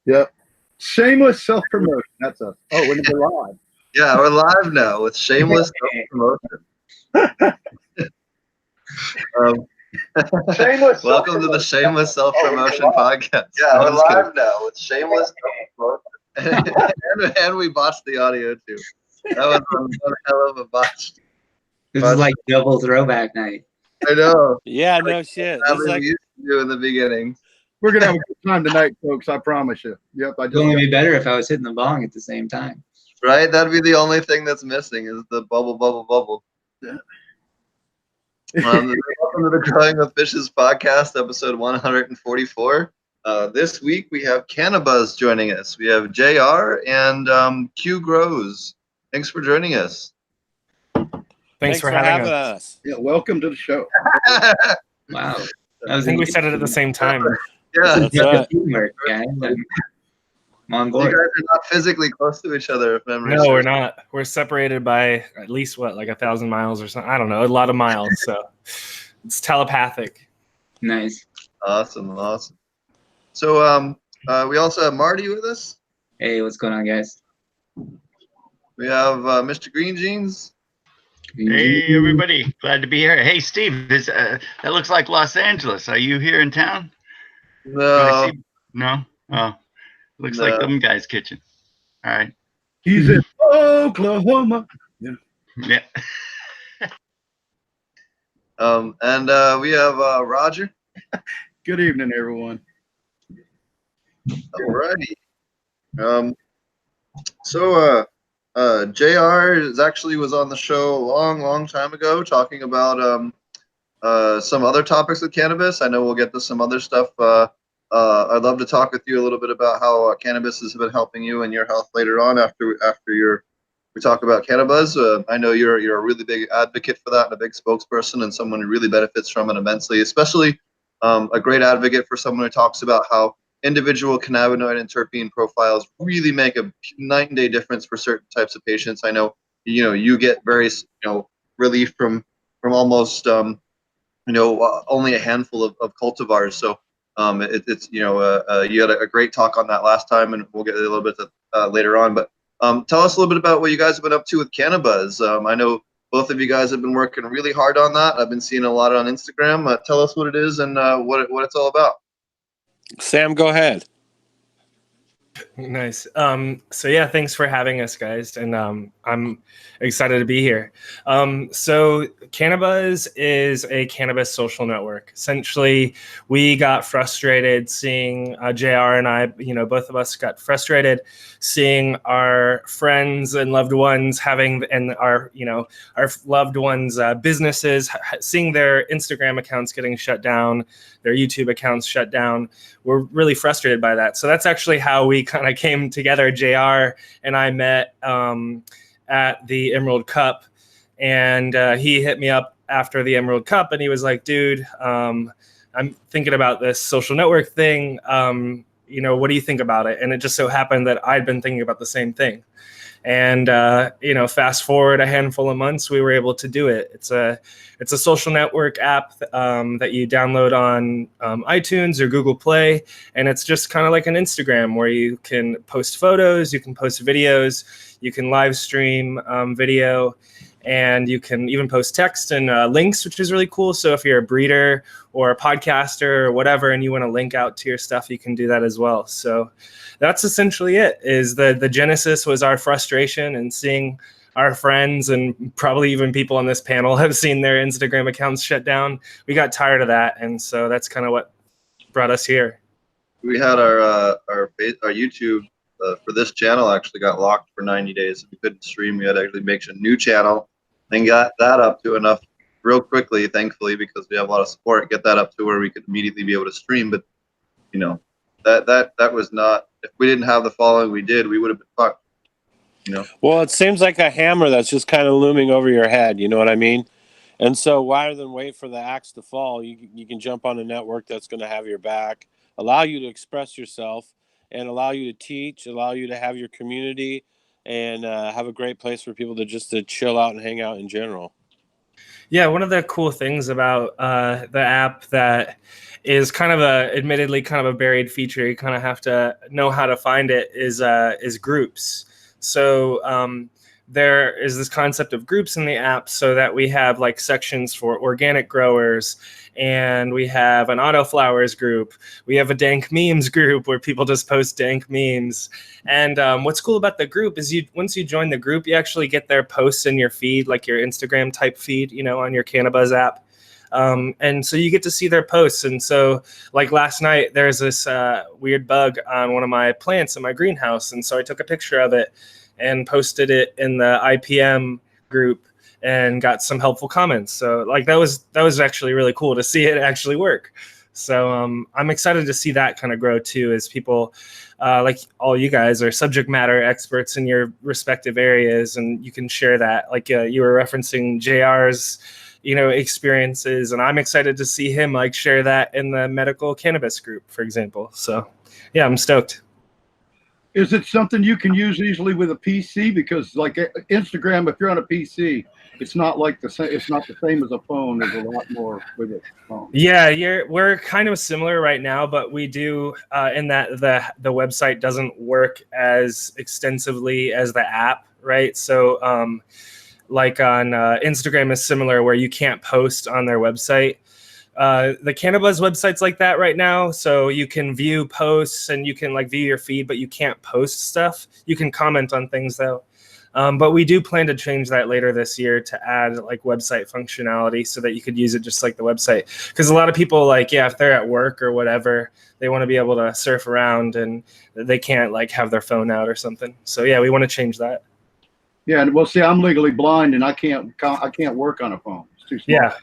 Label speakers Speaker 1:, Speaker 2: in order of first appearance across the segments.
Speaker 1: Yep. Shameless self-promotion. That's us. Oh, we're live.
Speaker 2: Yeah, we're live now with shameless self-promotion.
Speaker 1: Shameless
Speaker 2: Welcome to the Shameless Self-Promotion Podcast.
Speaker 1: Yeah, we're live
Speaker 2: now with shameless self-promotion. and we botched the audio too. That was one hell of a botch.
Speaker 3: This is like double throwback night.
Speaker 2: I know.
Speaker 4: Yeah, no shit.
Speaker 2: This is like we used to do in the beginning.
Speaker 1: We're gonna have a good time tonight, folks. I promise you. Yep.
Speaker 3: It'd only be better if I was hitting the bong at the same time.
Speaker 2: Right? That'd be the only thing that's missing is the bubble, bubble, bubble.
Speaker 1: Yeah.
Speaker 2: Welcome to the Growing with Fishes podcast, episode 144. This week we have Canna Buzz joining us. We have JR and Q Grows. Thanks for joining us.
Speaker 5: Thanks for having us.
Speaker 1: Yeah, welcome to the show.
Speaker 3: Wow.
Speaker 5: I think we said it at the same time.
Speaker 2: Yeah,
Speaker 4: That's right.
Speaker 3: Teamwork, guys. I'm on board.
Speaker 2: You guys are not physically close to each other, if memory
Speaker 5: No,
Speaker 2: serves.
Speaker 5: we're not. We're separated by at least like 1,000 miles or something. I don't know, a lot of miles. So it's telepathic.
Speaker 3: Nice.
Speaker 2: Awesome. So we also have Marty with us.
Speaker 3: Hey, what's going on, guys?
Speaker 2: We have Mr. Green Jeans.
Speaker 6: Hey everybody, glad to be here. Hey Steve, that looks like Los Angeles. Are you here in town?
Speaker 2: No.
Speaker 6: No? Oh, looks like them guys' kitchen. All right.
Speaker 1: He's in Oklahoma. Yeah.
Speaker 6: Yeah.
Speaker 2: And we have Roger.
Speaker 1: Good evening, everyone.
Speaker 2: Alrighty. So JR actually was on the show a long time ago talking about some other topics with cannabis. I know we'll get to some other stuff. I'd love to talk with you a little bit about how cannabis has been helping you and your health later on after we talk about Cannabuzz. I know you're a really big advocate for that and a big spokesperson and someone who really benefits from it immensely, especially a great advocate for someone who talks about how individual cannabinoid and terpene profiles really make a night and day difference for certain types of patients. I know, you get various, relief from almost, only a handful of cultivars. So it's you had a great talk on that last time, and we'll get a little bit later on. But tell us a little bit about what you guys have been up to with Cannabuzz. I know both of you guys have been working really hard on that. I've been seeing a lot on Instagram. Tell us what it is and what it's all about.
Speaker 4: Sam, go ahead.
Speaker 5: Nice. So yeah, thanks for having us, guys, and I'm excited to be here. So CannaBuzz is a cannabis social network. Essentially, we got frustrated seeing JR and I, both of us got frustrated seeing our friends and loved ones our loved ones' businesses, seeing their Instagram accounts getting shut down, their YouTube accounts shut down. We're really frustrated by that. So that's actually how we kind of came together. JR and I met at the Emerald Cup, and he hit me up after the Emerald Cup, and he was like, dude, I'm thinking about this social network thing. What do you think about it? And it just so happened that I'd been thinking about the same thing. And fast forward a handful of months, we were able to do it. It's a social network app that you download on iTunes or Google Play, and it's just kind of like an Instagram where you can post photos, you can post videos, you can live stream video, and you can even post text and links, which is really cool. So if you're a breeder or a podcaster or whatever, and you want to link out to your stuff, you can do that as well. So that's essentially it. Is the genesis was our frustration and seeing our friends and probably even people on this panel have seen their Instagram accounts shut down. We got tired of that, and so that's kind of what brought us here.
Speaker 2: We had our YouTube for this channel actually got locked for 90 days. We couldn't stream. We had to actually make a new channel and got that up to enough real quickly, thankfully, because we have a lot of support. Get that up to where we could immediately be able to stream. But that was not. If we didn't have the following we did, we would have been fucked.
Speaker 4: Well, it seems like a hammer that's just kind of looming over your head. You know what I mean? And so rather than wait for the axe to fall, you can jump on a network that's going to have your back, allow you to express yourself, and allow you to teach, allow you to have your community, and have a great place for people to chill out and hang out in general.
Speaker 5: Yeah, one of the cool things about the app that is kind of admittedly kind of a buried feature, you kind of have to know how to find it, is groups. So there is this concept of groups in the app, so that we have like sections for organic growers, and we have an autoflowers group. We have a dank memes group where people just post dank memes. And what's cool about the group is once you join the group, you actually get their posts in your feed, like your Instagram type feed, on your CannaBuzz app. And so you get to see their posts. And so like last night, there's this weird bug on one of my plants in my greenhouse. And so I took a picture of it and posted it in the IPM group and got some helpful comments. So like that was actually really cool to see it actually work. So I'm excited to see that kind of grow too, as people like all you guys are subject matter experts in your respective areas, and you can share that. Like you were referencing JR's experiences, and I'm excited to see him like share that in the medical cannabis group, for example. So yeah, I'm stoked.
Speaker 1: Is it something you can use easily with a PC? Because like Instagram, if you're on a PC, it's not like the same. It's not the same as a phone. There's a lot more with a phone.
Speaker 5: Yeah, we're kind of similar right now, but we do in that the website doesn't work as extensively as the app, right? So like on Instagram is similar, where you can't post on their website. The CannABuzz website's like that right now, so you can view posts and you can like view your feed, but you can't post stuff. You can comment on things though. But we do plan to change that later this year to add like website functionality so that you could use it just like the website. Because a lot of people if they're at work or whatever, they want to be able to surf around and they can't like have their phone out or something. So yeah, we want to change that.
Speaker 1: Yeah, well, see, I'm legally blind and I can't work on a phone. It's too small.
Speaker 5: Yeah.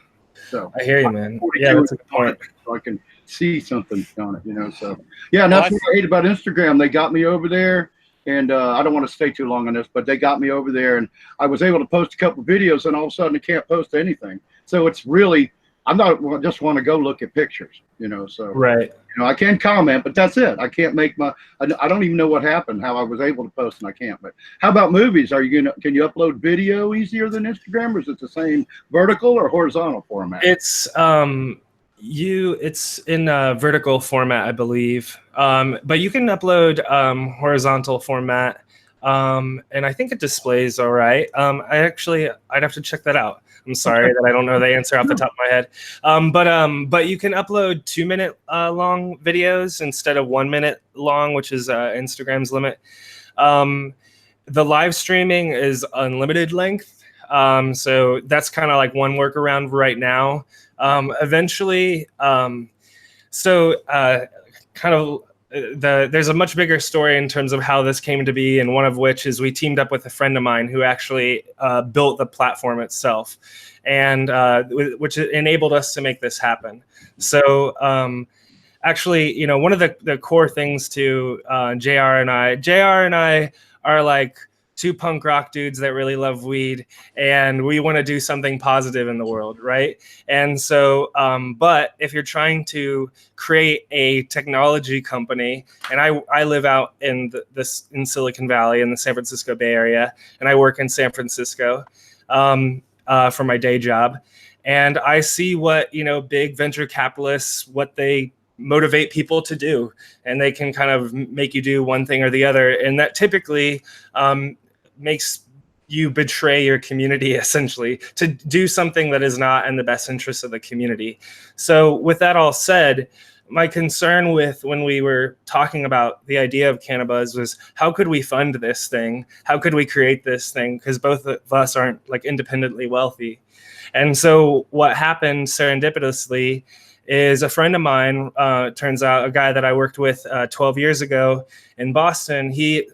Speaker 1: So
Speaker 5: I hear you, man. Yeah, that's a good point.
Speaker 1: So I can see something on it, So yeah, and that's what I hate about Instagram. They got me over there, and I don't want to stay too long on this, but they got me over there, and I was able to post a couple of videos, and all of a sudden I can't post anything. So it's really, just want to go look at pictures, So
Speaker 5: right.
Speaker 1: I can comment, but that's it. I can't make I don't even know what happened, how I was able to post and I can't. But how about movies? Can you upload video easier than Instagram, or is it the same vertical or horizontal format?
Speaker 5: It's it's in a vertical format, I believe. But you can upload horizontal format. And I think it displays all right. I'd have to check that out. I'm sorry that I don't know the answer off the top of my head. But you can upload 2-minute long videos instead of 1 minute long, which is Instagram's limit. The live streaming is unlimited length. So that's kind of like one workaround right now. Eventually, there's a much bigger story in terms of how this came to be, and one of which is we teamed up with a friend of mine who actually built the platform itself, and which enabled us to make this happen. So actually, one of the core things to JR and I are like two punk rock dudes that really love weed, and we want to do something positive in the world, right? And so, but if you're trying to create a technology company, and I live out in in Silicon Valley in the San Francisco Bay Area, and I work in San Francisco for my day job, and I see what big venture capitalists, what they motivate people to do, and they can kind of make you do one thing or the other, and that typically makes you betray your community, essentially, to do something that is not in the best interest of the community. So with that all said, my concern when we were talking about the idea of CannaBuzz was, how could we fund this thing? How could we create this thing? Because both of us aren't like independently wealthy. And so what happened serendipitously is a friend of mine, turns out a guy that I worked with 12 years ago in Boston, he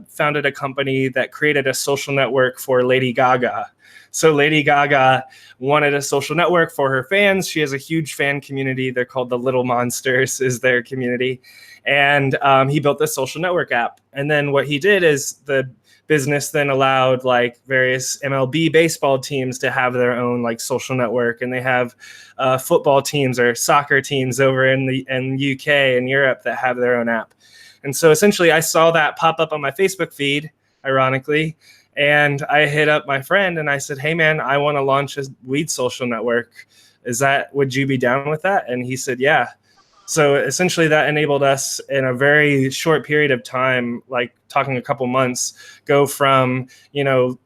Speaker 5: founded a company that created a social network for Lady Gaga. So Lady Gaga wanted a social network for her fans. She has a huge fan community. They're called the Little Monsters is their community. And he built this social network app. And then what he did is the business then allowed like various MLB baseball teams to have their own like social network, and they have football teams or soccer teams over in the UK and Europe that have their own app. And so essentially I saw that pop up on my Facebook feed, ironically, And I hit up my friend and I said, hey man, I want to launch a weed social network. Would you be down with that? And he said, yeah. So essentially that enabled us in a very short period of time, like talking a couple months, go from,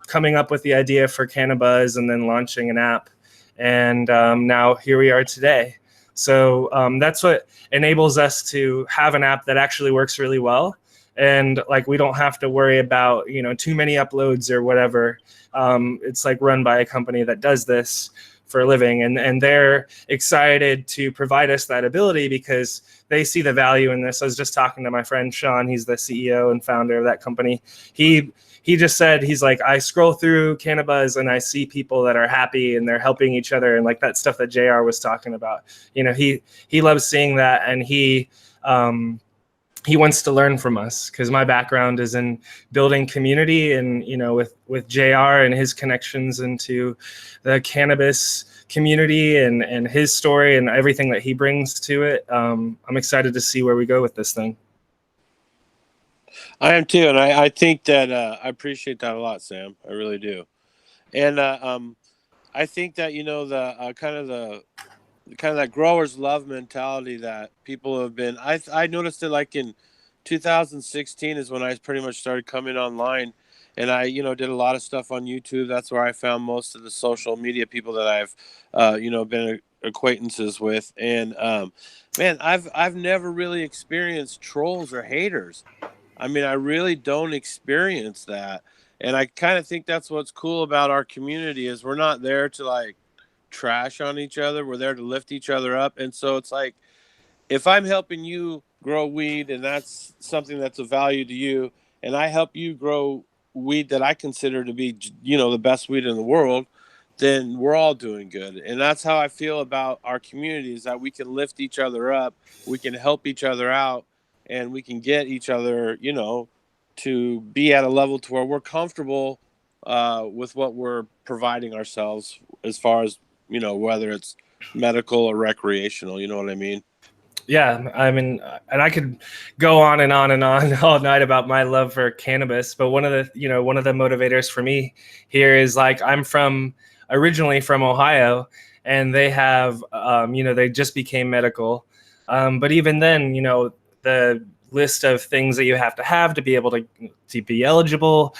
Speaker 5: coming up with the idea for Canna Buzz and then launching an app. And now here we are today. So that's what enables us to have an app that actually works really well. And like, we don't have to worry about, too many uploads or whatever. It's like run by a company that does this for a living, and they're excited to provide us that ability because they see the value in this. I was just talking to my friend Sean, he's the CEO and founder of that company. He just said, he's like, I scroll through CannaBuzz and I see people that are happy and they're helping each other, and like that stuff that JR was talking about. He loves seeing that, and he wants to learn from us because my background is in building community, and with JR and his connections into the cannabis community and his story and everything that he brings to it. I'm excited to see where we go with this thing.
Speaker 4: I am too, and I think that I appreciate that a lot, Sam. I really do. And I think that the kind of that growers love mentality that people have been. I noticed it like in 2016 is when I pretty much started coming online, and I did a lot of stuff on YouTube. That's where I found most of the social media people that I've been acquaintances with. And man, I've never really experienced trolls or haters. I mean, I really don't experience that, and I kind of think that's what's cool about our community is we're not there to like trash on each other. We're there to lift each other up. And so it's like, if I'm helping you grow weed and that's something that's of value to you, and I help you grow weed that I consider to be, the best weed in the world, then we're all doing good. And that's how I feel about our community, is that we can lift each other up, we can help each other out, and we can get each other, to be at a level to where we're comfortable with what we're providing ourselves as far as, whether it's medical or recreational, you know what I mean?
Speaker 5: Yeah, I mean, and I could go on and on and on all night about my love for cannabis, but one of the motivators for me here is like, I'm originally from Ohio, and they have, they just became medical. But even then, the list of things that you have to be able to be eligible,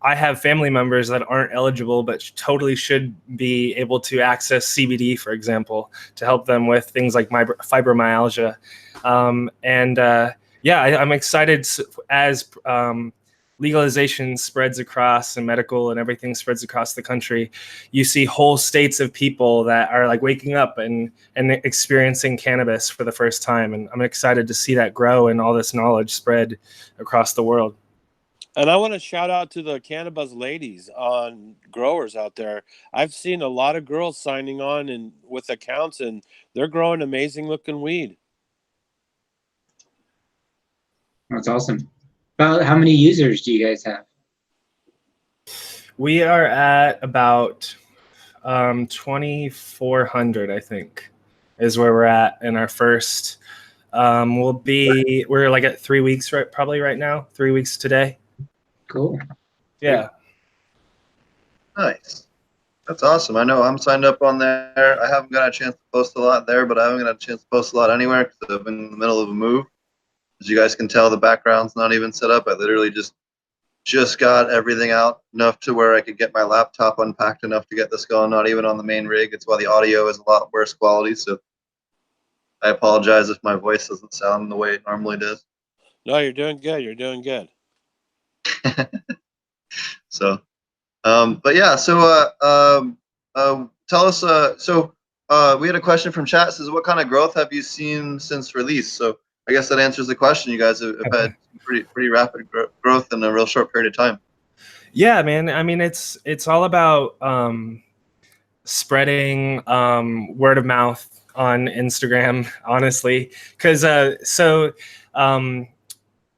Speaker 5: I have family members that aren't eligible, but totally should be able to access CBD, for example, to help them with things like fibromyalgia. I'm excited as legalization spreads across and medical and everything spreads across the country. You see whole states of people that are like waking up and experiencing cannabis for the first time. And I'm excited to see that grow and all this knowledge spread across the world.
Speaker 4: And I want to shout out to the CannABuzz ladies on growers out there. I've seen a lot of girls signing on and with accounts, and they're growing amazing looking weed.
Speaker 3: That's awesome. About how many users do you guys have?
Speaker 5: We are at about 2,400, I think, is where we're at in our first. We're like at 3 weeks, right? Probably right now, 3 weeks today.
Speaker 3: Cool.
Speaker 5: Yeah.
Speaker 2: Nice. That's awesome. I know I'm signed up on there. I haven't got a chance to post a lot there, but I haven't got a chance to post a lot anywhere because I've been in the middle of a move. As you guys can tell, the background's not even set up. I literally just got everything out enough to where I could get my laptop unpacked enough to get this going, not even on the main rig. It's why the audio is a lot worse quality. So I apologize if my voice doesn't sound the way it normally does.
Speaker 4: No, you're doing good. You're doing good.
Speaker 2: So, but yeah, so tell us, we had a question from chat. It says, what kind of growth have you seen since release? So I guess that answers the question. You guys have had pretty rapid growth in a real short period of time.
Speaker 5: Yeah, man. I mean, it's all about spreading word of mouth on Instagram, honestly, because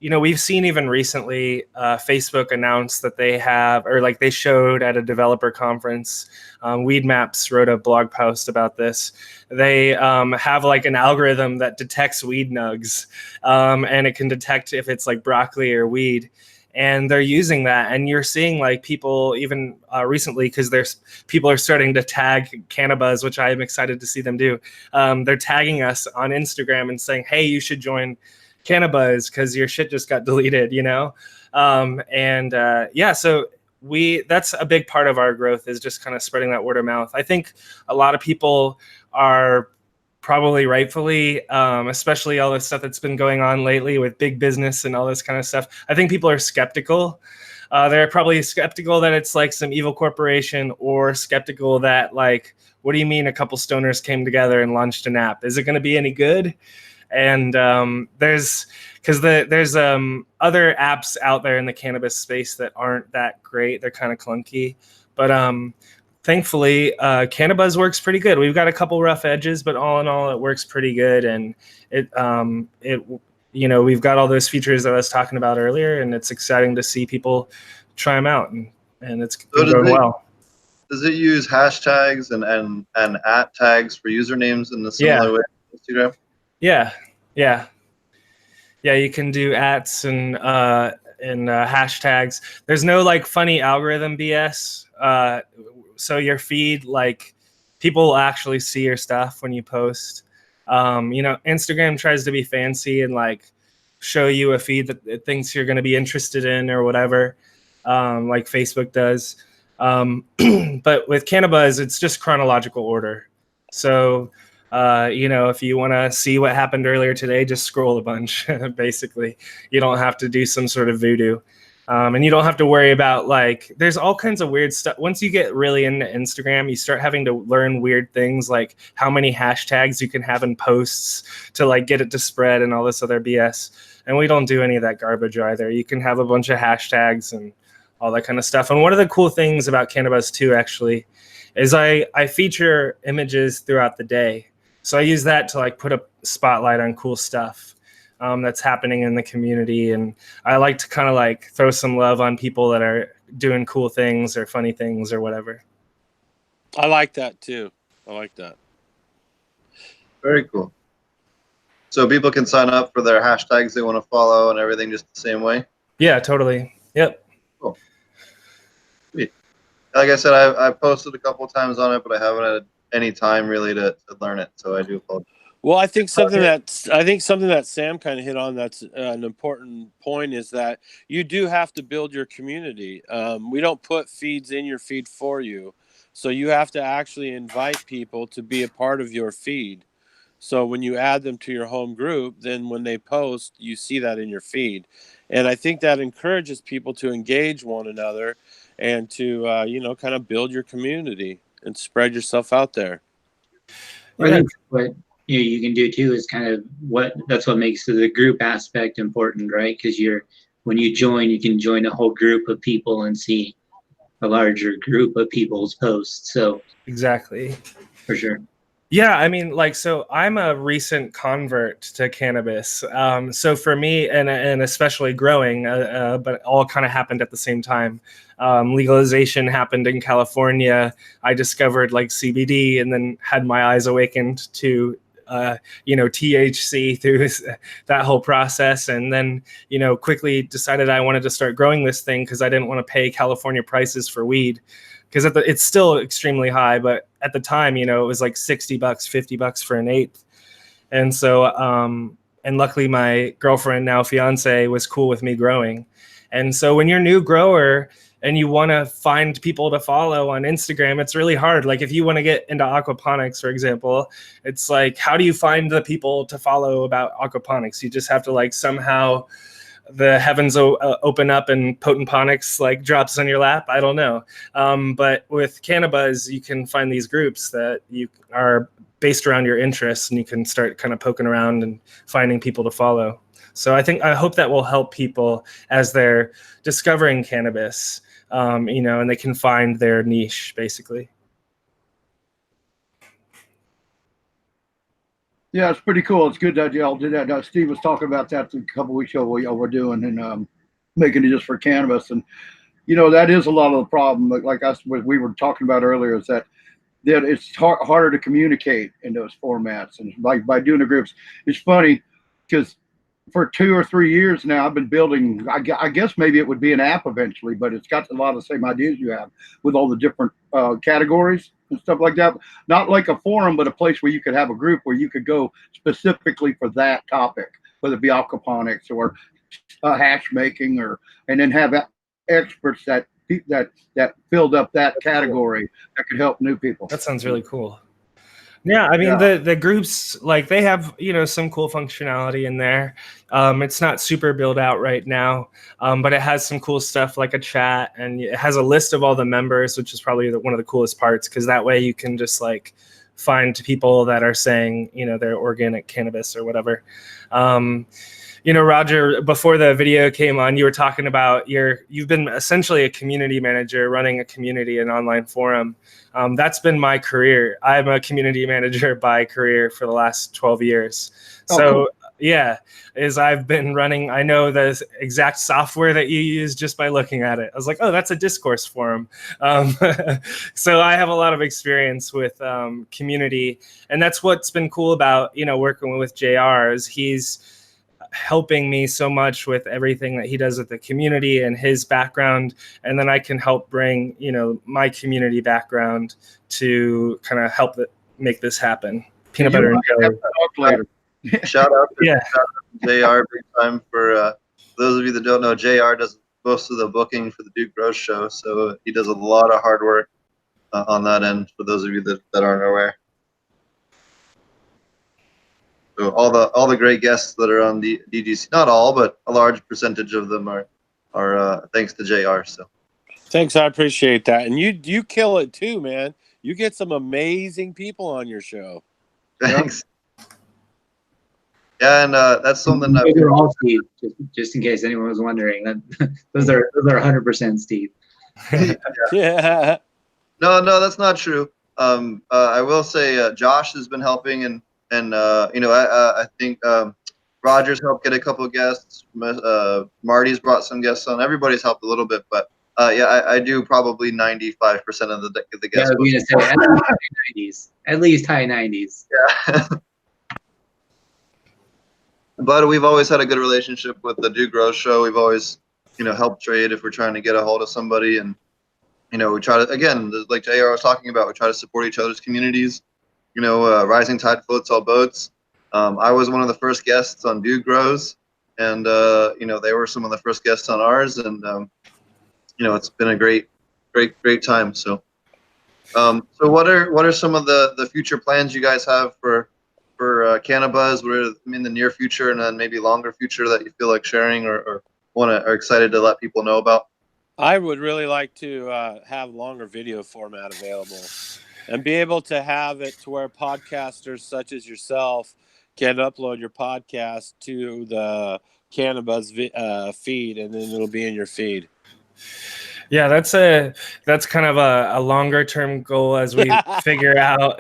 Speaker 5: we've seen even recently Facebook announced that they have, or like they showed at a developer conference, Weed Maps wrote a blog post about this. They have like an algorithm that detects weed nugs, and it can detect if it's like broccoli or weed. and they're using that. And you're seeing like people even recently, because there's people are starting to tag CannaBuzz, which I am excited to see them do. They're tagging us on Instagram and saying, hey, you should join Cannabuzz because your shit just got deleted, you know? Yeah, so that's a big part of our growth, is just kind of spreading that word of mouth. I think a lot of people are probably rightfully, especially all this stuff that's been going on lately with big business and all this kind of stuff. I think people are skeptical. They're probably skeptical that it's like some evil corporation, or skeptical that like, what do you mean a couple stoners came together and launched an app? Is it going to be any good? And there's other apps out there in the cannabis space that aren't that great. They're kind of clunky, but thankfully, Cannabuzz works pretty good. We've got a couple rough edges, but all in all, it works pretty good. And it we've got all those features that I was talking about earlier, and it's exciting to see people try them out, and it's going well.
Speaker 2: Does it use hashtags and at tags for usernames in the similar way to Instagram?
Speaker 5: Yeah. You can do ats and hashtags. There's no like funny algorithm BS. So your feed, like, people will actually see your stuff when you post. Instagram tries to be fancy and like show you a feed that it thinks you're going to be interested in or whatever, like Facebook does. But with Cannabuzz, it's just chronological order. So, if you want to see what happened earlier today, just scroll a bunch, basically. You don't have to do some sort of voodoo. And you don't have to worry about, like, there's all kinds of weird stuff. Once you get really into Instagram, you start having to learn weird things, like how many hashtags you can have in posts to like get it to spread and all this other BS. And we don't do any of that garbage either. You can have a bunch of hashtags and all that kind of stuff. And one of the cool things about Cannabis too, actually, is I feature images throughout the day. So I use that to like put a spotlight on cool stuff that's happening in the community. And I like to kind of like throw some love on people that are doing cool things or funny things or whatever.
Speaker 4: I like that too. I like that.
Speaker 2: Very cool. So people can sign up for their hashtags they want to follow and everything just the same way?
Speaker 5: Yeah, totally. Yep.
Speaker 2: Cool. Sweet. Like I said, I've posted a couple times on it, but I haven't had any time really to learn it. So I do apologize.
Speaker 4: Well, I think something that Sam kind of hit on that's an important point is that you do have to build your community. We don't put feeds in your feed for you. So you have to actually invite people to be a part of your feed. So when you add them to your home group, then when they post, you see that in your feed. And I think that encourages people to engage one another and to, kind of build your community and spread yourself out there.
Speaker 3: I think what you can do too is kind of that's what makes the group aspect important, right? Because when you join, you can join a whole group of people and see a larger group of people's posts. So
Speaker 5: exactly, for sure. Yeah, I mean, like, so I'm a recent convert to cannabis. So for me, and especially growing, but all kind of happened at the same time. Legalization happened in California. I discovered like CBD, and then had my eyes awakened to THC through that whole process, and then quickly decided I wanted to start growing this thing because I didn't want to pay California prices for weed, because it's still extremely high, but at the time it was like $60, $50 for an eighth. And so and luckily my girlfriend, now fiance, was cool with me growing. And so when you're a new grower and you want to find people to follow on Instagram, it's really hard. Like if you want to get into aquaponics, for example, it's like, how do you find the people to follow about aquaponics? You just have to like somehow the heavens open up and Ponics like drops on your lap. I don't know. But with Cannabuzz, you can find these groups that you are based around your interests, and you can start kind of poking around and finding people to follow. So I hope that will help people as they're discovering cannabis, and they can find their niche, basically.
Speaker 1: Yeah, it's pretty cool. It's good that y'all did that. Steve was talking about that a couple weeks ago, what y'all were doing, and making it just for cannabis. And that is a lot of the problem. Like we were talking about earlier, is that it's harder to communicate in those formats. And like by doing the groups, it's funny because for 2 or 3 years now, I've been building, I guess maybe it would be an app eventually, but it's got a lot of the same ideas you have with all the different categories and stuff like that. Not like a forum, but a place where you could have a group where you could go specifically for that topic, whether it be aquaponics or hash making, and then have experts that filled up that category that could help new people.
Speaker 5: That sounds really cool. Yeah, I mean, the groups, like, they have, you know, some cool functionality in there. It's not super built out right now, but it has some cool stuff like a chat, and it has a list of all the members, which is probably one of the coolest parts, because that way you can just like find people that are saying, you know, they're organic cannabis or whatever. You know, Roger, before the video came on, you were talking about you've been essentially a community manager running a community, an online forum. That's been my career. I'm a community manager by career for the last 12 years.
Speaker 1: Oh,
Speaker 5: So
Speaker 1: cool.
Speaker 5: yeah, I've been running, I know the exact software that you use just by looking at it. I was like, oh, that's a discourse forum. So I have a lot of experience with community, and that's what's been cool about, you know, working with JR is he's helping me so much with everything that he does with the community and his background, and then I can help bring, you know, my community background to kind of help make this happen. Peanut butter and jelly.
Speaker 2: Shout out to
Speaker 5: Yeah.
Speaker 2: JR big time for those of you that don't know, JR does most of the booking for the Duke Gross show, so he does a lot of hard work on that end for those of you that aren't aware. So all the great guests that are on the DGC, not all, but a large percentage of them are thanks to JR. So
Speaker 4: Thanks, I appreciate that. And you kill it too, man. You get some amazing people on your show.
Speaker 2: thanks. Yeah, and that's something that
Speaker 3: Those are all Steve, just in case anyone was wondering. Those are 100% Steve.
Speaker 4: Yeah.
Speaker 2: No, that's not true. I will say Josh has been helping, and you know, I think Roger's helped get a couple of guests. Marty's brought some guests on. Everybody's helped a little bit, but yeah, I do probably 95% of the guests.
Speaker 3: Yeah, I was gonna say at least high 90s. At least high 90s.
Speaker 2: Yeah. But we've always had a good relationship with the Duke Gross show. We've always, you know, helped trade if we're trying to get a hold of somebody, and you know, we try to, again, like JR was talking about, we try to support each other's communities. You know, rising tide floats all boats. I was one of the first guests on Duke Grows, and you know, they were some of the first guests on ours, and you know, it's been a great time. So, so what are some of the future plans you guys have for CannaBuzz? What are in the near future, and then maybe longer future that you feel like sharing or are excited to let people know about?
Speaker 4: I would really like to have longer video format available and be able to have it to where podcasters such as yourself can upload your podcast to the CannaBuzz feed, and then it'll be in your feed.
Speaker 5: Yeah, that's kind of a longer term goal as we figure out,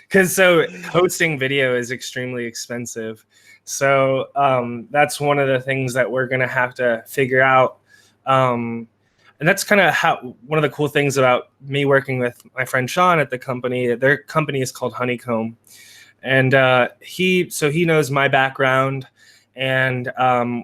Speaker 5: because so hosting video is extremely expensive. So that's one of the things that we're gonna have to figure out. And that's kind of one of the cool things about me working with my friend Sean at the company. Their company is called Honeycomb, and he knows my background, and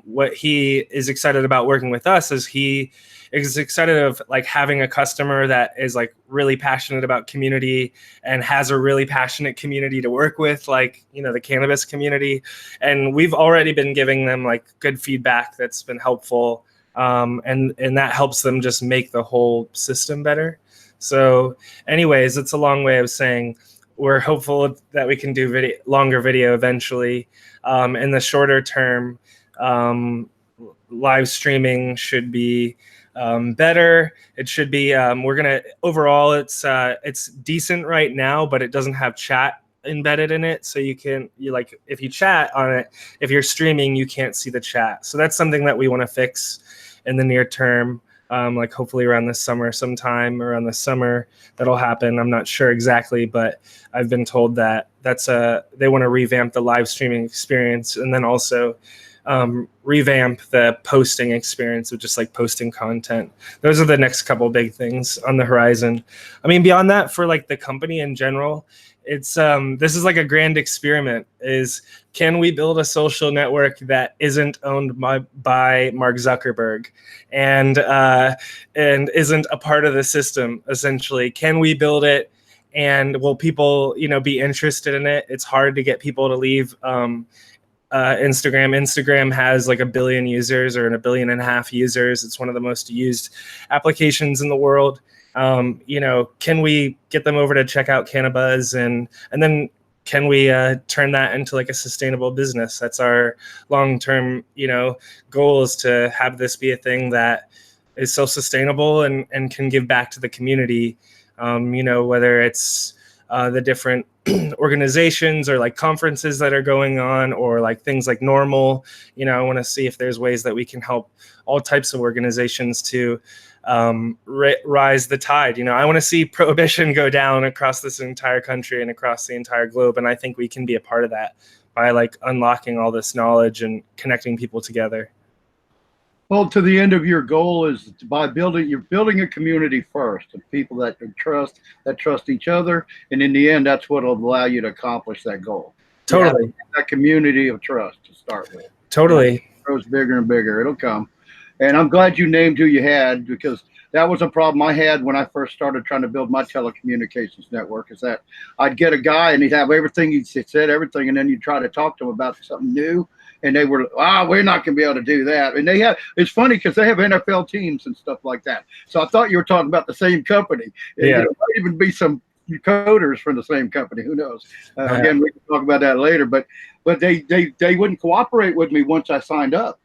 Speaker 5: what he is excited about working with us is he is excited of like having a customer that is like really passionate about community and has a really passionate community to work with, like, you know, the cannabis community. And we've already been giving them like good feedback that's been helpful. And that helps them just make the whole system better. So anyways, it's a long way of saying we're hopeful that we can do longer video eventually. In the shorter term, live streaming should be better. It should be, overall, it's decent right now, but it doesn't have chat embedded in it. So if you chat on it, if you're streaming, you can't see the chat. So that's something that we want to fix in the near term. Like hopefully around this summer, sometime around the summer that'll happen. I'm not sure exactly, but I've been told that they want to revamp the live streaming experience, and then also revamp the posting experience of just like posting content. Those are the next couple big things on the horizon. I mean, beyond that, for like the company in general, it's this is like a grand experiment. Is can we build a social network that isn't owned by Mark Zuckerberg and isn't a part of the system? Essentially, can we build it? And will people, be interested in it? It's hard to get people to leave Instagram. Instagram has like 1 billion users or 1.5 billion users. It's one of the most used applications in the world. Can we get them over to check out Canna Buzz and then can we turn that into like a sustainable business? That's our long-term, goal, is to have this be a thing that is self-sustainable and can give back to the community. Whether it's the different organizations or like conferences that are going on, or like things like Normal. I want to see if there's ways that we can help all types of organizations to rise the tide. I want to see prohibition go down across this entire country and across the entire globe, and I think we can be a part of that by like unlocking all this knowledge and connecting people together.
Speaker 1: Well, to the end of your goal is by you're building a community first, of people that trust each other, and in the end, that's what will allow you to accomplish that goal.
Speaker 5: Totally,
Speaker 1: that community of trust to start with.
Speaker 5: Totally,
Speaker 1: it grows bigger and bigger. It'll come, and I'm glad you named who you had, because that was a problem I had when I first started trying to build my telecommunications network. Is that I'd get a guy and he'd have everything, he said everything, and then you'd try to talk to him about something new. And they were, we're not going to be able to do that. And it's funny because they have NFL teams and stuff like that. So I thought you were talking about the same company.
Speaker 5: Yeah.
Speaker 1: There might even be some coders from the same company. Who knows? Again, we can talk about that later. But they wouldn't cooperate with me once I signed up.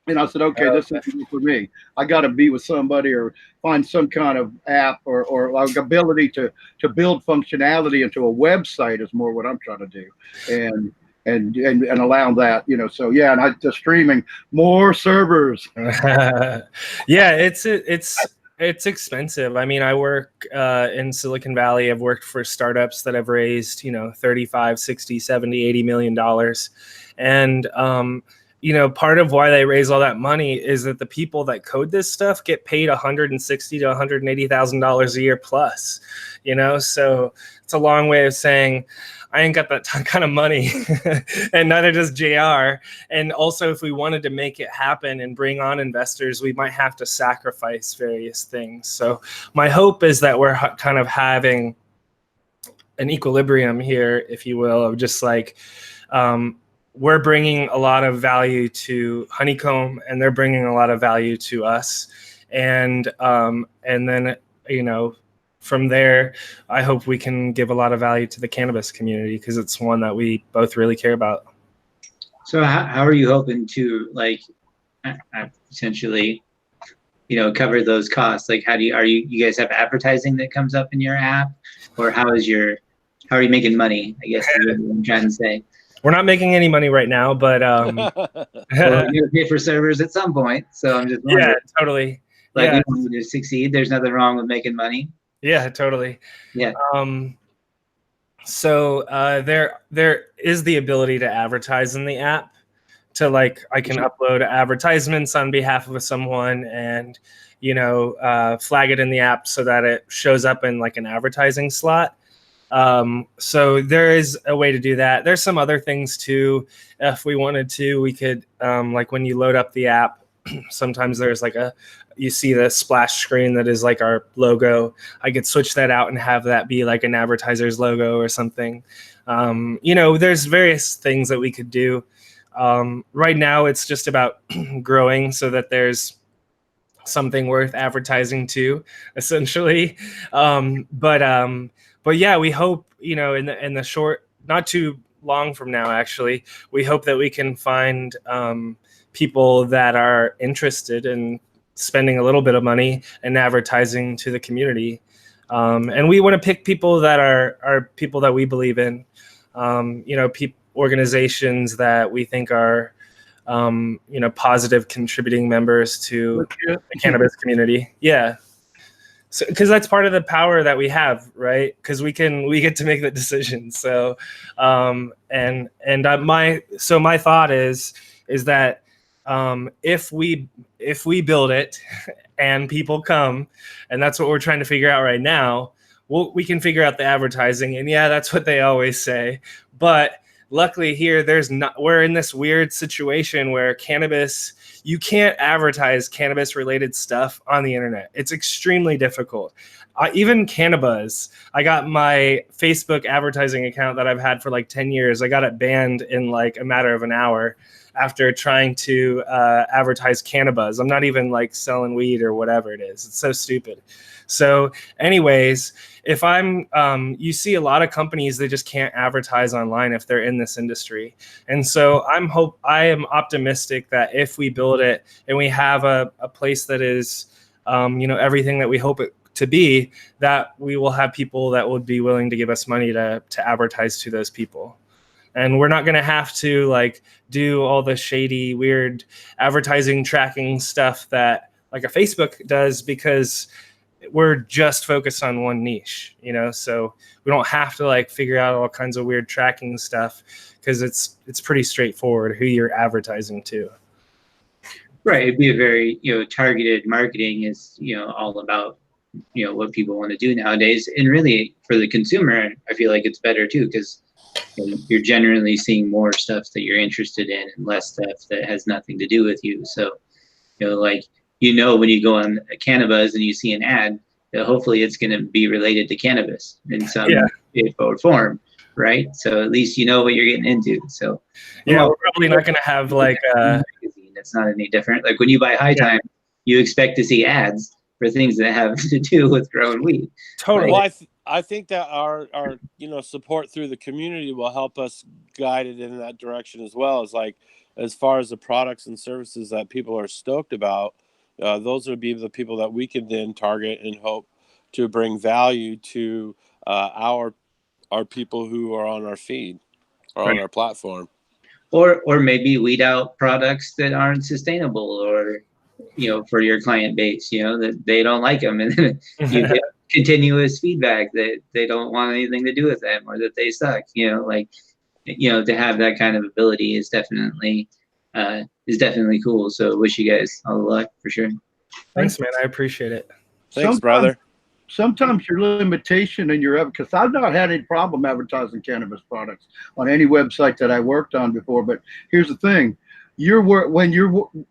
Speaker 1: And I said, okay, this isn't for me. I got to be with somebody or find some kind of app or like ability to build functionality into a website is more what I'm trying to do. And allow that, so yeah, and the streaming, more servers.
Speaker 5: Yeah, it's expensive. I mean, I work in Silicon Valley. I've worked for startups that have raised, 35, 60, 70, $80 million. And, part of why they raise all that money is that the people that code this stuff get paid $160,000 to $180,000 a year plus, so it's a long way of saying, I ain't got that kind of money, and neither does JR. And also, if we wanted to make it happen and bring on investors, we might have to sacrifice various things. So my hope is that we're kind of having an equilibrium here, if you will, of just like we're bringing a lot of value to Honeycomb, and they're bringing a lot of value to us. And then, from there, I hope we can give a lot of value to the cannabis community, because it's one that we both really care about.
Speaker 3: So how are you hoping to essentially, cover those costs? Like, are you guys have advertising that comes up in your app, or how are you making money? I guess is what I'm trying to say.
Speaker 5: We're not making any money right now, but
Speaker 3: well, you're gonna pay for servers at some point. So I'm just wondering.
Speaker 5: Yeah, totally.
Speaker 3: Like, we want you to succeed. There's nothing wrong with making money.
Speaker 5: Yeah, totally.
Speaker 3: Yeah.
Speaker 5: So there is the ability to advertise in the app. To like, I can upload advertisements on behalf of someone and flag it in the app so that it shows up in like an advertising slot. So there is a way to do that. There's some other things too. If we wanted to, we could like when you load up the app, sometimes there's like you see the splash screen that is like our logo. I could switch that out and have that be like an advertiser's logo or something. There's various things that we could do. Right now it's just about growing so that there's something worth advertising to, essentially. But yeah, we hope, in the short, not too long from now, actually, we hope that we can find people that are interested in spending a little bit of money and advertising to the community. And we want to pick people that are people that we believe in, organizations that we think are, positive contributing members to the cannabis community. Yeah. So, because that's part of the power that we have, right? Because we get to make the decision. So, my thought is that if we build it and people come, and that's what we're trying to figure out right now, we can figure out the advertising. And yeah, that's what they always say. But luckily here, we're in this weird situation where cannabis, you can't advertise cannabis related stuff on the internet. It's extremely difficult. Even CannaBuzz, I got my Facebook advertising account that I've had for like 10 years. I got it banned in like a matter of an hour after trying to advertise Cannabis. I'm not even like selling weed or whatever it is. It's so stupid. So anyways, if you see a lot of companies, they just can't advertise online if they're in this industry. And so I am optimistic that if we build it and we have a place that is, everything that we hope it to be, that we will have people that would be willing to give us money to advertise to those people. And we're not going to have to like do all the shady, weird advertising tracking stuff that like a Facebook does, because we're just focused on one niche, so we don't have to like figure out all kinds of weird tracking stuff, because it's pretty straightforward who you're advertising to.
Speaker 3: Right. It'd be a very, targeted marketing is, all about, what people want to do nowadays. And really for the consumer, I feel like it's better too, because you're generally seeing more stuff that you're interested in and less stuff that has nothing to do with you. So, when you go on Cannabis and you see an ad, that hopefully it's going to be related to cannabis in some shape or form, right? So at least you know what you're getting into. So
Speaker 5: we're probably not going to have like
Speaker 3: it's not any different. Like when you buy High Time, you expect to see ads for things that have to do with growing weed.
Speaker 5: Totally.
Speaker 4: Well, I think that our support through the community will help us guide it in that direction as well. As far as the products and services that people are stoked about, those would be the people that we can then target and hope to bring value to our people who are on our feed or on our platform. Or
Speaker 3: maybe weed out products that aren't sustainable, or for your client base, that they don't like them, and then you get continuous feedback that they don't want anything to do with them, or that they suck. To have that kind of ability is definitely cool. So wish you guys all the luck for sure.
Speaker 5: Thanks, man. I appreciate it.
Speaker 4: Thanks, brother.
Speaker 1: Sometimes your limitation in your, because I've not had any problem advertising cannabis products on any website that I worked on before. But here's the thing.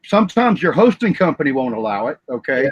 Speaker 1: Sometimes your hosting company won't allow it. Okay. Yeah.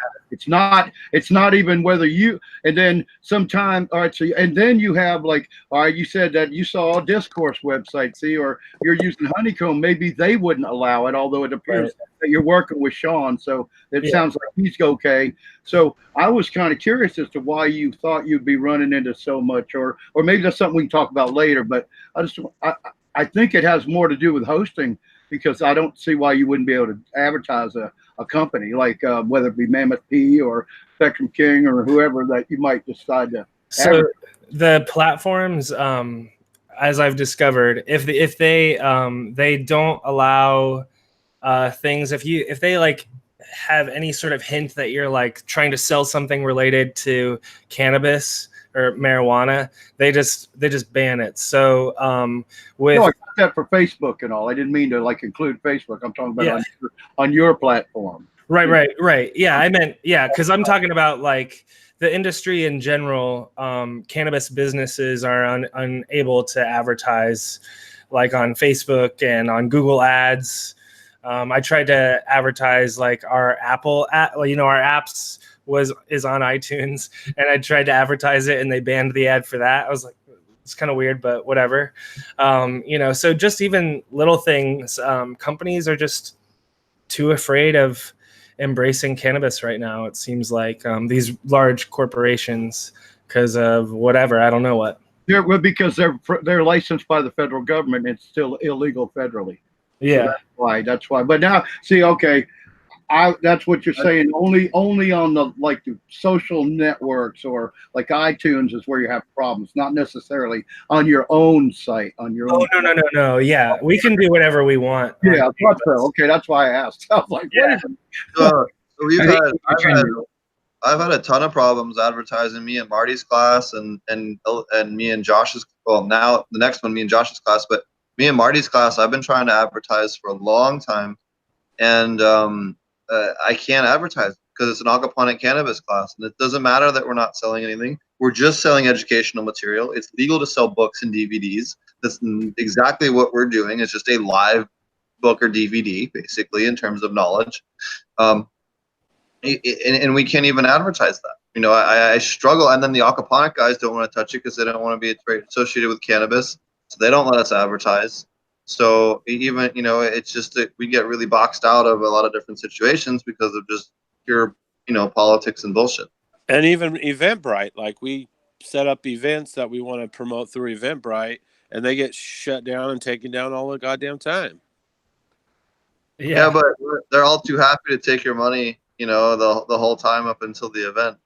Speaker 1: It's not even whether you, and then sometime, all right. So, and then you have like, all right, you said that you saw a discourse website, or you're using Honeycomb. Maybe they wouldn't allow it, although it appears that you're working with Sean. So it sounds like he's okay. So I was kind of curious as to why you thought you'd be running into so much, or maybe that's something we can talk about later, but I think it has more to do with hosting, because I don't see why you wouldn't be able to advertise a company like whether it be Mammoth P or Spectrum King or whoever that you might decide to.
Speaker 5: So the platforms, as I've discovered, if they don't allow things, if they like have any sort of hint that you're like trying to sell something related to cannabis or marijuana, they just ban it. So with
Speaker 1: I got that for Facebook and all. I didn't mean to like include Facebook. I'm talking about on your platform.
Speaker 5: Right. Yeah, I meant because I'm talking about like the industry in general. Cannabis businesses are unable to advertise like on Facebook and on Google Ads. I tried to advertise like our Apple app, our apps is on iTunes, and I tried to advertise it and they banned the ad for that. I was like, it's kind of weird, but whatever. So just even little things, companies are just too afraid of embracing cannabis right now. It seems like these large corporations, because of whatever, I don't know what.
Speaker 1: Because they're licensed by the federal government. It's still illegal federally.
Speaker 5: Yeah.
Speaker 1: So that's why. But now, see, okay, that's what you're saying. Only on the the social networks or like iTunes is where you have problems, not necessarily on your own site. On your own.
Speaker 5: No. Yeah, we can do whatever we want.
Speaker 1: Yeah, I thought so. Okay, that's why I asked. I was like,
Speaker 2: so I've had a ton of problems advertising me and Marty's class and me and Josh's. Well, now the next one, me and Josh's class, but me and Marty's class, I've been trying to advertise for a long time, and I can't advertise because it's an aquaponic cannabis class, and it doesn't matter that we're not selling anything. We're just selling educational material. It's legal to sell books and DVDs. That's exactly what we're doing. It's just a live book or DVD, basically, in terms of knowledge. And we can't even advertise that. You know, I struggle. And then the aquaponic guys don't want to touch it because they don't want to be associated with cannabis. So they don't let us advertise. So even, you know, it's just that we get really boxed out of a lot of different situations because of just pure, you know, politics and bullshit.
Speaker 4: And even Eventbrite, like we set up events that we want to promote through Eventbrite, and they get shut down and taken down all the goddamn time.
Speaker 2: Yeah, but they're all too happy to take your money, you know, the whole time up until the event.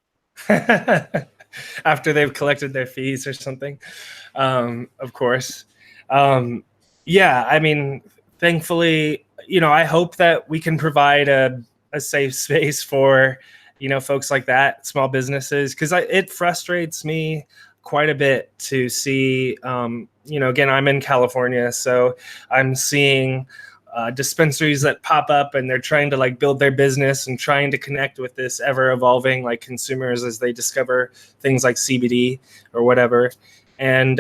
Speaker 5: After they've collected their fees or something, of course. Yeah, I mean, thankfully, you know, I hope that we can provide a safe space for, you know, folks like that, small businesses, because it frustrates me quite a bit to see, you know, again, I'm in California, so I'm seeing dispensaries that pop up and they're trying to like build their business and trying to connect with this ever evolving like consumers as they discover things like CBD or whatever. And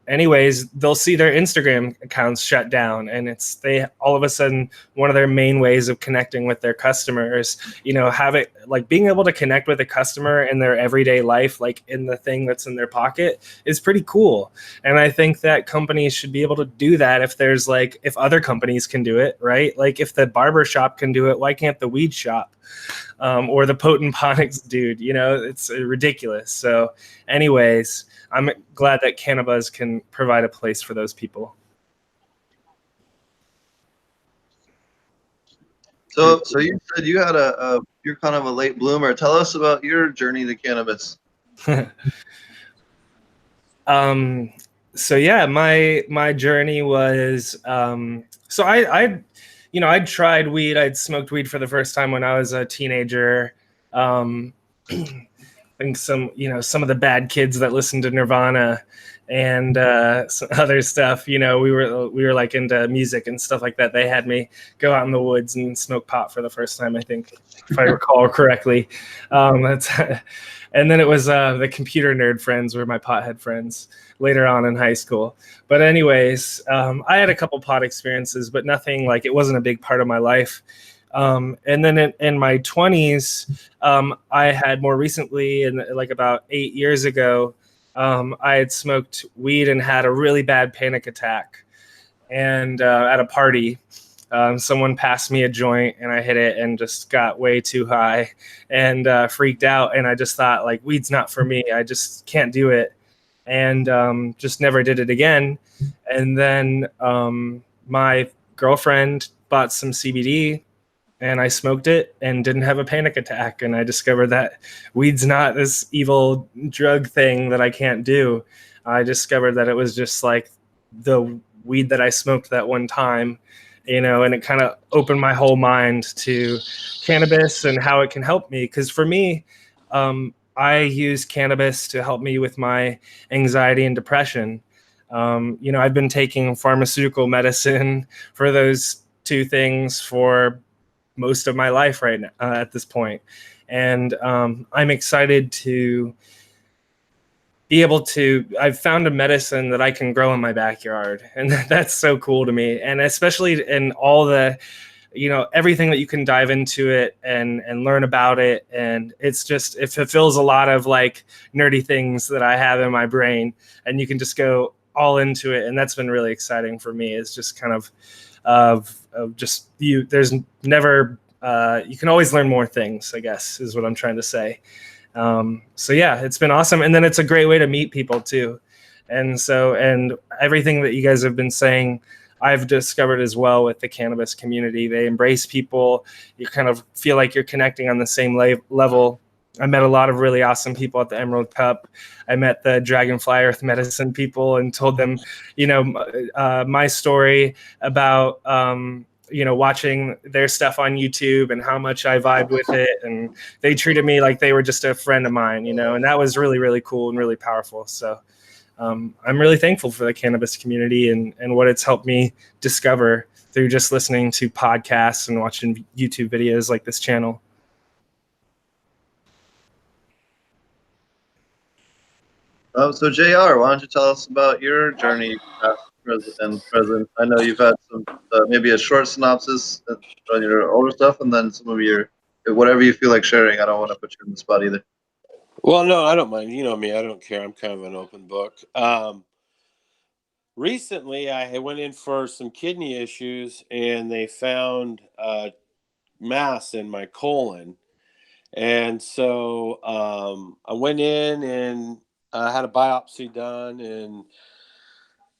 Speaker 5: anyways, they'll see their Instagram accounts shut down, and they all of a sudden one of their main ways of connecting with their customers, you know, have it like being able to connect with a customer in their everyday life, like in the thing that's in their pocket, is pretty cool. And I think that companies should be able to do that if other companies can do it, right? Like if the barber shop can do it, why can't the weed shop? Or the potent Ponics dude, you know, it's ridiculous. So anyways, I'm glad that CannaBuzz can provide a place for those people.
Speaker 2: So you said you had you're kind of a late bloomer. Tell us about your journey to cannabis.
Speaker 5: So yeah, my journey was, so I'd tried weed. I'd smoked weed for the first time when I was a teenager. I think some of the bad kids that listened to Nirvana and some other stuff, you know, we were like into music and stuff like that. They had me go out in the woods and smoke pot for the first time, I think, if I recall correctly. And then it was the computer nerd friends were my pothead friends later on in high school. But anyways, I had a couple pot experiences, but nothing like, it wasn't a big part of my life. And then in my 20s, I had more recently, like about 8 years ago, I had smoked weed and had a really bad panic attack. And at a party, someone passed me a joint and I hit it and just got way too high and freaked out. And I just thought, like, weed's not for me. I just can't do it. And just never did it again. And then my girlfriend bought some CBD. And I smoked it and didn't have a panic attack. And I discovered that weed's not this evil drug thing that I can't do. I discovered that it was just like the weed that I smoked that one time, you know, and it kind of opened my whole mind to cannabis and how it can help me. Because for me, I use cannabis to help me with my anxiety and depression. You know, I've been taking pharmaceutical medicine for those two things for most of my life right now at this point. And I'm excited to be able to, I've found a medicine that I can grow in my backyard. And that's so cool to me. And especially in all the, you know, everything that you can dive into it and learn about it. And it's just, it fulfills a lot of like nerdy things that I have in my brain, and you can just go all into it. And that's been really exciting for me. It's just kind of just you. There's never you can always learn more things, I guess, is what I'm trying to say. So yeah, it's been awesome, and then it's a great way to meet people too. And everything that you guys have been saying, I've discovered as well with the cannabis community. They embrace people. You kind of feel like you're connecting on the same level. I met a lot of really awesome people at the Emerald Cup. I met the Dragonfly Earth Medicine people and told them, you know, my story about, you know, watching their stuff on YouTube and how much I vibed with it. And they treated me like they were just a friend of mine, you know, and that was really, really cool and really powerful. So I'm really thankful for the cannabis community and what it's helped me discover through just listening to podcasts and watching YouTube videos like this channel.
Speaker 2: So JR, why don't you tell us about your journey, past, present, and present? I know you've had some, maybe a short synopsis on your older stuff, and then some of your, whatever you feel like sharing. I don't want to put you in the spot either.
Speaker 4: Well, no, I don't mind. You know me, I don't care. I'm kind of an open book. Recently, I went in for some kidney issues, and they found a mass in my colon. And so I went in and had a biopsy done, and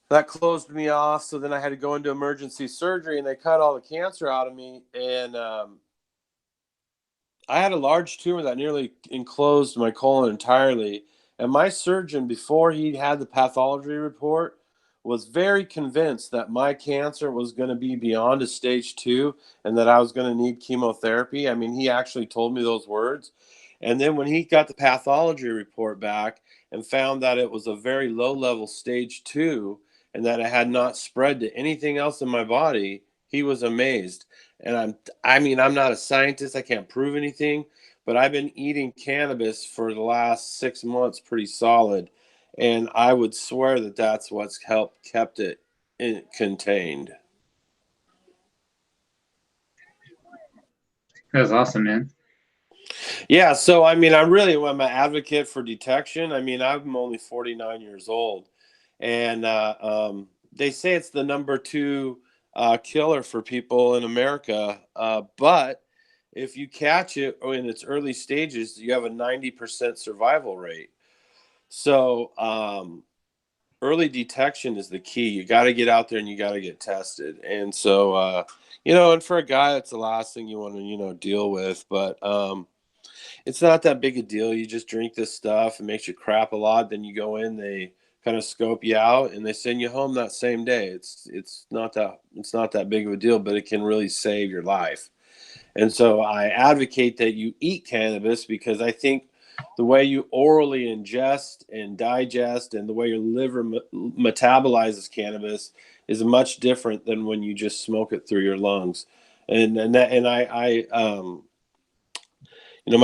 Speaker 4: that closed me off. So then I had to go into emergency surgery, and they cut all the cancer out of me. And I had a large tumor that nearly enclosed my colon entirely. And my surgeon, before he had the pathology report, was very convinced that my cancer was going to be beyond a stage 2 and that I was going to need chemotherapy. I mean, he actually told me those words. And then when he got the pathology report back and found that it was a very low level stage 2 and that it had not spread to anything else in my body, he was amazed. And I'm not a scientist. I can't prove anything, but I've been eating cannabis for the last 6 months pretty solid. And I would swear that that's what's kept it contained.
Speaker 3: That's awesome, man.
Speaker 4: Yeah. So, I'm an advocate for detection. I'm only 49 years old, and they say it's the number 2 killer for people in America. But if you catch it in its early stages, you have a 90% survival rate. So early detection is the key. You got to get out there and you got to get tested. And so, and for a guy, that's the last thing you want to, deal with. But it's not that big a deal. You just drink this stuff. It makes you crap a lot. Then you go in, they kind of scope you out, and they send you home that same day. It's not that big of a deal, but it can really save your life. And so I advocate that you eat cannabis because I think the way you orally ingest and digest and the way your liver metabolizes cannabis is much different than when you just smoke it through your lungs. My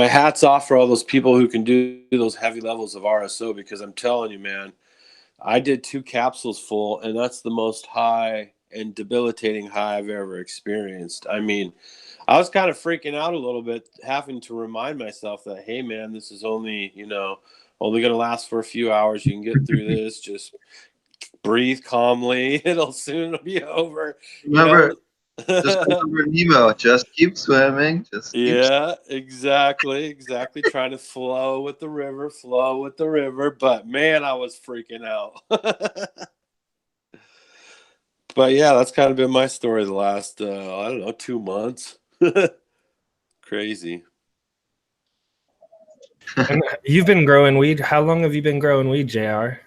Speaker 4: hat's off for all those people who can do those heavy levels of RSO, because I'm telling you, man, I did 2 capsules full, and that's the most high and debilitating high I've ever experienced. I was kind of freaking out a little bit, having to remind myself that, hey, man, this is only going to last for a few hours. You can get through this. Just breathe calmly. It'll soon be over.
Speaker 2: Remember, just remember Nemo. Just keep swimming. Just keep.
Speaker 4: Yeah, exactly. Trying to flow with the river. But man, I was freaking out. But yeah, that's kind of been my story the last, 2 months. Crazy.
Speaker 5: And you've been growing weed. How long have you been growing weed, JR?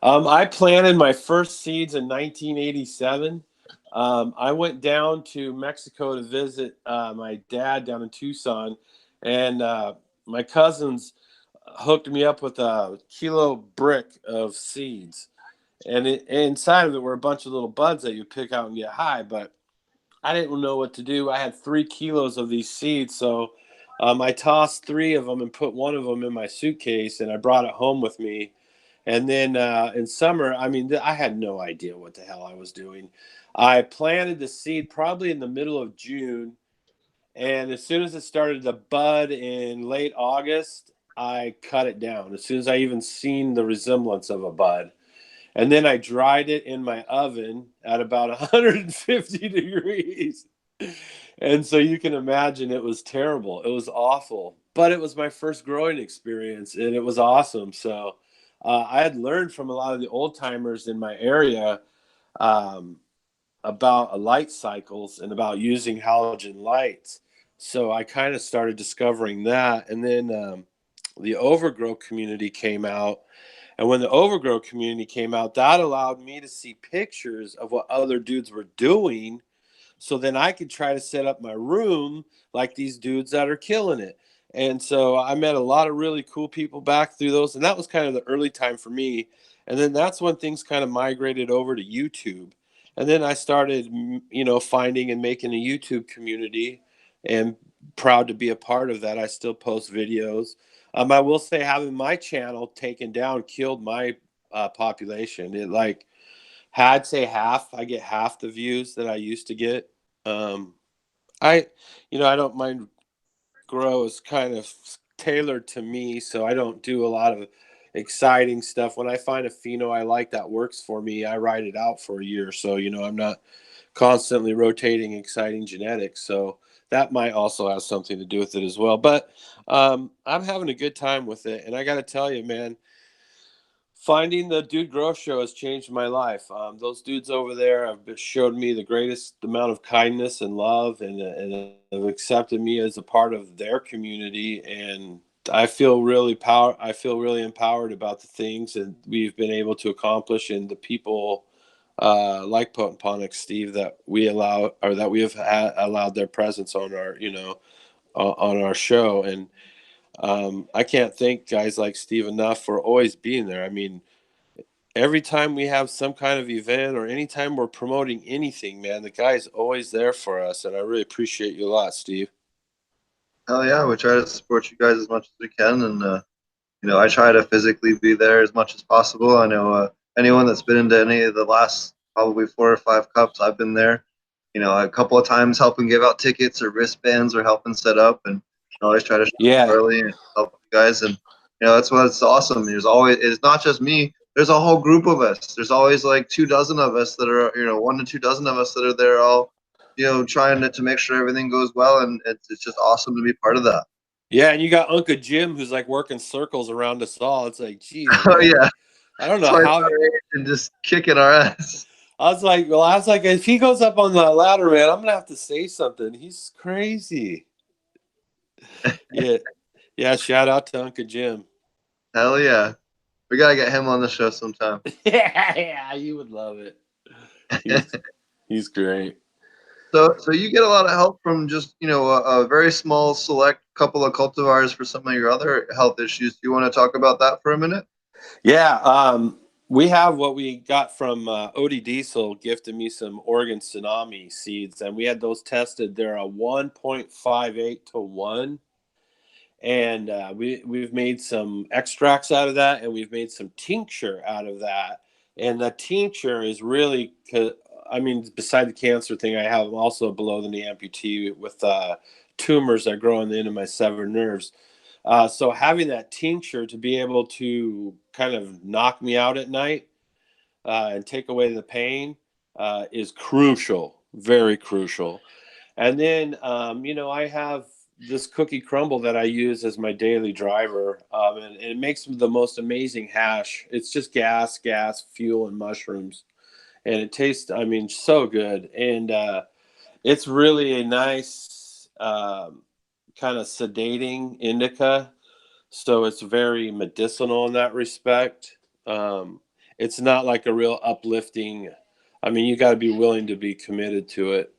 Speaker 4: I planted my first seeds in 1987. I went down to Mexico to visit my dad down in Tucson, and my cousins hooked me up with a kilo brick of seeds. And inside of it were a bunch of little buds that you pick out and get high, but I didn't know what to do. I had 3 kilos of these seeds, so I tossed 3 of them and put 1 of them in my suitcase, and I brought it home with me. And then in summer, I had no idea what the hell I was doing. I planted the seed probably in the middle of June, and as soon as it started to bud in late August, I cut it down. As soon as I even seen the resemblance of a bud. And then I dried it in my oven at about 150 degrees. And so you can imagine it was terrible. It was awful. But it was my first growing experience, and it was awesome. So I had learned from a lot of the old timers in my area about light cycles and about using halogen lights. So I kind of started discovering that. And then the overgrow community came out. And when the overgrow community came out, that allowed me to see pictures of what other dudes were doing. So then I could try to set up my room like these dudes that are killing it. And so I met a lot of really cool people back through those. And that was kind of the early time for me. And then that's when things kind of migrated over to YouTube. And then I started, finding and making a YouTube community, and proud to be a part of that. I still post videos. I will say having my channel taken down killed my population. It like, I'd say half. I get half the views that I used to get. I don't mind. Grow is kind of tailored to me, so I don't do a lot of exciting stuff. When I find a pheno I like that works for me, I ride it out for a year. So I'm not constantly rotating exciting genetics. So that might also have something to do with it as well. But I'm having a good time with it, and I got to tell you, man, finding the Dude Grow Show has changed my life. Those dudes over there have showed me the greatest amount of kindness and love, and have accepted me as a part of their community. And I feel really empowered about the things that we've been able to accomplish, and the people like Ponics, Steve, that we have allowed their presence on our on our show. And I can't thank guys like Steve enough for always being there. I mean, every time we have some kind of event or anytime we're promoting anything, man, the guy's always there for us. And I really appreciate you a lot, Steve.
Speaker 2: Hell yeah, we try to support you guys as much as we can, and I try to physically be there as much as possible. I know anyone that's been into any of the last probably 4 or 5 cups, I've been there. A couple of times helping give out tickets or wristbands or helping set up, and I always try to show up early and help you guys. And that's what's awesome. It's not just me. There's a whole group of us. There's always like 2 dozen of us that are 1 to 2 dozen of us that are there all trying to make sure everything goes well, and it's just awesome to be part of that.
Speaker 4: Yeah, and you got Uncle Jim who's like working circles around us all. It's like, geez,
Speaker 2: Oh yeah,
Speaker 4: I don't know how
Speaker 2: and just kicking our ass.
Speaker 4: I was like, if he goes up on the ladder, man, I'm gonna have to say something. He's crazy. Yeah. Shout out to Uncle Jim.
Speaker 2: Hell yeah, we gotta get him on the show sometime.
Speaker 4: Yeah, you would love it. He's great.
Speaker 2: So you get a lot of help from just a very small select couple of cultivars for some of your other health issues. Do you want to talk about that for a minute?
Speaker 4: Yeah, we have what we got from Odie Diesel gifted me some Oregon Tsunami seeds, and we had those tested. They're a 1.58 to 1, and we've made some extracts out of that, and we've made some tincture out of that. And the tincture is really, beside the cancer thing, I have also below the knee amputee with tumors that grow on the end of my severed nerves. So having that tincture to be able to kind of knock me out at night and take away the pain is crucial, very crucial. And then, I have this cookie crumble that I use as my daily driver, and it makes the most amazing hash. It's just gas, fuel, and mushrooms, and it tastes, so good. And it's really a nice kind of sedating indica, so it's very medicinal in that respect. It's not like a real uplifting. You got to be willing to be committed to it,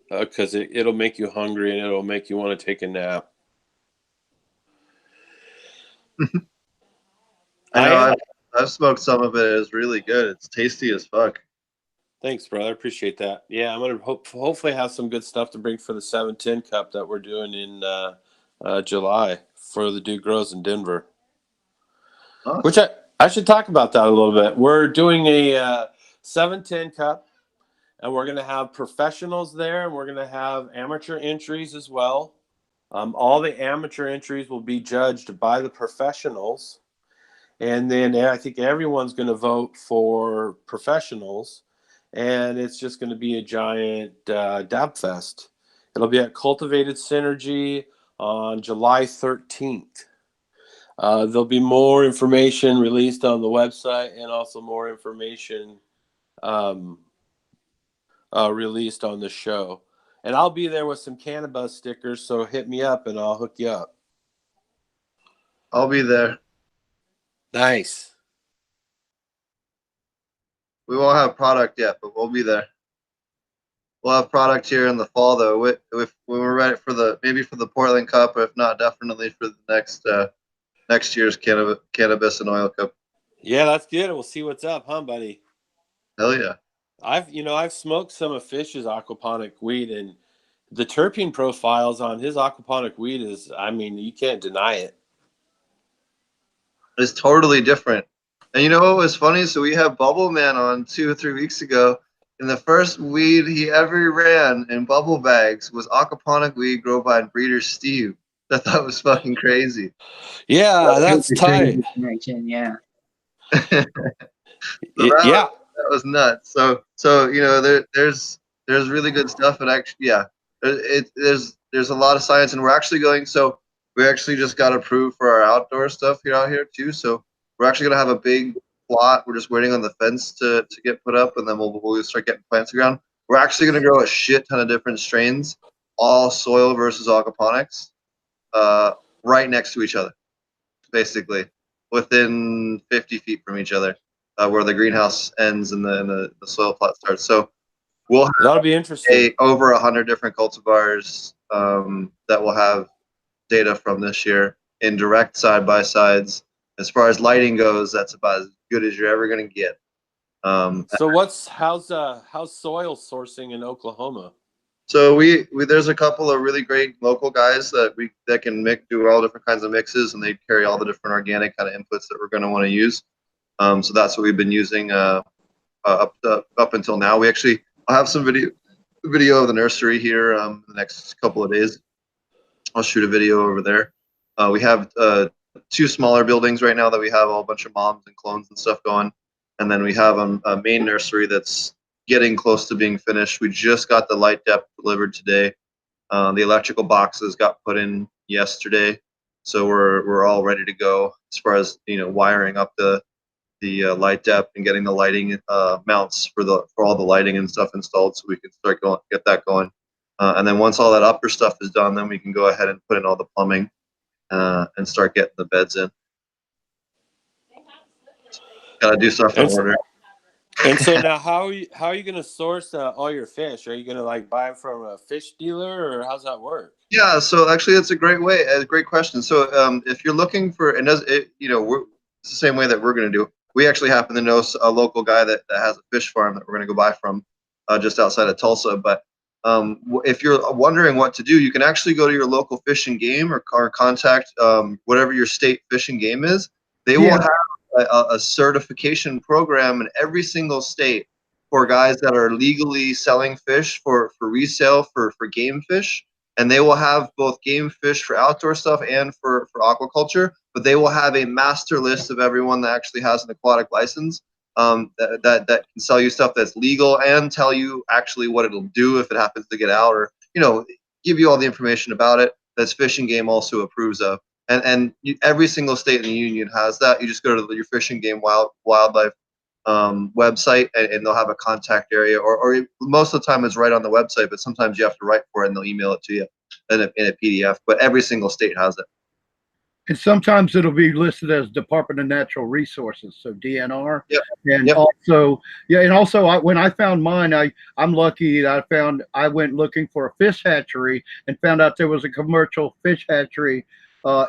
Speaker 4: because it'll make you hungry and it'll make you want to take a nap.
Speaker 2: I know I've smoked some of it. It's really good. It's tasty as fuck.
Speaker 4: Thanks, brother. I appreciate that. Yeah, I'm gonna hopefully have some good stuff to bring for the 710 Cup that we're doing in July for the Dude Grows in Denver. Awesome. Which I should talk about that a little bit. We're doing a 710 Cup, and we're going to have professionals there, and we're going to have amateur entries as well. All the amateur entries will be judged by the professionals. And then I think everyone's going to vote for professionals. And it's just going to be a giant dab fest. It'll be at Cultivated Synergy on July 13th. There'll be more information released on the website, and also more information released on the show. And I'll be there with some CannaBuzz stickers, so hit me up and I'll hook you up.
Speaker 2: I'll be there.
Speaker 4: Nice.
Speaker 2: We won't have product yet, but we'll be there. We'll have product here in the fall, though. If when we're ready for the Portland Cup, or if not, definitely for the next year's Cannabis and Oil Cup.
Speaker 4: Yeah, that's good. We'll see what's up, huh, buddy?
Speaker 2: Hell yeah.
Speaker 4: I've smoked some of Fish's aquaponic weed, and the terpene profiles on his aquaponic weed is, you can't deny it.
Speaker 2: is totally different. And you know what was funny? So we had Bubble Man on 2 or 3 weeks ago, and the first weed he ever ran in bubble bags was aquaponic weed grown by breeder Steve. I thought was fucking crazy.
Speaker 4: Yeah, that's
Speaker 3: The
Speaker 4: tight.
Speaker 3: crazy connection, yeah.
Speaker 2: So
Speaker 4: Yeah.
Speaker 2: that was nuts. So you know, there's really good stuff, and actually, yeah, there's a lot of science, and we're actually going. So we actually just got approved for our outdoor stuff out here too. So we're actually gonna have a big plot. We're just waiting on the fence to get put up, and then we'll start getting plants around. We're actually gonna grow a shit ton of different strains, all soil versus aquaponics, right next to each other, basically within 50 feet from each other, where the greenhouse ends and the soil plot starts. So we'll have
Speaker 4: That'll be interesting.
Speaker 2: over 100 different cultivars that will have data from this year in direct side by sides. As far as lighting goes, that's about as good as you're ever going to get.
Speaker 4: So how's soil sourcing in Oklahoma?
Speaker 2: So we there's a couple of really great local guys that can do all different kinds of mixes, and they carry all the different organic kind of inputs that we're going to want to use. So that's what we've been using up until now. I'll have some video of the nursery here in the next couple of days. I'll shoot a video over there. We have 2 smaller buildings right now that we have all a bunch of moms and clones and stuff going, and then we have a main nursery that's getting close to being finished. We just got the light depth delivered today. The electrical boxes got put in yesterday, so we're all ready to go as far as wiring up the light depth and getting the lighting mounts for all the lighting and stuff installed, so we can start get that going. And then once all that upper stuff is done, then we can go ahead and put in all the plumbing and start getting the beds in. Gotta do stuff in order.
Speaker 4: And so now, how are you going to source all your fish? Are you going to buy from a fish dealer, or how's that work?
Speaker 2: Yeah, so actually, it's a great question. So if you're looking for, and it's the same way that we're going to do. We actually happen to know a local guy that has a fish farm that we're going to go buy from just outside of Tulsa. But if you're wondering what to do, you can actually go to your local fish and game or contact whatever your state fish and game is. They will have a certification program in every single state for guys that are legally selling fish for resale for game fish. And they will have both game fish for outdoor stuff and for aquaculture, but they will have a master list of everyone that actually has an aquatic license that can sell you stuff that's legal and tell you actually what it'll do if it happens to get out, or give you all the information about it that's Fish and Game also approves of. And every single state in the union has that. You just go to your Fish and Game wildlife website, and they'll have a contact area, or most of the time it's right on the website, but sometimes you have to write for it and they'll email it to you in a PDF. But every single state has it.
Speaker 1: And sometimes it'll be listed as Department of Natural Resources, so DNR.
Speaker 2: Yep.
Speaker 1: And
Speaker 2: Yep.
Speaker 1: also, when I found mine, I'm lucky that I went looking for a fish hatchery and found out there was a commercial fish hatchery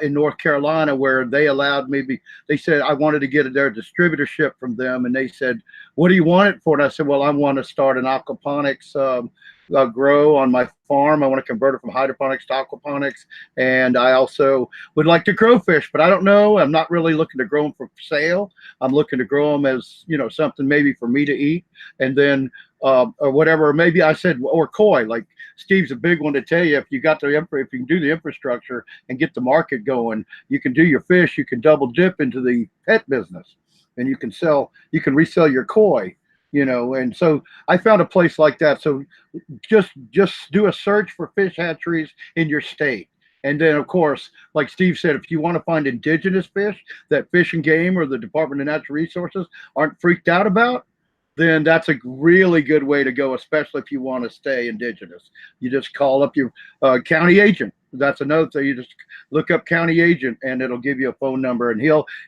Speaker 1: in North Carolina where they allowed me. They said I wanted to get their distributorship from them, and they said, "What do you want it for?" And I said, "Well, I want to start an aquaponics grow on my farm. I want to convert it from hydroponics to aquaponics, and I also would like to grow fish, but I don't know. I'm not really looking to grow them for sale. I'm looking to grow them as something maybe for me to eat, and then or whatever. Maybe I said, or koi. Like Steve's a big one to tell you, if you can do the infrastructure and get the market going, you can do your fish. You can double dip into the pet business, and you can resell your koi." And so I found a place like that. So just do a search for fish hatcheries in your state. And then, of course, like Steve said, if you want to find indigenous fish that Fish and Game or the Department of Natural Resources aren't freaked out about, then that's a really good way to go, especially if you want to stay indigenous. You just call up your county agent. That's another thing. You just look up county agent, and it'll give you a phone number. And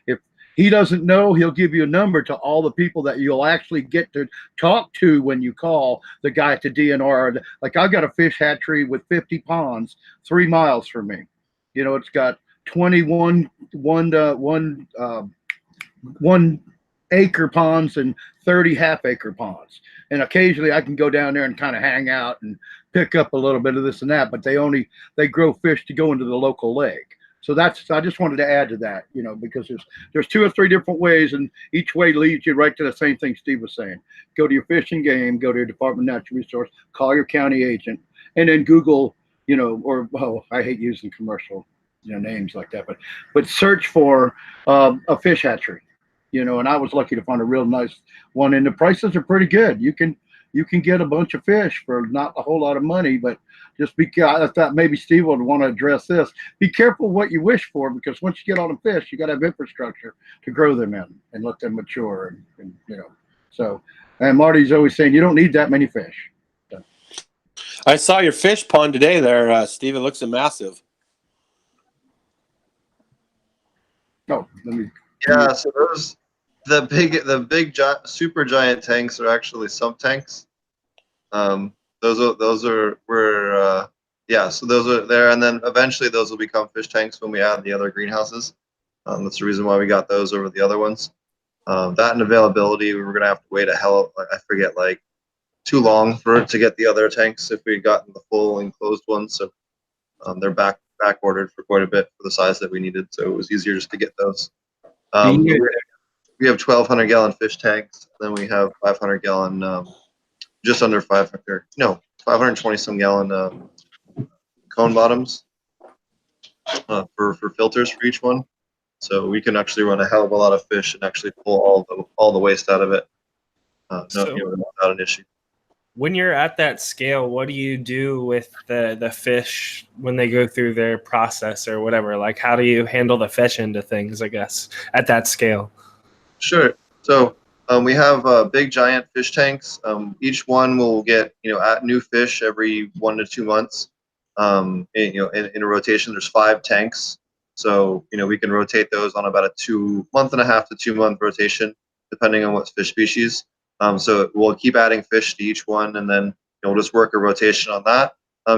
Speaker 1: if he doesn't know, he'll give you a number to all the people that you'll actually get to talk to when you call the guy at the DNR. Like, I've got a fish hatchery with 50 ponds 3 miles from me. It's got 21 one acre ponds and 30 half-acre ponds. And occasionally I can go down there and kind of hang out and pick up a little bit of this and that, but they grow fish to go into the local lake. So I just wanted to add to that, because there's 2 or 3 different ways, and each way leads you right to the same thing Steve was saying. Go to your Fish and Game, go to your Department of Natural Resource, call your county agent, and then Google, I hate using commercial, names like that, but search for a fish hatchery, and I was lucky to find a real nice one, and the prices are pretty good. You can get a bunch of fish for not a whole lot of money, but just because I thought maybe Steve would want to address this. Be careful what you wish for, because once you get all the fish, you got to have infrastructure to grow them in and let them mature, and So, and Marty's always saying you don't need that many fish. So.
Speaker 4: I saw your fish pond today, there, Steve. It looks massive.
Speaker 1: Oh, let me.
Speaker 2: Yeah, so the big super giant tanks are actually sump tanks. Those are where so those are there, and then eventually those will become fish tanks when we add the other greenhouses. That's the reason why we got those over the other ones. That and availability, we were gonna have to wait I forget, like too long for it to get the other tanks if we had gotten the full enclosed ones. So they're back ordered for quite a bit for the size that we needed. So it was easier just to get those. We have 1,200 gallon fish tanks. Then we have 500 gallon, just under 500, no, 520 some gallon cone bottoms for filters for each one. So we can actually run a hell of a lot of fish and actually pull all the waste out of it. Without an issue.
Speaker 5: When you're at that scale, what do you do with the fish when they go through their process or whatever? Like, how do you handle the fish into things, I guess, at that scale? Sure.
Speaker 2: So we have big giant fish tanks. Each one will get at new fish every 1 to 2 months. In a rotation, there's 5 tanks. So we can rotate those on about a month and a half to 2 month rotation, depending on what fish species. So we'll keep adding fish to each one, and then we'll just work a rotation on that.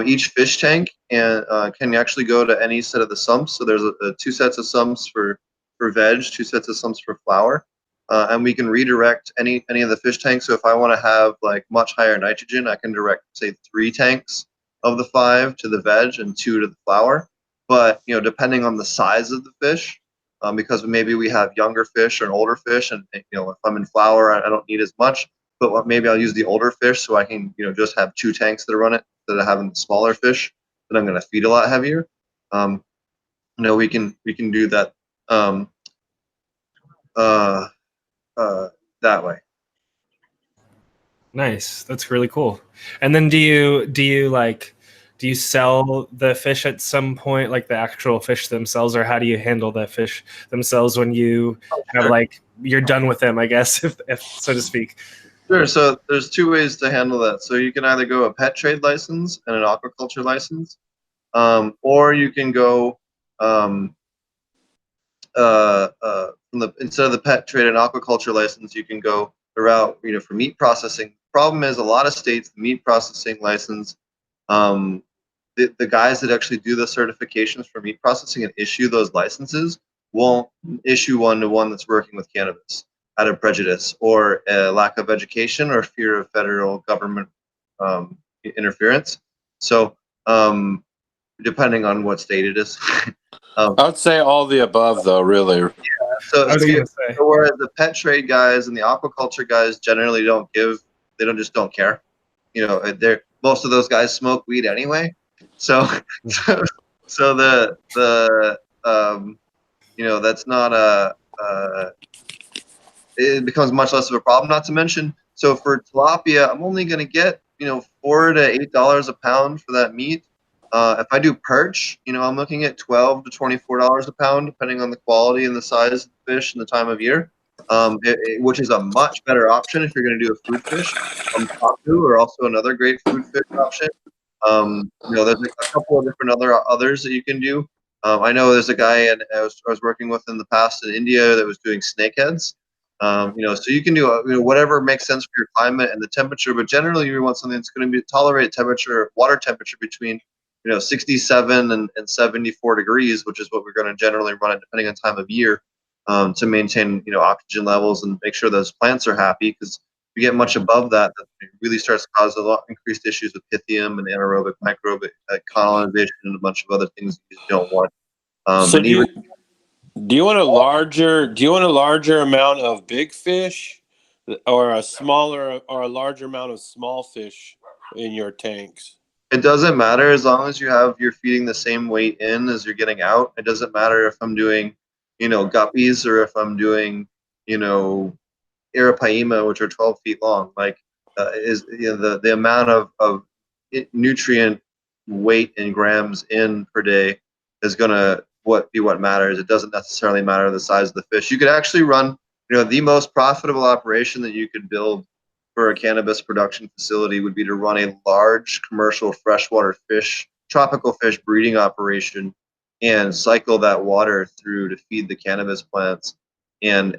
Speaker 2: Each fish tank can actually go to any set of the sumps. So there's 2 sets of sumps for veg, 2 sets of sumps for flower, and we can redirect any of the fish tanks. So if I want to have like much higher nitrogen, I can direct say 3 tanks of the 5 to the veg and 2 to the flower. But depending on the size of the fish. Because maybe we have younger fish or an older fish, and if I'm in flower, I don't need as much. But maybe I'll use the older fish so I can just have 2 tanks that run it instead of having the smaller fish that I'm going to feed a lot heavier. We can do that that way.
Speaker 5: Nice, that's really cool. And then do you sell the fish at some point, like the actual fish themselves, or how do you handle the fish themselves when you have you're done with them, I guess, if so to speak?
Speaker 2: Sure. So there's 2 ways to handle that. So you can either go a pet trade license and an aquaculture license, or you can go instead of the pet trade and aquaculture license, you can go the route for meat processing. Problem is, a lot of states, the meat processing license, the guys that actually do the certifications for meat processing and issue those licenses won't issue one to one that's working with cannabis out of prejudice or a lack of education or fear of federal government interference. So depending on what state it is.
Speaker 4: I would say all the above, though, really.
Speaker 2: Yeah. So whereas the pet trade guys and the aquaculture guys generally don't care. Most of those guys smoke weed anyway. So that's not it becomes much less of a problem. Not to mention, so for tilapia, I'm only going to get $4 to $8 a pound for that meat. If I do perch, I'm looking at $12 to $24 a pound, depending on the quality and the size of the fish and the time of year. Which is a much better option if you're going to do a food fish. Taku are also another great food fish option. There's a couple of different others that you can do. I know there's a guy I was working with in the past in India that was doing snakeheads. So you can do whatever makes sense for your climate and the temperature, but generally you want something that's going to tolerate water temperature between 67 and 74 degrees, which is what we're going to generally run it depending on time of year, to maintain oxygen levels and make sure those plants are happy. Because if you get much above that, it really starts to cause a lot increased issues with pythium and anaerobic microbial colonization and a bunch of other things you don't want.
Speaker 4: So
Speaker 2: And
Speaker 4: do you want a larger amount of big fish, or a larger amount of small fish in your tanks?
Speaker 2: it doesn't matter as long as you're feeding the same weight in as you're getting out. It doesn't matter if I'm doing, guppies, or if I'm doing, Arapaima, which are 12 feet long. Like, the amount of nutrient weight in grams in per day is gonna be what matters. It doesn't necessarily matter the size of the fish. You could actually run, the most profitable operation that you could build for a cannabis production facility would be to run a large commercial freshwater tropical fish breeding operation, and cycle that water through to feed the cannabis plants, and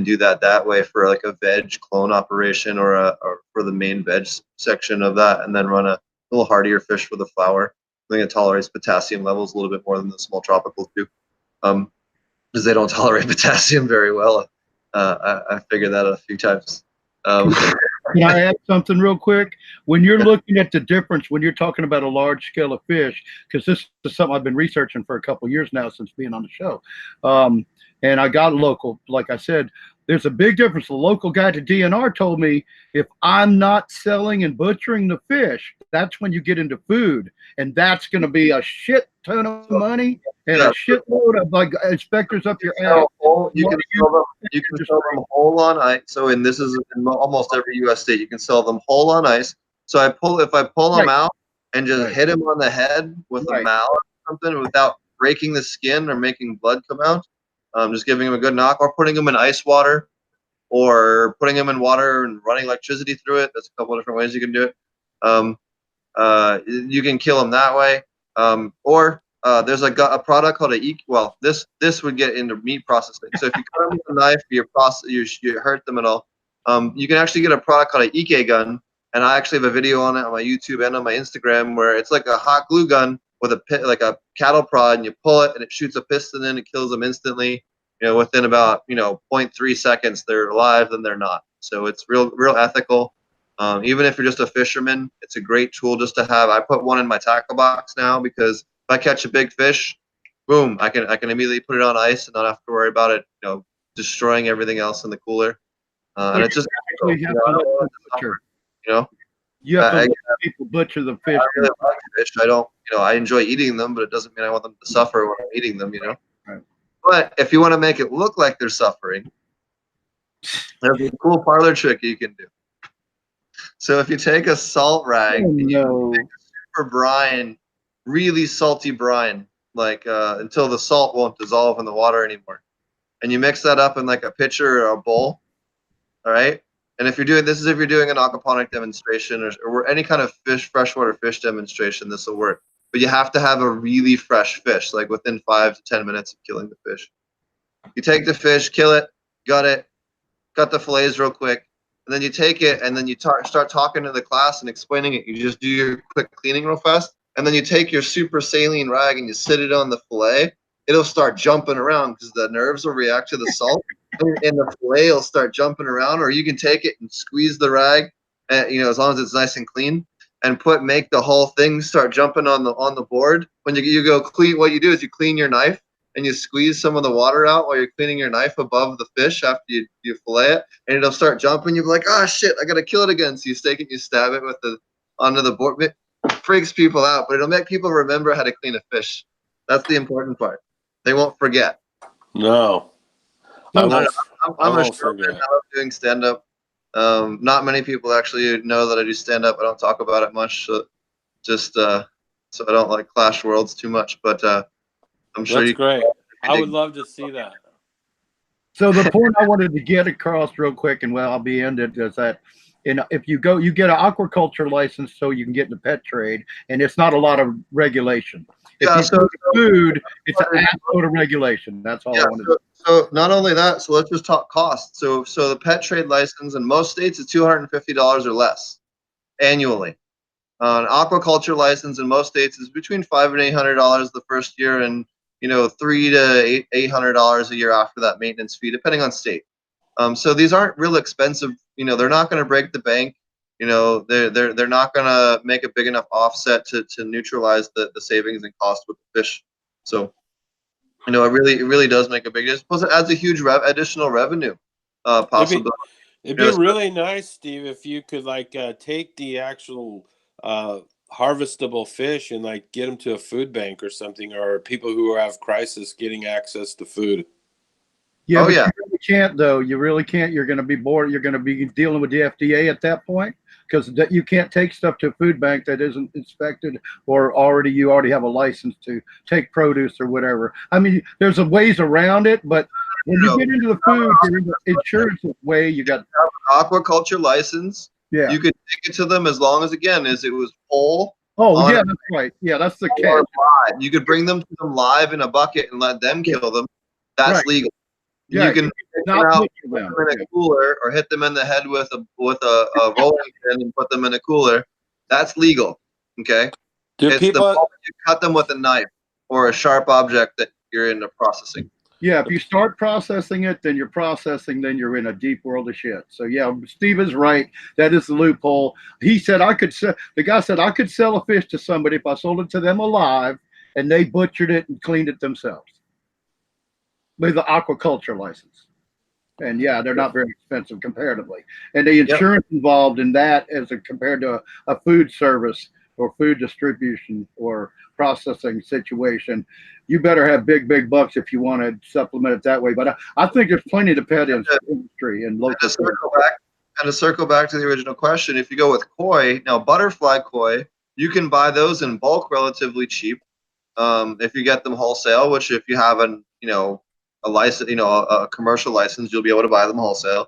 Speaker 2: do that way for like a veg clone operation, or for the main veg section of that, and then run a little hardier fish for the flower. I think it tolerates potassium levels a little bit more than the small tropicals do, because they don't tolerate potassium very well. I figured that out a few times.
Speaker 1: Can I add something real quick? When you're looking at the difference, when you're talking about a large scale of fish, because this is something I've been researching for a couple of years now since being on the show, and I got local, like I said, there's a big difference. The local guy to DNR told me, if I'm not selling and butchering the fish, that's when you get into food, and that's going to be a shit ton of money and a shitload of like inspectors up your ass.
Speaker 2: You can sell them whole on ice. So, and this is in almost every U.S. state, you can sell them whole on ice. So if I pull them out and just hit him on the head with a mallet or something without breaking the skin or making blood come out, just giving him a good knock, or putting him in ice water, or putting him in water and running electricity through it. There's a couple of different ways you can do it. You can kill them that way. Or there's a product called this would get into meat processing. So if you cut them with a knife, you hurt them at all. You can actually get a product called an Ike gun, and I actually have a video on it on my YouTube and on my Instagram, where it's like a hot glue gun with like a cattle prod, and you pull it and it shoots a piston in, it kills them instantly. Within about 0.3 seconds, they're alive, then they're not. So it's real ethical. Even if you're just a fisherman, it's a great tool just to have. I put one in my tackle box now, because if I catch a big fish, boom, I can immediately put it on ice and not have to worry about it, destroying everything else in the cooler. And it's just
Speaker 1: You have to let people butcher the fish.
Speaker 2: I really like fish. I don't, I enjoy eating them, but it doesn't mean I want them to suffer when I'm eating them.
Speaker 1: Right.
Speaker 2: But if you want to make it look like they're suffering, there's a cool parlor trick you can do. So if you take a salt rag and you make a super brine, really salty brine, like until the salt won't dissolve in the water anymore, and you mix that up in like a pitcher or a bowl, all right? And if you're doing an aquaponic demonstration, or any kind of freshwater fish demonstration, this will work. But you have to have a really fresh fish, like within 5 to 10 minutes of killing the fish. You take the fish, kill it, gut it, cut the fillets real quick, and then you take it and then you start talking to the class and explaining it. You just do your quick cleaning real fast, and then you take your super saline rag and you sit it on the fillet. It'll start jumping around because the nerves will react to the salt, and the fillet will start jumping around. Or you can take it and squeeze the rag, as long as it's nice and clean, and make the whole thing start jumping on the board. When you go clean, what you do is you clean your knife and you squeeze some of the water out while you're cleaning your knife above the fish after you fillet it, and it'll start jumping. You'll be like, oh shit, I gotta kill it again. So you stake it, you stab it onto the board. It freaks people out, but it'll make people remember how to clean a fish. That's the important part. They won't forget.
Speaker 4: No.
Speaker 2: I'm a showman. I love doing stand-up. Not many people actually know that I do stand-up. I don't talk about it much, so so I don't clash worlds too much. But I'm sure
Speaker 4: that's great. I would love to see that.
Speaker 1: So the point I wanted to get across real quick, and I'll be ended, is that if you get an aquaculture license so you can get in the pet trade, and it's not a lot of regulation. If you do food, it's an assload of regulation. That's all I wanted to say.
Speaker 2: So not only that, so let's just talk cost. So the pet trade license in most states is $250 or less annually. An aquaculture license in most states is between $500 and $800 the first year, and $300 to $800 a year after that maintenance fee, depending on state. So these aren't real expensive. They're not going to break the bank. They're not going to make a big enough offset to neutralize the savings and cost with the fish. So you know, it really does make a big difference. Plus, it adds a huge additional revenue possibility.
Speaker 4: It'd be really nice, Steve, if you could like take the actual harvestable fish and like get them to a food bank or something, or people who have crisis getting access to food.
Speaker 1: Yeah,
Speaker 2: Oh,
Speaker 1: but
Speaker 2: yeah.
Speaker 1: you really can't, though. You really can't. You're going to be bored. You're going to be dealing with the FDA at that point, because you can't take stuff to a food bank that isn't inspected, or you already have a license to take produce or whatever. I mean, there's a ways around it, but when you get into the food, you're in the insurance way. You got
Speaker 2: aquaculture license.
Speaker 1: Yeah.
Speaker 2: You could take it to them as long as, again, as it was whole.
Speaker 1: Oh, yeah, that's right. Yeah, that's the case.
Speaker 2: You could bring them to them live in a bucket and let them kill them. That's legal.
Speaker 1: Yeah,
Speaker 2: you can
Speaker 1: not
Speaker 2: put them in a cooler or hit them in the head with a rolling pin and put them in a cooler. That's legal. Okay.
Speaker 4: Do people
Speaker 2: you cut them with a knife or a sharp object that you're into processing?
Speaker 1: Yeah, if you start processing it, then you're in a deep world of shit. So yeah, Steve is right. That is the loophole. He said the guy said I could sell a fish to somebody if I sold it to them alive and they butchered it and cleaned it themselves with the aquaculture license. And yeah, they're not very expensive comparatively. And the insurance involved in that as compared to a food service or food distribution or processing situation, you better have big bucks if you want to supplement it that way. But I think there's plenty to pet industry and local.
Speaker 2: To circle back to the original question, if you go with koi, now butterfly koi, you can buy those in bulk relatively cheap. If you get them wholesale, which if you have a license, a commercial license, you'll be able to buy them wholesale.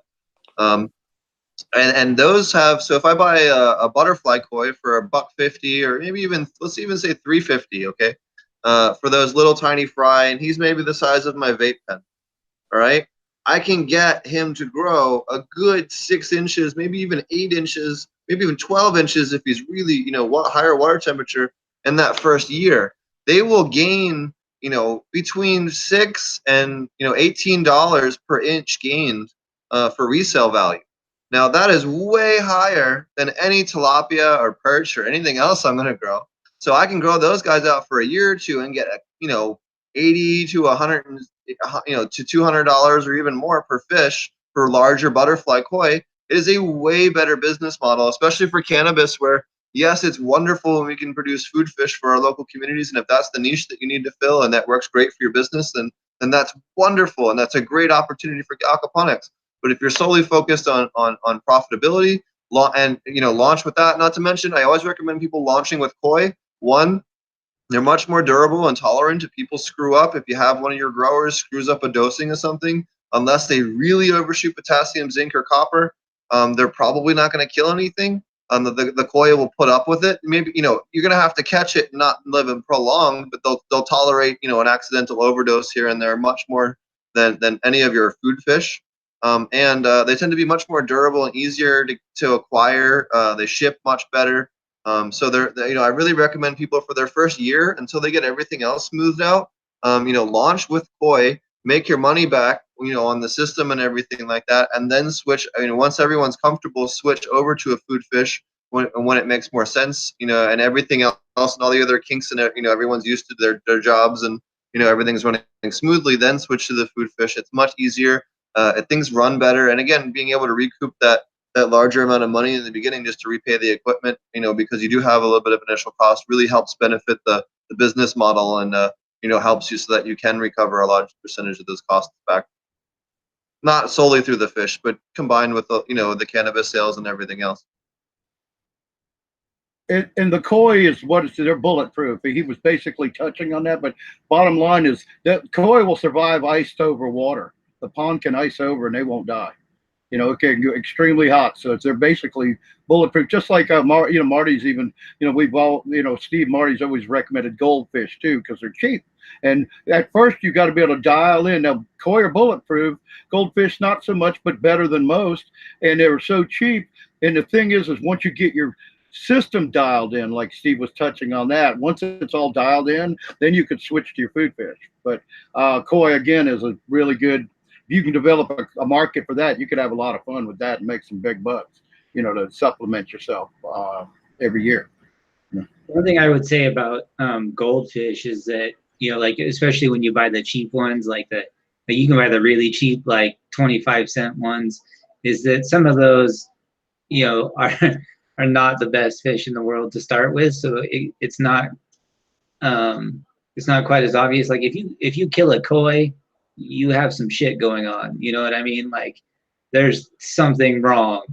Speaker 2: And those have, so if I buy a butterfly koi for $1.50 or maybe let's even say $3.50, okay, for those little tiny fry, and he's maybe the size of my vape pen, all right, I can get him to grow a good 6 inches, maybe even 8 inches, maybe even 12 inches if he's really, higher water temperature in that first year. They will gain, between $6 and $18 per inch gained for resale value. Now that is way higher than any tilapia or perch or anything else I'm going to grow. So I can grow those guys out for a year or two and get $80 to $100 to $200 or even more per fish for larger butterfly koi. It is a way better business model, especially for cannabis, where yes, it's wonderful and we can produce food fish for our local communities. And if that's the niche that you need to fill and that works great for your business, then that's wonderful. And that's a great opportunity for aquaponics. But if you're solely focused on profitability and launch with that, not to mention, I always recommend people launching with koi. One, they're much more durable and tolerant if people screw up. If you have one of your growers screws up a dosing of something, unless they really overshoot potassium, zinc, or copper, they're probably not going to kill anything. The koi will put up with it. Maybe you're going to have to catch it, and not live and prolong, but they'll tolerate an accidental overdose here and there much more than any of your food fish. And they tend to be much more durable and easier to acquire. They ship much better. So I really recommend people for their first year until they get everything else smoothed out. Launch with koi, make your money back, on the system and everything like that, and then switch. Once everyone's comfortable, switch over to a food fish when it makes more sense. And everything else and all the other kinks and everyone's used to their jobs and everything's running smoothly. Then switch to the food fish. It's much easier. Things run better, and again, being able to recoup that larger amount of money in the beginning just to repay the equipment, because you do have a little bit of initial cost, really helps benefit the business model and helps you so that you can recover a large percentage of those costs back. Not solely through the fish, but combined with the cannabis sales and everything else.
Speaker 1: And the koi is they're bulletproof. He was basically touching on that, but bottom line is that koi will survive iced over water. The pond can ice over and they won't die. It can go extremely hot. So they're basically bulletproof, just like Marty's even, we've all, Marty's always recommended goldfish too, because they're cheap. And at first you got to be able to dial in. Now, koi are bulletproof, goldfish not so much, but better than most. And they were so cheap. And the thing is once you get your system dialed in, like Steve was touching on that, once it's all dialed in, then you could switch to your food fish. But koi, again, is a really good, you can develop a market for that. You could have a lot of fun with that and make some big bucks, to supplement yourself every year.
Speaker 3: One thing I would say about goldfish is that you know, like especially when you buy the cheap ones, like you can buy the really cheap, like 25-cent ones, is that some of those, you know, are not the best fish in the world to start with. So it's not quite as obvious. Like if you kill a koi, you have some shit going on. You know what I mean? Like there's something wrong.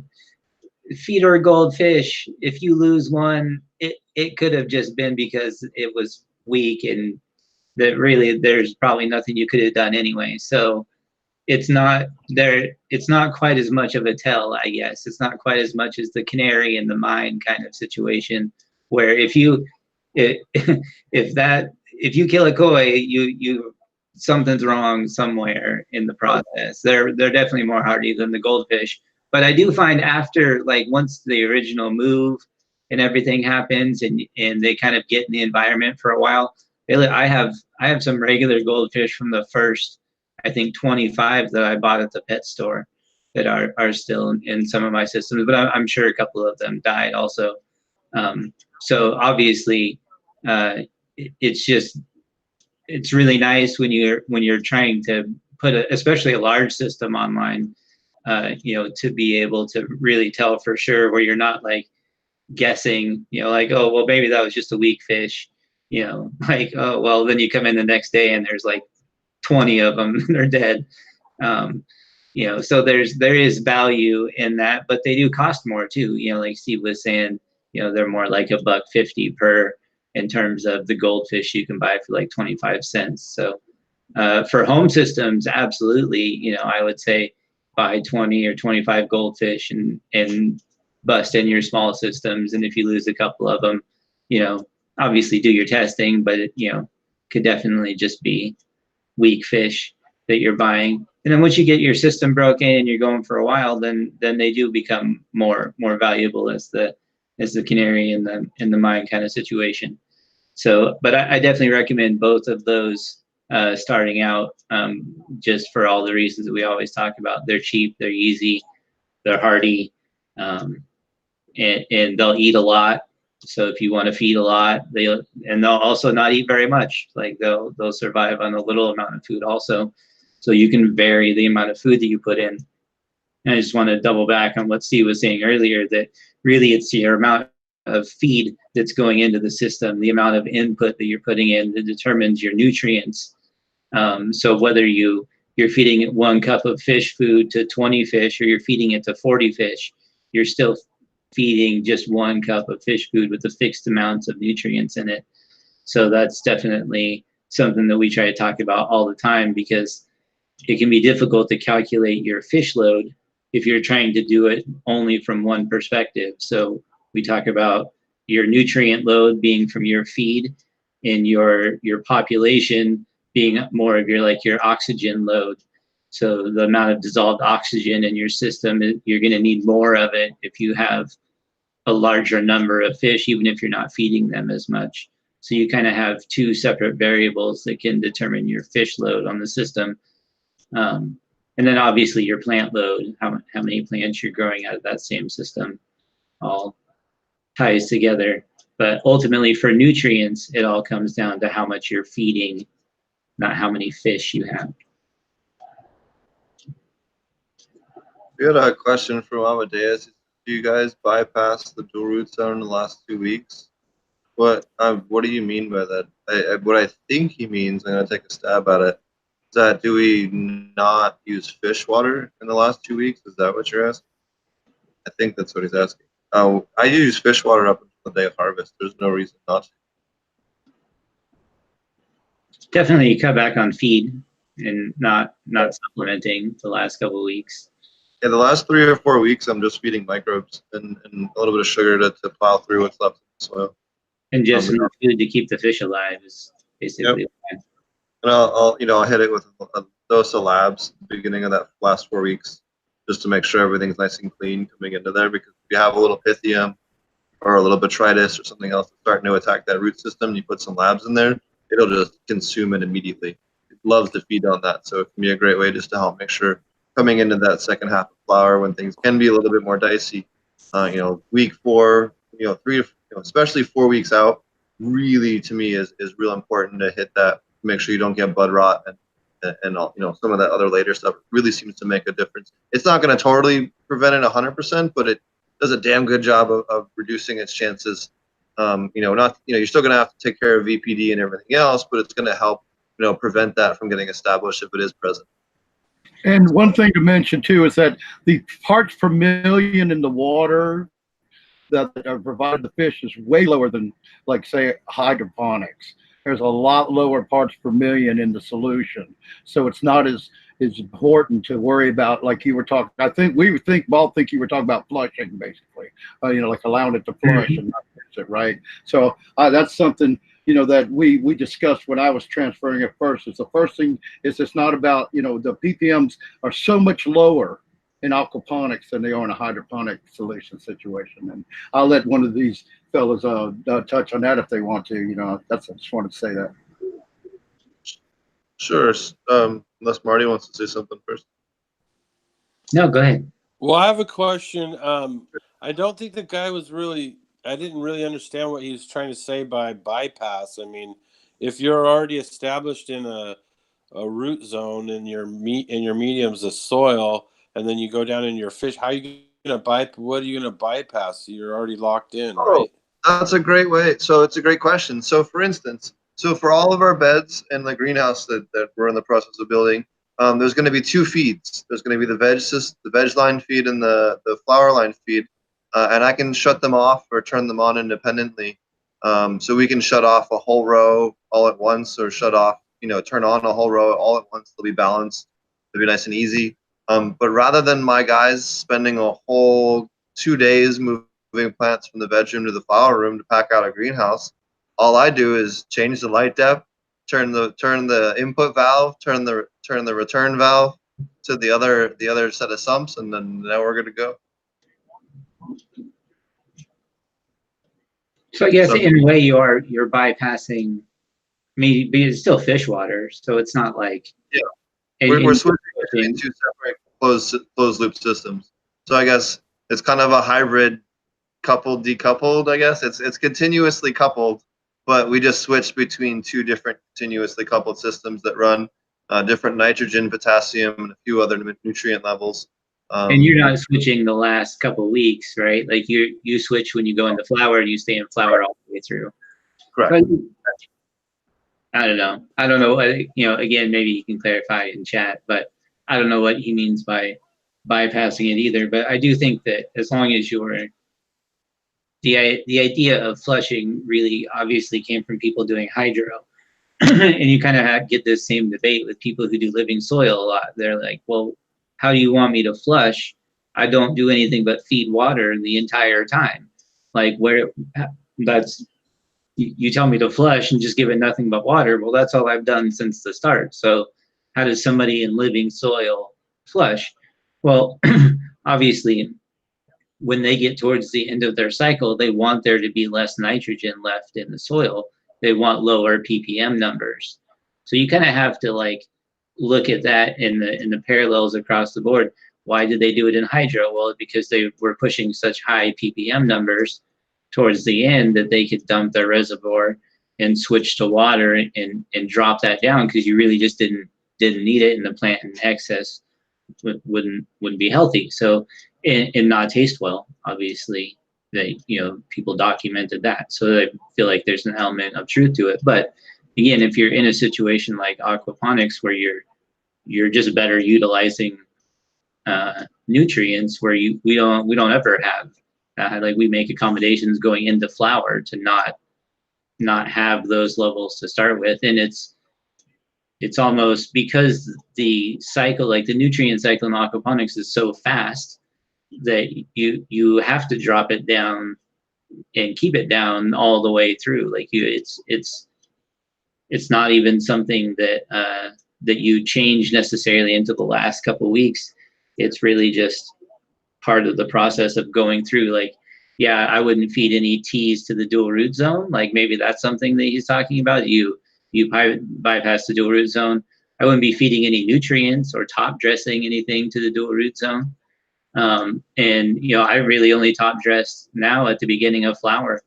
Speaker 3: Feeder a goldfish, if you lose one, it could have just been because it was weak, and that really there's probably nothing you could have done anyway. So it's not there. It's not quite as much of a tell, I guess. It's not quite as much as the canary in the mine kind of situation, where if you kill a koi, you something's wrong somewhere in the process. They're definitely more hardy than the goldfish. But I do find after, like, once the original move and everything happens, and they kind of get in the environment for a while, I have some regular goldfish from the first, I think, 25 that I bought at the pet store that are still in some of my systems, but I'm sure a couple of them died also. So obviously, it's really nice when you're trying to put especially a large system online, you know, to be able to really tell for sure, where you're not like guessing, you know, like, oh well, maybe that was just a weak fish, you know, like, oh well, then you come in the next day and there's like 20 of them and they're dead. You know, so there is value in that, but they do cost more too. You know, like Steve was saying, you know, they're more like $1.50 per, in terms of the goldfish you can buy for like 25 cents. So for home systems, absolutely, you know, I would say buy 20 or 25 goldfish and bust in your small systems. And if you lose a couple of them, you know, obviously do your testing, but it, you know, could definitely just be weak fish that you're buying. And then once you get your system broken and you're going for a while, then they do become more valuable as the canary in the mine kind of situation. So, but I definitely recommend both of those starting out, just for all the reasons that we always talk about. They're cheap, they're easy, they're hardy, and they'll eat a lot. So if you want to feed a lot, they'll also not eat very much. Like they'll survive on a little amount of food also. So you can vary the amount of food that you put in. And I just want to double back on what Steve was saying earlier, that really it's your amount of feed that's going into the system, the amount of input that you're putting in, that determines your nutrients. So whether you're feeding 1 cup of fish food to 20 fish, or you're feeding it to 40 fish, you're still feeding just 1 cup of fish food with a fixed amount of nutrients in it. So that's definitely something that we try to talk about all the time, because it can be difficult to calculate your fish load if you're trying to do it only from one perspective. So we talk about your nutrient load being from your feed, and your population being more of your oxygen load. So the amount of dissolved oxygen in your system, you're going to need more of it if you have a larger number of fish, even if you're not feeding them as much. So you kind of have two separate variables that can determine your fish load on the system. And then obviously your plant load, how many plants you're growing out of that same system, all ties together. But ultimately for nutrients, it all comes down to how much you're feeding, not how many fish you have.
Speaker 2: We had a question from Amadeus. Do you guys bypass the dual root zone in the last 2 weeks? What do you mean by that? What I think he means, I'm gonna take a stab at it, is that do we not use fish water in the last 2 weeks? Is that what you're asking? I think that's what he's asking. I use fish water up until the day of harvest. There's no reason not to.
Speaker 3: Definitely cut back on feed and not supplementing the last couple of weeks.
Speaker 2: Yeah, the last 3 or 4 weeks, I'm just feeding microbes and a little bit of sugar to plow through what's left in the soil.
Speaker 3: And just enough food to keep the fish alive is basically.
Speaker 2: Yep. And I'll hit it with a dose of labs at the beginning of that last 4 weeks, just to make sure everything's nice and clean coming into there. Because if you have a little pythium or a little botrytis or something else starting to attack that root system, you put some labs in there, it'll just consume it immediately. It loves to feed on that, so it can be a great way just to help make sure coming into that second half of flower, when things can be a little bit more dicey, week 4, 3, especially 4 weeks out, really to me is real important to hit that make sure you don't get bud rot and all, some of that other later stuff really seems to make a difference. It's not going to totally prevent it 100%, but it does a damn good job of reducing its chances. You're still going to have to take care of VPD and everything else, but it's going to help, prevent that from getting established if it is present.
Speaker 1: And one thing to mention too is that the parts per million in the water that are provided to fish is way lower than, like, say, hydroponics. There's a lot lower parts per million in the solution, so it's not as important to worry about, like you were talking. I think Bob think you were talking about flushing, basically, like allowing it to flush and not fix it, right? So that's something that we discussed when I was transferring it first. Is the first thing is it's not about the ppms are so much lower in aquaponics than they are in a hydroponic solution situation. And I'll let one of these fellas touch on that if they want to. I just wanted to say that.
Speaker 2: Sure. Unless Marty wants to say something first.
Speaker 3: No, go ahead.
Speaker 4: Well, I have a question. I don't think the guy was I didn't really understand what he was trying to say by bypass. I mean, if you're already established in a root zone and your medium's the soil, and then you go down in your fish, what are you gonna bypass? You're already locked in, right?
Speaker 2: That's a great way. So it's a great question. So for instance, for all of our beds in the greenhouse that we're in the process of building, there's going to be two feeds. There's going to be the veg line feed and the flower line feed, and I can shut them off or turn them on independently. So we can shut off a whole row all at once, or shut off, turn on a whole row all at once. They'll be balanced. They'll be nice and easy. But rather than my guys spending a whole 2 days moving plants from the bedroom to the flower room to pack out a greenhouse, all I do is change the light depth, turn the input valve, turn the return valve to the other set of sumps, and then now we're good to go.
Speaker 3: So I guess in a way you're bypassing. I mean, but it's still fish water, so it's not like
Speaker 2: we're switching between two separate closed loop systems. So I guess it's kind of a hybrid, coupled, decoupled. I guess it's continuously coupled, but we just switched between two different continuously coupled systems that run different nitrogen, potassium, and a few other nutrient levels.
Speaker 3: And you're not switching the last couple of weeks, right? Like you switch when you go into flower, and you stay in flower all the way through.
Speaker 2: Correct.
Speaker 3: I don't know. Again, maybe you can clarify in chat, but I don't know what he means by bypassing it either. But I do think that as long as the idea of flushing really obviously came from people doing hydro, and you kind of get this same debate with people who do living soil a lot. They're like, well, how do you want me to flush? I don't do anything but feed water the entire time. Like, you tell me to flush and just give it nothing but water. Well, that's all I've done since the start. So how does somebody in living soil flush? Well, obviously, when they get towards the end of their cycle, they want there to be less nitrogen left in the soil. They want lower ppm numbers. So you kind of have to look at that in the parallels across the board. Why did they do it in hydro? Well, because they were pushing such high ppm numbers towards the end that they could dump their reservoir and switch to water and drop that down, because you really just didn't need it, and the plant in excess wouldn't be healthy. So and not taste well. Obviously, people documented that, so I feel like there's an element of truth to it. But again, if you're in a situation like aquaponics where you're just better utilizing nutrients, where we don't ever have we make accommodations going into flower to not have those levels to start with. And it's almost because the cycle, like the nutrient cycle in aquaponics, is so fast that you have to drop it down and keep it down all the way through. It's not even something that you change necessarily into the last couple of weeks. It's really just part of the process of going through. I wouldn't feed any teas to the dual root zone. Maybe that's something that he's talking about. You bypass the dual root zone. I wouldn't be feeding any nutrients or top dressing anything to the dual root zone. I really only top dress now at the beginning of flower.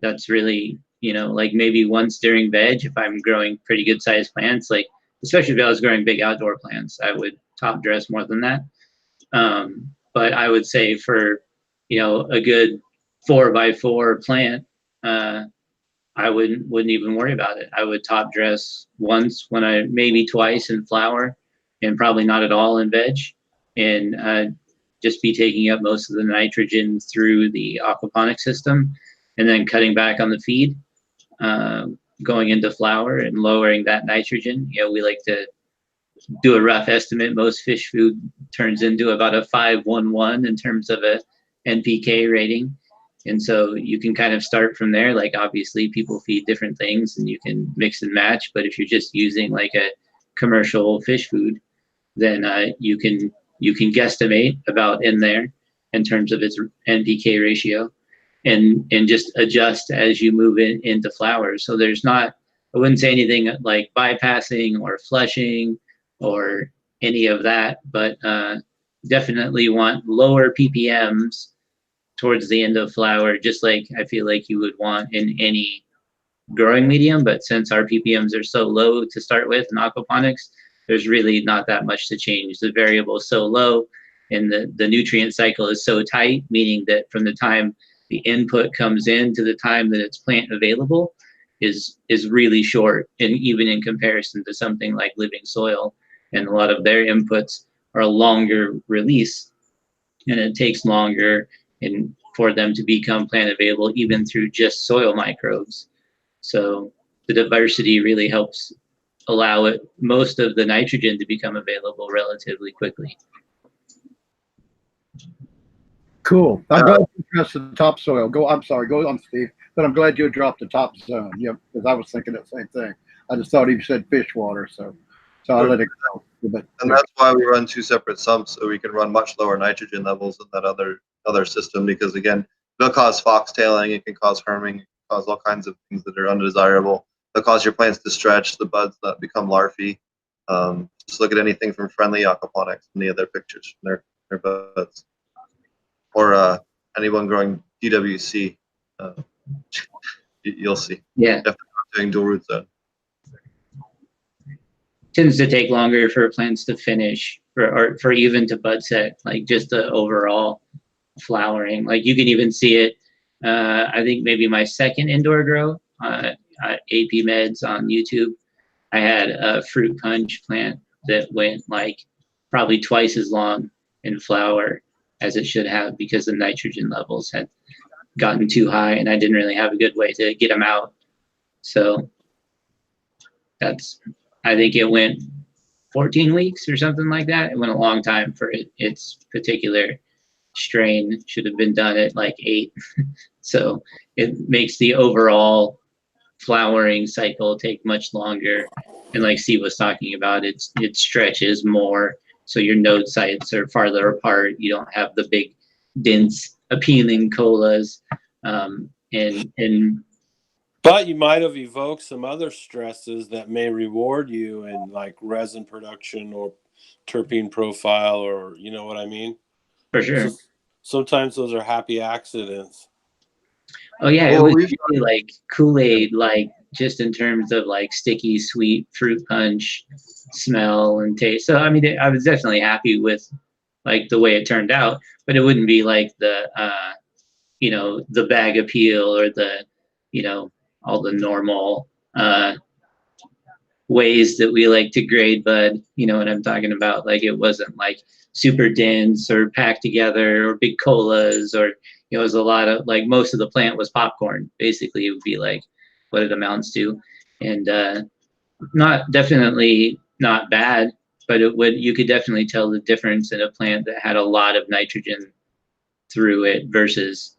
Speaker 3: That's really you know, like maybe once during veg, if I'm growing pretty good sized plants, like especially if I was growing big outdoor plants, I would top dress more than that. But I would say for, you know, a good 4x4 plant, I wouldn't even worry about it. I would top dress once, maybe twice in flower, and probably not at all in veg, and just be taking up most of the nitrogen through the aquaponic system, and then cutting back on the feed, going into flower and lowering that nitrogen. You know, we like to do a rough estimate. Most fish food turns into about a 5-1-1 in terms of a NPK rating. And so you can kind of start from there. Like obviously people feed different things and you can mix and match, but if you're just using like a commercial fish food, then you can guesstimate about in there in terms of its NPK ratio, and just adjust as you move into flowers. So there's not, I wouldn't say anything like bypassing or flushing or any of that, but definitely want lower ppms towards the end of flower, just like I feel like you would want in any growing medium. But since our ppms are so low to start with in aquaponics, there's really not that much to change. The variable is so low and the nutrient cycle is so tight, meaning that from the time the input comes in to the time that it's plant available is really short, and even in comparison to something like living soil, and a lot of their inputs are a longer release, and it takes longer and for them to become plant available even through just soil microbes. So the diversity really helps allow most of the nitrogen to become available relatively quickly.
Speaker 1: Cool. I'm glad you addressed the topsoil. I'm sorry, go on, Steve. But I'm glad you dropped the top zone. Yep, because I was thinking the same thing. I just thought he said fish water, so I'll let it go. But,
Speaker 2: and that's why we run 2 separate sumps, so we can run much lower nitrogen levels in that other system, because again, it'll cause foxtailing, it can cause herming, it can cause all kinds of things that are undesirable. It'll cause your plants to stretch, the buds that become larvae. Just look at anything from Friendly Aquaponics, any of their pictures from their buds. Or anyone growing DWC, you'll see.
Speaker 3: Yeah.
Speaker 2: Definitely not doing dual root zone.
Speaker 3: Tends to take longer for plants to finish, for even to bud set, like just the overall flowering. Like you can even see it. I think maybe my second indoor grow, AP Meds on YouTube, I had a fruit punch plant that went like probably twice as long in flower as it should have, because the nitrogen levels had gotten too high and I didn't really have a good way to get them out. So I think it went 14 weeks or something like that. It went a long time for its particular strain. Should have been done at like 8. So it makes the overall flowering cycle take much longer. And like Steve was talking about, it stretches more. So your node sites are farther apart. You don't have the big, dense, appealing colas.
Speaker 4: But you might have evoked some other stresses that may reward you in like resin production or terpene profile, or you know what I mean?
Speaker 3: For sure.
Speaker 4: So sometimes those are happy accidents.
Speaker 3: Oh yeah, it was really like Kool-Aid, like just in terms of like sticky, sweet fruit punch smell and taste. So I mean, I was definitely happy with like the way it turned out, but it wouldn't be like the the bag appeal or the all the normal ways that we like to grade bud. You know what I'm talking about? Like it wasn't like super dense or packed together or big colas, or it was a lot of like, most of the plant was popcorn. Basically, it would be like what it amounts to, and definitely not bad, but you could definitely tell the difference in a plant that had a lot of nitrogen through it versus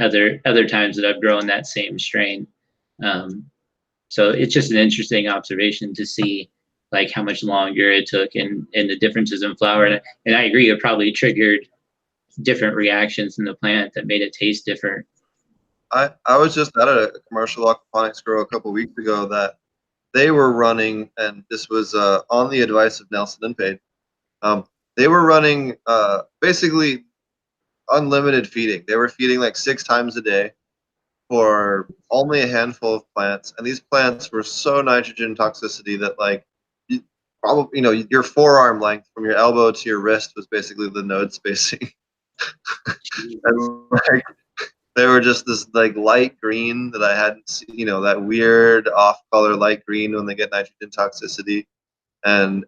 Speaker 3: other times that I've grown that same strain. So it's just an interesting observation to see like how much longer it took and the differences in flower. And I agree, it probably triggered different reactions in the plant that made it taste different.
Speaker 2: I was just at a commercial aquaponics grow a couple weeks ago that they were running, and this was on the advice of Nelson and Page. They were running basically unlimited feeding. They were feeding like 6 times a day, for only a handful of plants, and these plants were so nitrogen toxicity that like probably your forearm length from your elbow to your wrist was basically the node spacing. And like they were just this like light green that I hadn't seen, that weird off color light green when they get nitrogen toxicity, and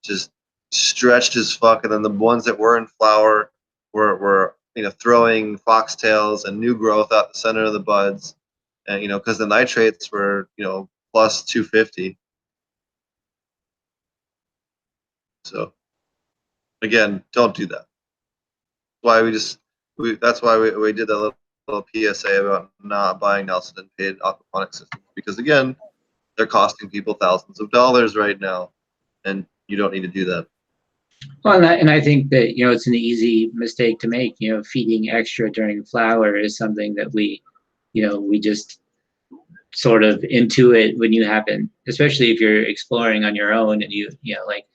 Speaker 2: just stretched as fuck. And then the ones that were in flower were throwing foxtails and new growth out the center of the buds, and because the nitrates were plus 250. So again, don't do that. That's why we did that little PSA about not buying Nelson and paid aquaponic systems, because again, they're costing people thousands of dollars right now, and you don't need to do that.
Speaker 3: Well, and I think that it's an easy mistake to make. Feeding extra during flower is something that we just sort of intuit when you happen, especially if you're exploring on your own, and like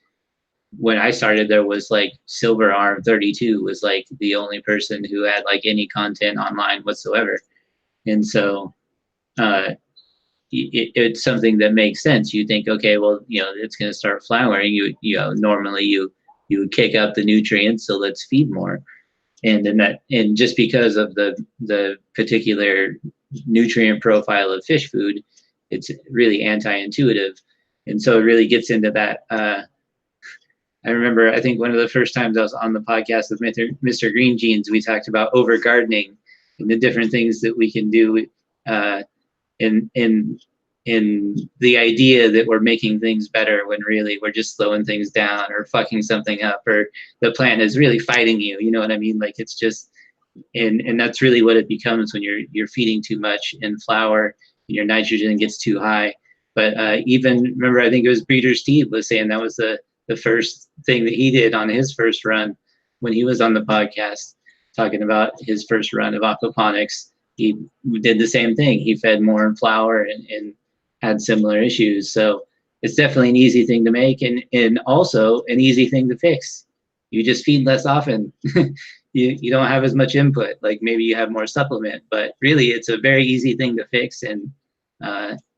Speaker 3: when I started, there was like Silver Arm 32 was like the only person who had like any content online whatsoever, and so it's something that makes sense. You think, okay, well, it's going to start flowering. Normally you would kick up the nutrients, so let's feed more, and just because of the particular nutrient profile of fish food, it's really anti-intuitive, and so it really gets into that. I remember, I think one of the first times I was on the podcast with Mr. Green Jeans, we talked about over gardening and the different things that we can do in the idea that we're making things better when really we're just slowing things down or fucking something up, or the plant is really fighting you. You know what I mean? Like it's just, and that's really what it becomes when you're feeding too much in flower and your nitrogen gets too high. But even remember, I think it was Breeder Steve was saying that was the first thing that he did on his first run when he was on the podcast talking about his first run of aquaponics. He did the same thing. He fed more in flower and had similar issues. So it's definitely an easy thing to make, and also an easy thing to fix. You just feed less often. You don't have as much input. Like maybe you have more supplement, but really it's a very easy thing to fix, and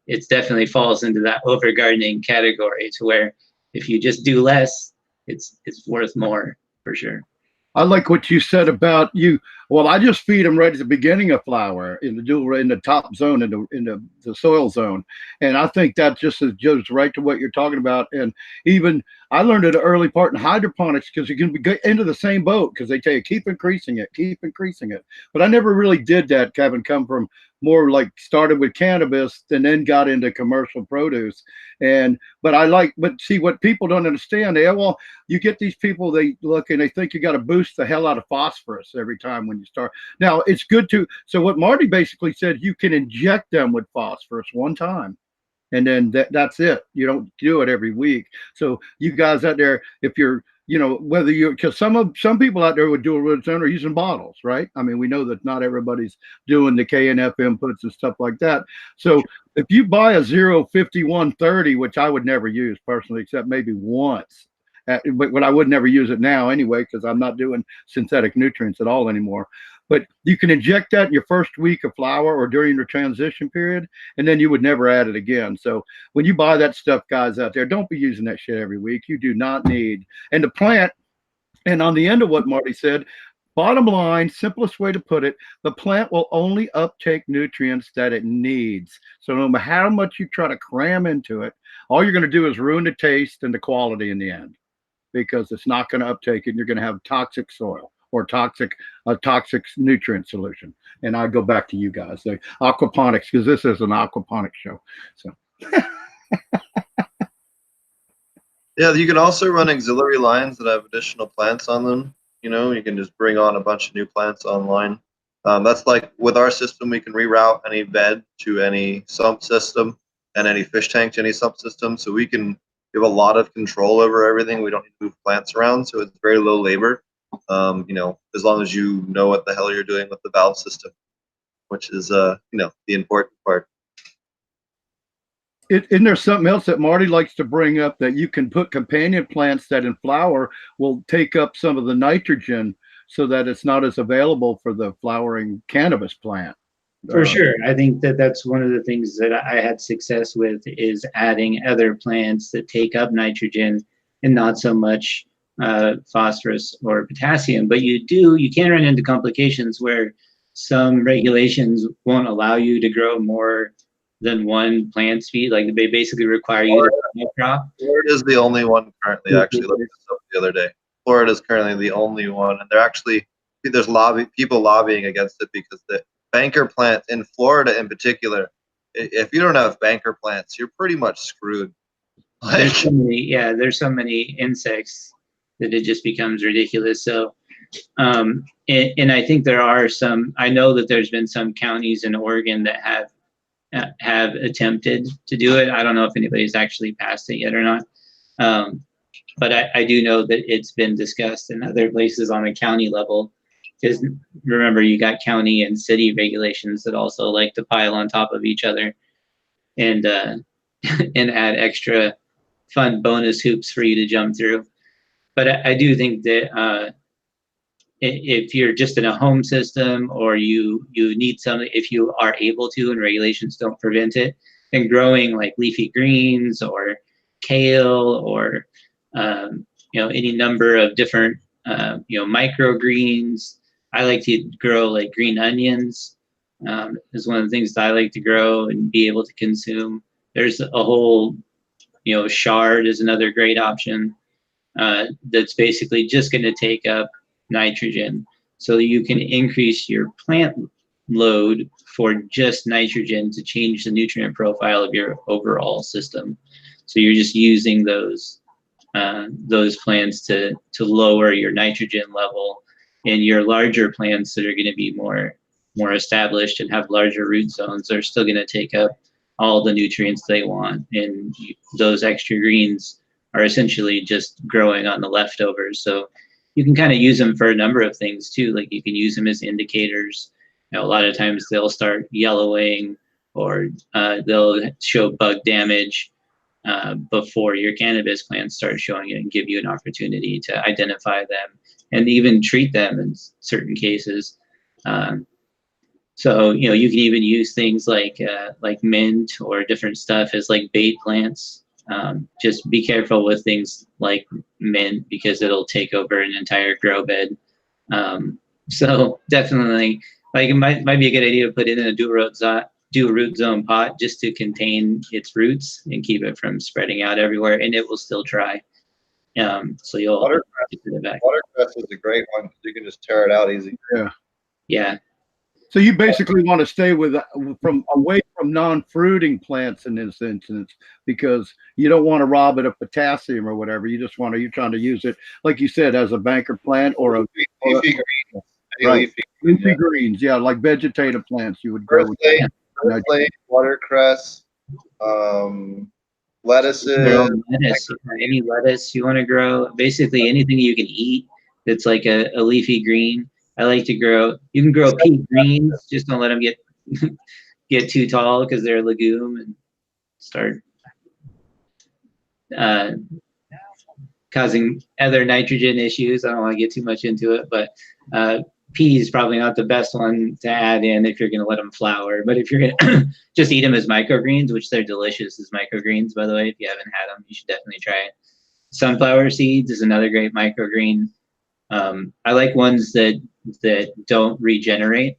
Speaker 3: it definitely falls into that over gardening category, to where if you just do less, it's worth more for sure.
Speaker 1: I like what you said about you. Well, I just feed them right at the beginning of flower in the top zone, in the soil zone, and I think that just goes right to what you're talking about. And even I learned at an early part in hydroponics, because you can get into the same boat, because they tell you keep increasing it. But I never really did that, Kevin. Come from more like started with cannabis and then got into commercial produce. But see, what people don't understand, you get these people, they look and they think you got to boost the hell out of phosphorus every time when you start. Now it's good to, so what Marty basically said, you can inject them with phosphorus one time, and then that's it. You don't do it every week. So you guys out there, if you're, whether you, because some people out there would do it with their own or using bottles, right? I mean, we know that not everybody's doing the KNF inputs and stuff like that. So if you buy a 05130, which I would never use personally, except maybe once, but I would never use it now anyway, because I'm not doing synthetic nutrients at all anymore. But you can inject that in your first week of flower or during your transition period, and then you would never add it again. So when you buy that stuff, guys out there, don't be using that shit every week. You do not need. And the plant, and on the end of what Marty said, bottom line, simplest way to put it, the plant will only uptake nutrients that it needs. So no matter how much you try to cram into it, all you're going to do is ruin the taste and the quality in the end, because it's not going to uptake it, and you're going to have toxic soil or toxic nutrient solution. And I go back to you guys, the aquaponics, because this is an aquaponics show. So
Speaker 2: yeah, you can also run auxiliary lines that have additional plants on them. You can just bring on a bunch of new plants online. That's like with our system, we can reroute any bed to any sump system and any fish tank to any sump system. So we can give a lot of control over everything. We don't need to move plants around, so it's very low labor. As long as you know what the hell you're doing with the valve system, which is the important part.
Speaker 1: Isn't there something else that Marty likes to bring up, that you can put companion plants that in flower will take up some of the nitrogen, so that it's not as available for the flowering cannabis plant?
Speaker 3: For sure. I think that that's one of the things that I had success with is adding other plants that take up nitrogen and not so much phosphorus or potassium. But you can run into complications where some regulations won't allow you to grow more than one plant species. Like they basically require you to crop.
Speaker 2: Florida is the only one currently. Actually, looked this up the other day. Florida is currently the only one, and there's people lobbying against it because the banker plant in Florida, in particular, if you don't have banker plants, you're pretty much screwed.
Speaker 3: There's so many insects that it just becomes ridiculous. So, and I think there are some. I know that there's been some counties in Oregon that have attempted to do it. I don't know if anybody's actually passed it yet or not. But I do know that it's been discussed in other places on a county level. Because remember, you got county and city regulations that also like to pile on top of each other and and add extra fun bonus hoops for you to jump through. But I do think that if you're just in a home system or you need something, if you are able to and regulations don't prevent it, then growing like leafy greens or kale or any number of different microgreens. I like to grow like green onions is one of the things that I like to grow and be able to consume. There's a whole, chard is another great option that's basically just going to take up nitrogen. So you can increase your plant load for just nitrogen to change the nutrient profile of your overall system. So you're just using those plants to lower your nitrogen level. And your larger plants that are going to be more established and have larger root zones are still going to take up all the nutrients they want. And those extra greens are essentially just growing on the leftovers. So you can kind of use them for a number of things too. Like you can use them as indicators. A lot of times they'll start yellowing or they'll show bug damage before your cannabis plants start showing it and give you an opportunity to identify them and even treat them in certain cases. So you can even use things like mint or different stuff as like bait plants. Just be careful with things like mint because it'll take over an entire grow bed. So definitely, like it might be a good idea to put it in a do a root zone pot just to contain its roots and keep it from spreading out everywhere, and it will still dry. So you'll
Speaker 2: watercress is a great one because you can just tear it out easy.
Speaker 3: Yeah.
Speaker 1: So you basically want to stay away from non-fruiting plants in this instance because you don't want to rob it of potassium or whatever. You're trying to use it, like you said, as a banker plant or a
Speaker 2: leafy greens.
Speaker 1: Right. Leafy greens, yeah, like vegetative plants you would grow.
Speaker 2: Earthly, watercress, lettuces.
Speaker 3: Any lettuce you want to grow, basically anything you can eat that's like a leafy green. I like to grow. You can grow pea greens, just don't let them get too tall because they're a legume and start causing other nitrogen issues. I don't want to get too much into it, but pea is probably not the best one to add in if you're going to let them flower. But if you're going to just eat them as microgreens, which they're delicious as microgreens, by the way, if you haven't had them, you should definitely try it. Sunflower seeds is another great microgreen. I like ones that don't regenerate.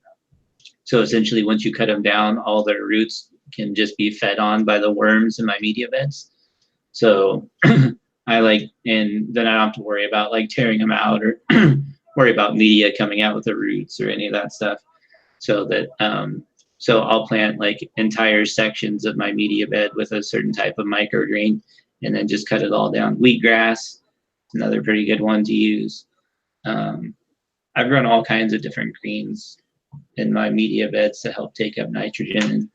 Speaker 3: So essentially, once you cut them down, all their roots can just be fed on by the worms in my media beds. So I like, and then I don't have to worry about like tearing them out or worry about media coming out with the roots or any of that stuff. So that so I'll plant like entire sections of my media bed with a certain type of microgreen and then just cut it all down. Wheatgrass, another pretty good one to use. I've grown all kinds of different greens in my media beds to help take up nitrogen and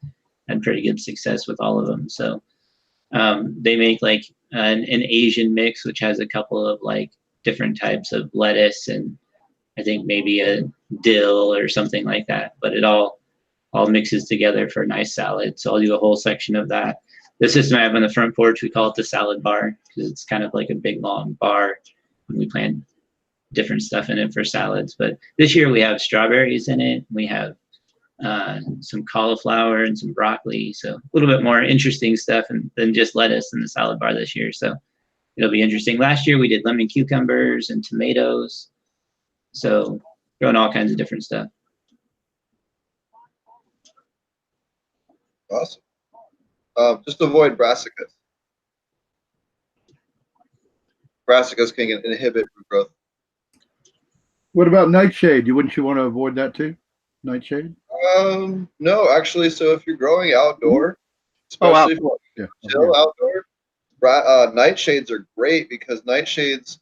Speaker 3: had pretty good success with all of them. So they make like an Asian mix, which has a couple of like different types of lettuce and I think maybe a dill or something like that, but it all mixes together for a nice salad. So I'll do a whole section of that. The system I have on the front porch, we call it the salad bar because it's kind of like a big long bar and we plant different stuff in it for salads. But this year we have strawberries in it. We have some cauliflower and some broccoli. So a little bit more interesting stuff than just lettuce in the salad bar this year. So it'll be interesting. Last year we did lemon cucumbers and tomatoes. So growing all kinds of different stuff.
Speaker 2: Awesome. Just avoid brassicas. Brassicas can inhibit root growth.
Speaker 1: What about nightshade? Wouldn't you want to avoid that too? Nightshade?
Speaker 2: No, actually. So if you're growing outdoor, especially if
Speaker 1: yeah.
Speaker 2: chill outdoor, nightshades are great because nightshades,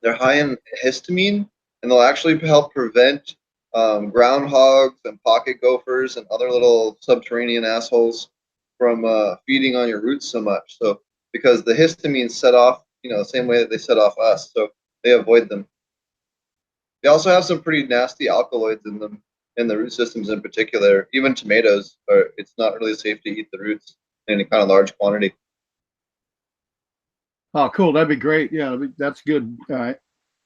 Speaker 2: they're high in histamine, and they'll actually help prevent groundhogs and pocket gophers and other little subterranean assholes from feeding on your roots so much. So because the histamine set off, the same way that they set off us, so they avoid them. They also have some pretty nasty alkaloids in them, in the root systems in particular. Even tomatoes, it's not really safe to eat the roots in any kind of large quantity.
Speaker 1: Oh, cool. That'd be great. Yeah, that's good. All right.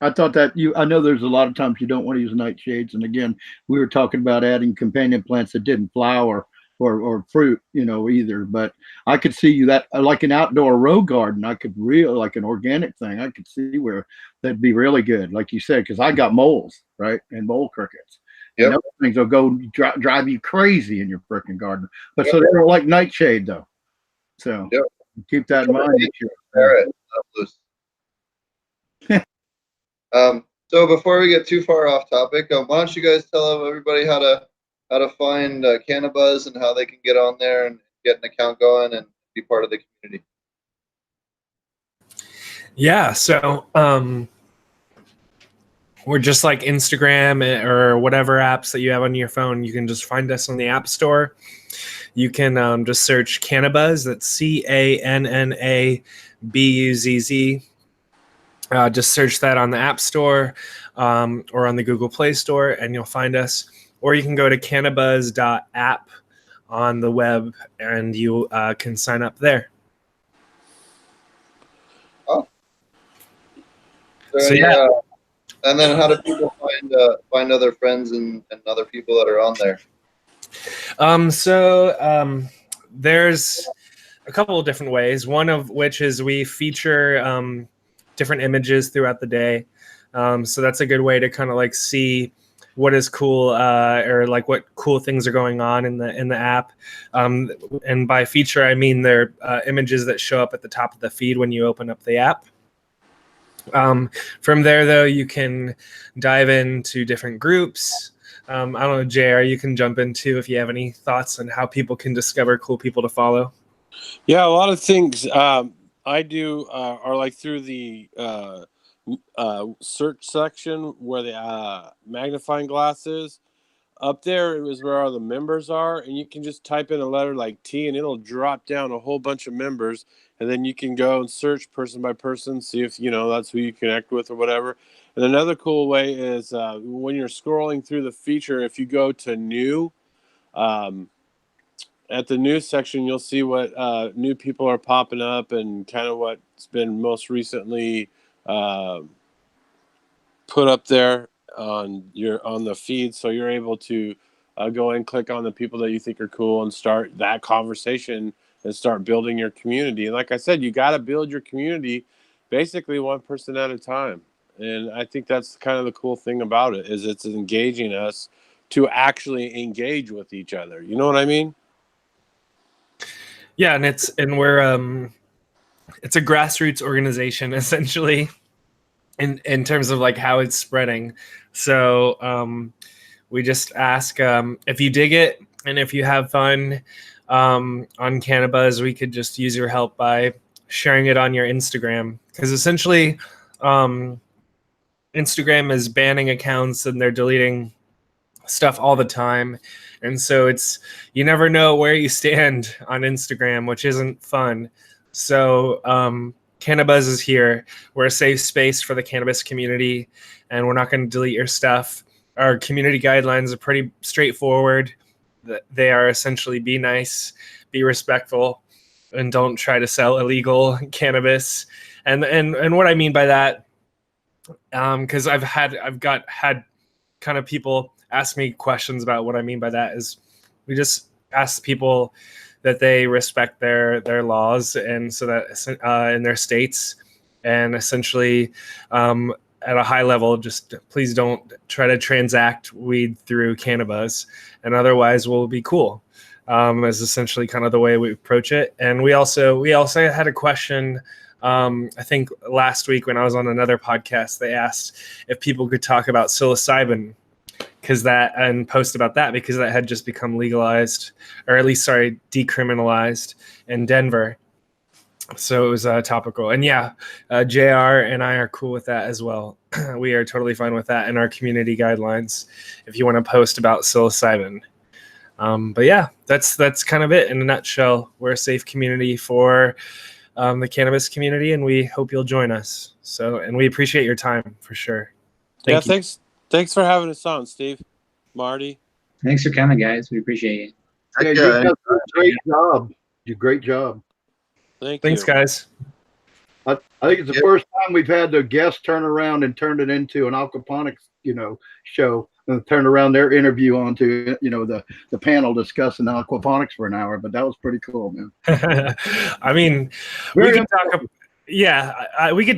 Speaker 1: I thought that I know there's a lot of times you don't want to use nightshades. And again, we were talking about adding companion plants that didn't flower or fruit, either. But I could see you that like an outdoor row garden, I could really like an organic thing. I could see where that'd be really good, like you said, because I got moles, right, and mole crickets. Yep. And those things will go drive you crazy in your freaking garden. But so they don't like nightshade though. So keep that in mind.
Speaker 2: So before we get too far off topic, why don't you guys tell everybody how to find CannaBuzz and how they can get on there and get an account going and be part of the community?
Speaker 5: Yeah, so we're just like Instagram or whatever apps that you have on your phone. You can just find us on the App Store. You can just search CannaBuzz. That's CANNABUZZ. Just search that on the App Store or on the Google Play Store, and you'll find us. Or you can go to cannabuzz.app on the web, and you can sign up there.
Speaker 2: Oh.
Speaker 5: So yeah.
Speaker 2: And then how do people find other friends and other people that are on there?
Speaker 5: There's a couple of different ways. One of which is we feature different images throughout the day. So that's a good way to kind of like see what is cool or like what cool things are going on in the app. And by feature, I mean they're images that show up at the top of the feed when you open up the app. From there, though, you can dive into different groups. I don't know, JR, you can jump in too if you have any thoughts on how people can discover cool people to follow.
Speaker 4: Yeah, a lot of things I do are like through the search section where the magnifying glass is. Up there is where all the members are, and you can just type in a letter like T, and it'll drop down a whole bunch of members, and then you can go and search person by person, see if that's who you connect with or whatever. And another cool way is when you're scrolling through the feature, if you go to new, at the news section, you'll see what new people are popping up and kind of what's been most recently put up there on the feed, so you're able to go and click on the people that you think are cool and start that conversation and start building your community. And like I said, you got to build your community basically one person at a time. And I think that's kind of the cool thing about it, is it's engaging us to actually engage with each other. You know what I mean?
Speaker 5: Yeah, and it's a grassroots organization essentially in terms of like how it's spreading. So we just ask if you dig it and if you have fun on CannaBuzz, we could just use your help by sharing it on your Instagram, because essentially Instagram is banning accounts and they're deleting stuff all the time. And so you never know where you stand on Instagram, which isn't fun. So CannaBuzz is here. We're a safe space for the cannabis community, and we're not going to delete your stuff. Our community guidelines are pretty straightforward. They are essentially be nice, be respectful, and don't try to sell illegal cannabis. And what I mean by that, because I've had kind of people ask me questions about what I mean by that, is we just ask people that they respect their laws, and so that in their states, and essentially at a high level, just please don't try to transact weed through CannaBuzz, and otherwise we'll be cool. Is essentially kind of the way we approach it. And we also had a question. I think last week when I was on another podcast, they asked if people could talk about psilocybin, and post about that, because that had just become legalized, or at least, decriminalized in Denver. So it was topical. And yeah, JR and I are cool with that as well. We are totally fine with that in our community guidelines if you want to post about psilocybin. But yeah, that's kind of it in a nutshell. We're a safe community for the cannabis community, and we hope you'll join us. So, and we appreciate your time for sure. Thank you.
Speaker 4: Thanks for having us on, Steve, Marty.
Speaker 3: Thanks for coming, guys. We appreciate it.
Speaker 1: Yeah, you did a great job. You did a great job.
Speaker 5: Thanks, guys.
Speaker 1: I think it's the first time we've had the guests turn around and turn it into an Aquaponics, show, and turn around their interview onto, the panel discussing Aquaponics for an hour. But that was pretty cool, man.
Speaker 5: I mean, we could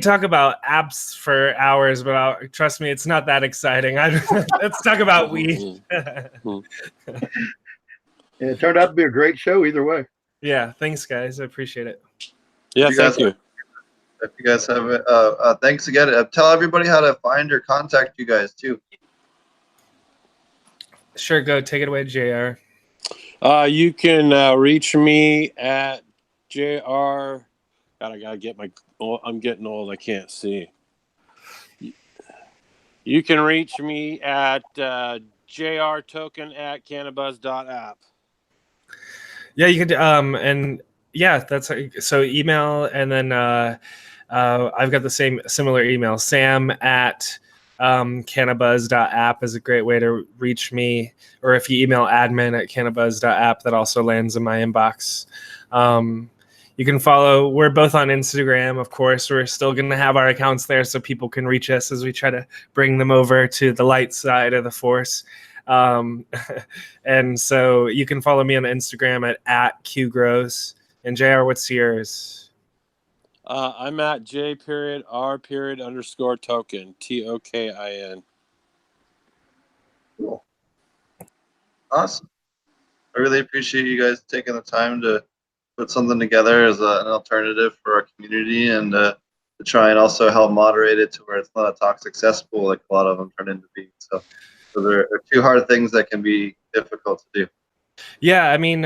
Speaker 5: talk about apps for hours, but trust me, it's not that exciting. Let's talk about weed.
Speaker 1: It turned out to be a great show either way.
Speaker 5: Yeah, thanks, guys. I appreciate it.
Speaker 4: Yeah, thank you.
Speaker 2: If you guys have it, thanks again. Tell everybody how to find or contact you guys too.
Speaker 5: Sure, go take it away, JR.
Speaker 4: You can reach me at JR. God, I gotta get I'm getting old. I can't see. You can reach me at jrtoken@CannaBuzz.app.
Speaker 5: Yeah, you could. And yeah, that's so email, and then I've got the similar email. Sam@CannaBuzz.app is a great way to reach me. Or if you email admin@CannaBuzz.app, that also lands in my inbox. You can follow. We're both on Instagram, of course. We're still going to have our accounts there so people can reach us as we try to bring them over to the light side of the force. And so you can follow me on Instagram at @QGrows. And JR, what's yours?
Speaker 4: I'm at J.R._token, TOKIN.
Speaker 2: Cool. Awesome. I really appreciate you guys taking the time to put something together as an alternative for our community, and to try and also help moderate it to where it's not a toxic cesspool like a lot of them turn into being. So there are two hard things that can be difficult to do.
Speaker 5: Yeah, I mean,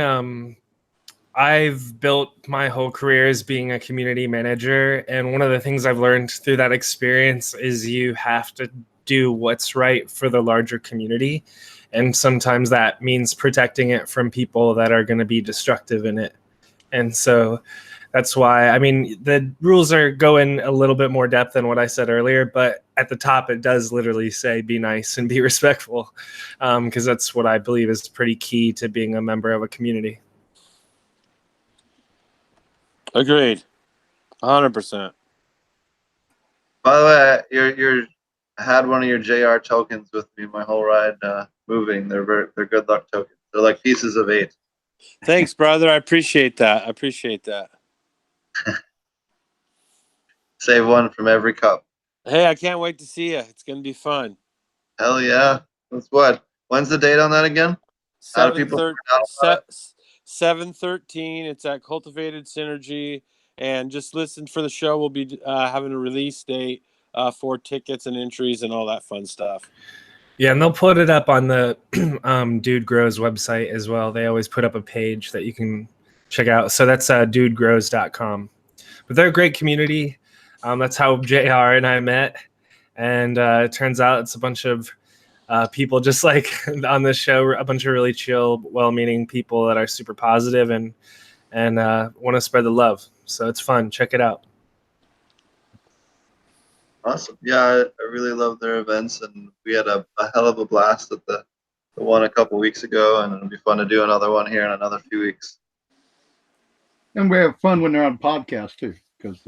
Speaker 5: I've built my whole career as being a community manager, and one of the things I've learned through that experience is you have to do what's right for the larger community, and sometimes that means protecting it from people that are going to be destructive in it. And so that's why, I mean, the rules go in a little bit more depth than what I said earlier, but at the top it does literally say be nice and be respectful, because that's what I believe is pretty key to being a member of a community.
Speaker 4: Agreed. 100%.
Speaker 2: By the way, I had one of your JR tokens with me my whole ride moving. They're good luck tokens. They're like pieces of 8.
Speaker 4: Thanks, brother. I appreciate that.
Speaker 2: Save one from every cup.
Speaker 4: Hey, I can't wait to see you. It's going to be fun.
Speaker 2: Hell yeah. That's what? When's the date on that again?
Speaker 4: 7/13. It's at Cultivated Synergy. And just listen for the show. We'll be having a release date for tickets and entries and all that fun stuff.
Speaker 5: Yeah, and they'll put it up on the Dude Grows website as well. They always put up a page that you can check out. So that's dudegrows.com. But they're a great community. That's how JR and I met. And it turns out it's a bunch of people just like on this show, a bunch of really chill, well-meaning people that are super positive and want to spread the love. So it's fun. Check it out.
Speaker 2: Awesome. Yeah, I really love their events, and we had a hell of a blast at the one a couple weeks ago, and it'll be fun to do another one here in another few weeks.
Speaker 1: And we have fun when they're on podcast too, because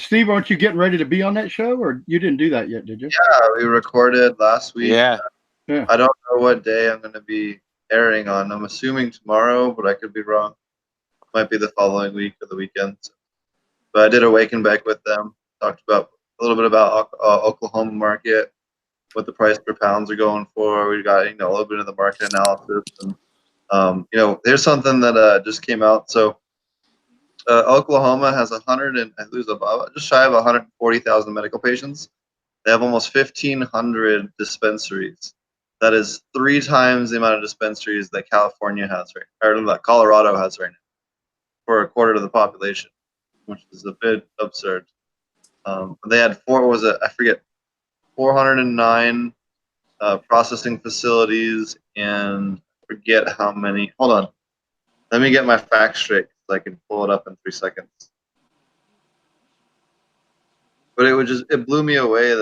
Speaker 1: Steve, aren't you getting ready to be on that show, or you didn't do that yet, did you?
Speaker 2: Yeah, we recorded last week.
Speaker 4: Yeah.
Speaker 1: Yeah.
Speaker 2: I don't know what day I'm going to be airing on. I'm assuming tomorrow, but I could be wrong. Might be the following week or the weekend. But I did a wake and bake with them. Talked about a little bit about Oklahoma market, what the price per pounds are going for. We got a little bit of the market analysis, and there's something that just came out. So Oklahoma has just shy of 140,000 medical patients. They have almost 1,500 dispensaries. That is 3 times the amount of dispensaries that California has or that Colorado has right now, for a quarter of the population, which is a bit absurd. They had 409 processing facilities, and I forget how many. Hold on, let me get my facts straight so I can pull it up in 3 seconds. But it blew me away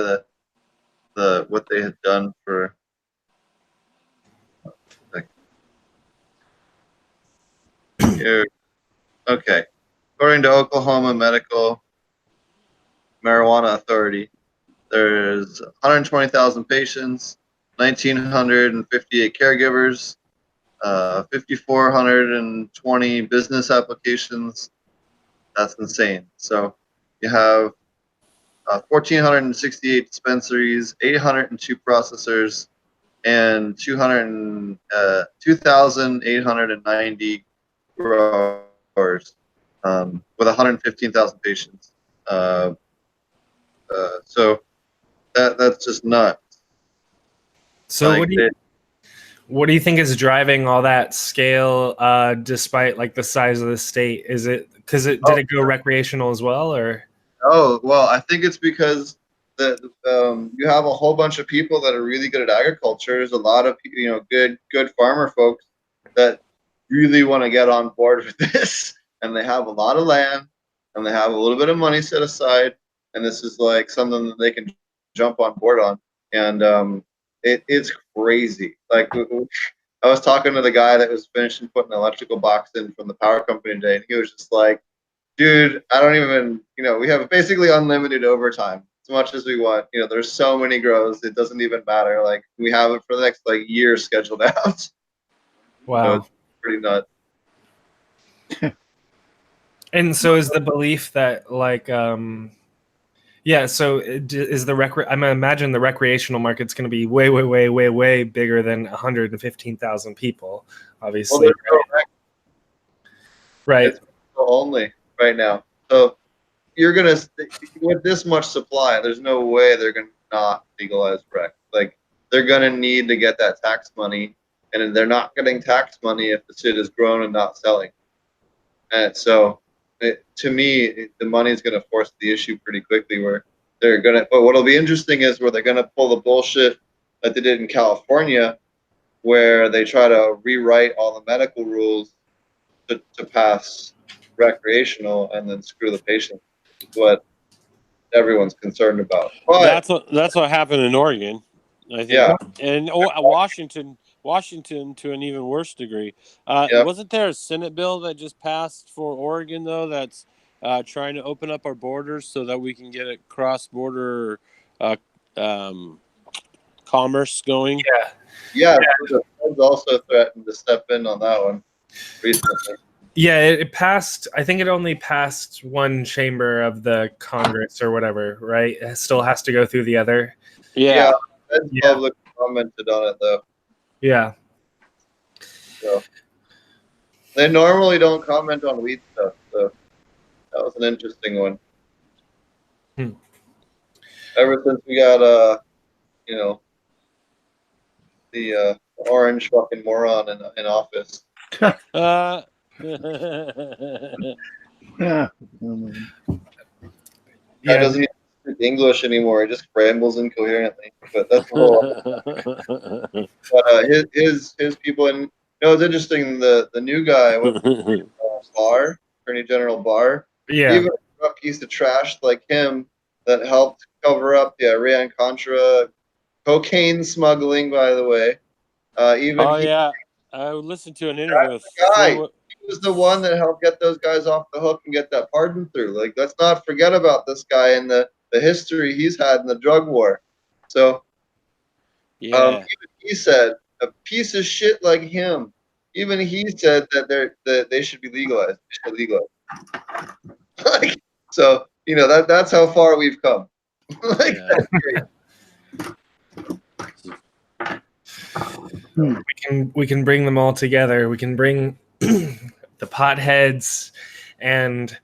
Speaker 2: the what they had done for. Here. Okay, according to Oklahoma Medical Marijuana Authority, there's 120,000 patients, 1,958 caregivers, 5,420 business applications. That's insane. So you have 1,468 dispensaries, 802 processors, and 2,890 growers, with 115,000 patients. So that's just nuts.
Speaker 5: So what do you think is driving all that scale, despite like the size of the state? Is it because did it go recreational as well, or?
Speaker 2: Oh, well, I think it's because you have a whole bunch of people that are really good at agriculture. There's a lot of good farmer folks that really want to get on board with this, and they have a lot of land, and they have a little bit of money set aside, and this is like something that they can jump on board on, and it's crazy. Like, I was talking to the guy that was finishing putting an electrical box in from the power company today, and he was just like, dude, I don't even, we have basically unlimited overtime as much as we want. There's so many grows, it doesn't even matter. Like, we have it for the next year scheduled out.
Speaker 5: Wow.
Speaker 2: So it's pretty nuts.
Speaker 5: And so is the belief that so is I imagine the recreational market's going to be way, way, way, way, way bigger than 115,000 people, obviously.
Speaker 2: Well,
Speaker 5: right.
Speaker 2: It's only right now. So you're going to, with this much supply, there's no way they're going to not legalize rec. Like, they're going to need to get that tax money, and they're not getting tax money if the shit is grown and not selling. And so, to me, the money is going to force the issue pretty quickly. Where they're going to, but what'll be interesting is where they're going to pull the bullshit that they did in California, where they try to rewrite all the medical rules to pass recreational and then screw the patient. Is what everyone's concerned about. But
Speaker 4: That's what happened in Oregon, I think.
Speaker 2: Yeah.
Speaker 4: And Washington to an even worse degree.
Speaker 2: Yep.
Speaker 4: Wasn't there a Senate bill that just passed for Oregon, though, that's trying to open up our borders so that we can get a cross-border commerce going?
Speaker 2: Yeah. The Feds also threatened to step in on that one recently.
Speaker 5: Yeah, it passed. I think it only passed one chamber of the Congress or whatever, right? It still has to go through the other.
Speaker 4: Yeah.
Speaker 2: Feds public commented on it, though.
Speaker 5: Yeah.
Speaker 2: So they normally don't comment on weed stuff, so that was an interesting one. Ever since we got the orange fucking moron in office.
Speaker 1: Yeah.
Speaker 2: Guy doesn't even speak English anymore. He just rambles incoherently. But that's a whole. But his people, and it's interesting. The new guy, Barr, Attorney General Barr.
Speaker 5: Yeah.
Speaker 2: Even a piece of trash like him that helped cover up the Iran-Contra cocaine smuggling, by the way.
Speaker 4: I listened to an interview with
Speaker 2: guy. He was the one that helped get those guys off the hook and get that pardon through. Like, let's not forget about this guy and the history he's had in the drug war. So
Speaker 4: Yeah.
Speaker 2: Even he said a piece of shit like him. Even he said that they should be legalized. They should be legalized. Like, so that's how far we've come. Like,
Speaker 4: Yeah.
Speaker 2: that's great.
Speaker 5: We can bring them all together. We can bring the potheads and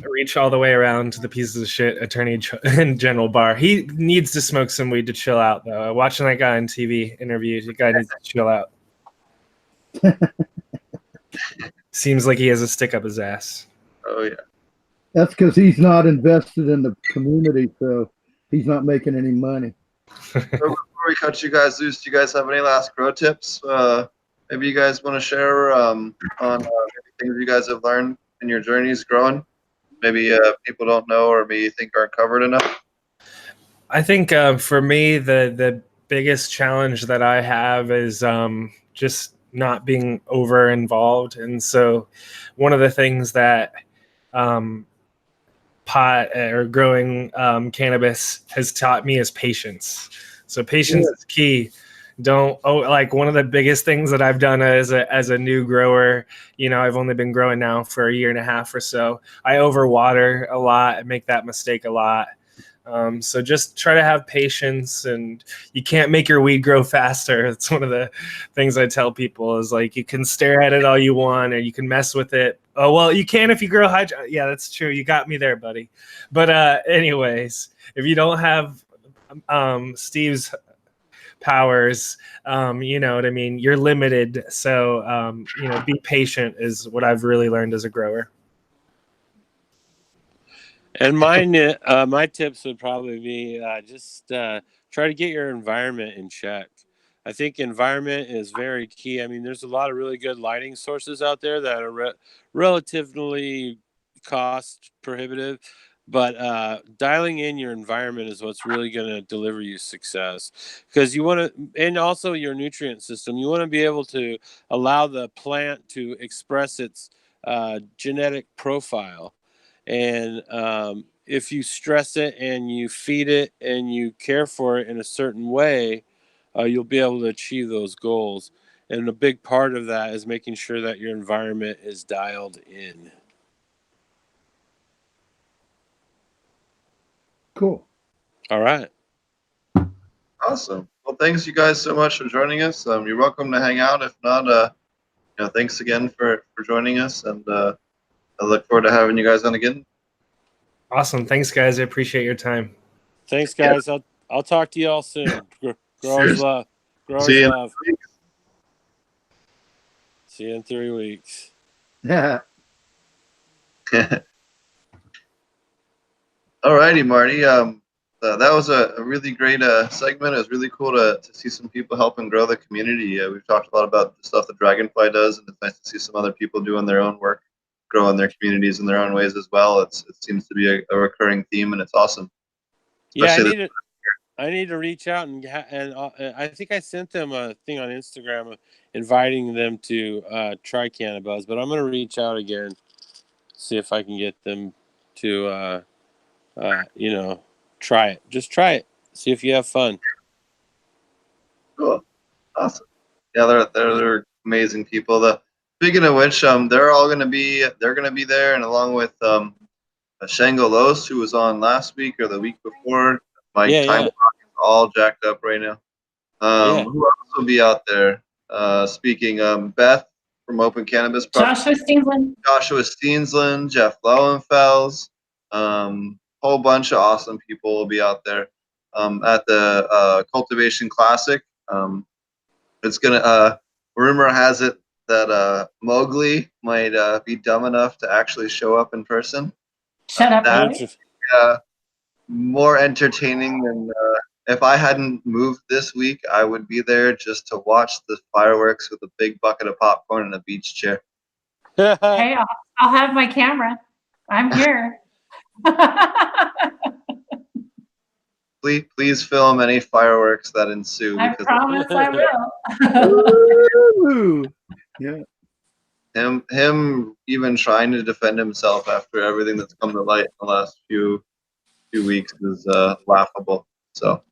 Speaker 5: reach all the way around to the pieces of shit attorney and general bar. He needs to smoke some weed to chill out, though. Watching that guy on TV interviews, the guy needs to chill out. Seems like he has a stick up his ass.
Speaker 2: Oh yeah.
Speaker 1: That's because he's not invested in the community, so he's not making any money.
Speaker 2: So before we cut you guys loose, do you guys have any last grow tips? Maybe you guys want to share on maybe things you guys have learned in your journeys growing. Maybe people don't know or maybe you think aren't covered enough.
Speaker 5: I think for me, the biggest challenge that I have is just not being over involved. And so one of the things that pot or growing cannabis has taught me is patience. So patience is key. Like one of the biggest things that I've done as a new grower, I've only been growing now for a year and a half or so. I overwater a lot. I make that mistake a lot. So just try to have patience, and you can't make your weed grow faster. It's one of the things I tell people is like, you can stare at it all you want or you can mess with it. Oh, well, you can if you grow yeah, that's true. You got me there, buddy. But anyways, if you don't have Steve's powers, you know what I mean? You're limited. So, be patient is what I've really learned as a grower.
Speaker 4: And my tips would probably be just try to get your environment in check. I think environment is very key. I mean, there's a lot of really good lighting sources out there that are relatively cost prohibitive, but dialing in your environment is what's really going to deliver you success. Because you want to, and also your nutrient system, you want to be able to allow the plant to express its genetic profile. And if you stress it and you feed it and you care for it in a certain way, you'll be able to achieve those goals. And a big part of that is making sure that your environment is dialed in.
Speaker 1: Cool.
Speaker 4: All right.
Speaker 2: Awesome. Well, thanks you guys so much for joining us. You're welcome to hang out. If not, thanks again for joining us, and I look forward to having you guys on again.
Speaker 5: Awesome. Thanks, guys. I appreciate your time.
Speaker 4: Thanks, guys. I'll talk to you all soon. Growers love. Growers love. See you in 3 weeks.
Speaker 1: Yeah.
Speaker 2: All righty, Marty. That was a really great segment. It was really cool to see some people helping grow the community. We've talked a lot about the stuff that Dragonfly does, and it's nice to see some other people doing their own work, growing their communities in their own ways as well. It seems to be a recurring theme, and it's awesome.
Speaker 4: Yeah, I need to reach out and I think I sent them a thing on Instagram inviting them to try Canna Buzz, but I'm going to reach out again, see if I can get them to try it. Just try it. See if you have fun.
Speaker 2: Cool. Awesome. Yeah, they're amazing people. Speaking of which, they're going to be there, and along with Shango Los, who was on last week or the week before. My time clock is all jacked up right now. Who else will be out there speaking? Beth from Open Cannabis.
Speaker 7: Joshua
Speaker 2: Steensland, Jeff Lowenfels, whole bunch of awesome people will be out there at the Cultivation Classic. It's gonna. Rumor has it that Mowgli might be dumb enough to actually show up in person.
Speaker 7: Shut up, really?
Speaker 2: More entertaining than if I hadn't moved this week. I would be there just to watch the fireworks with a big bucket of popcorn and a beach chair.
Speaker 7: Hey, I'll have my camera. I'm here.
Speaker 2: Please film any fireworks that ensue.
Speaker 7: I promise I
Speaker 1: will. Yeah.
Speaker 2: Him even trying to defend himself after everything that's come to light in the last few weeks is laughable. So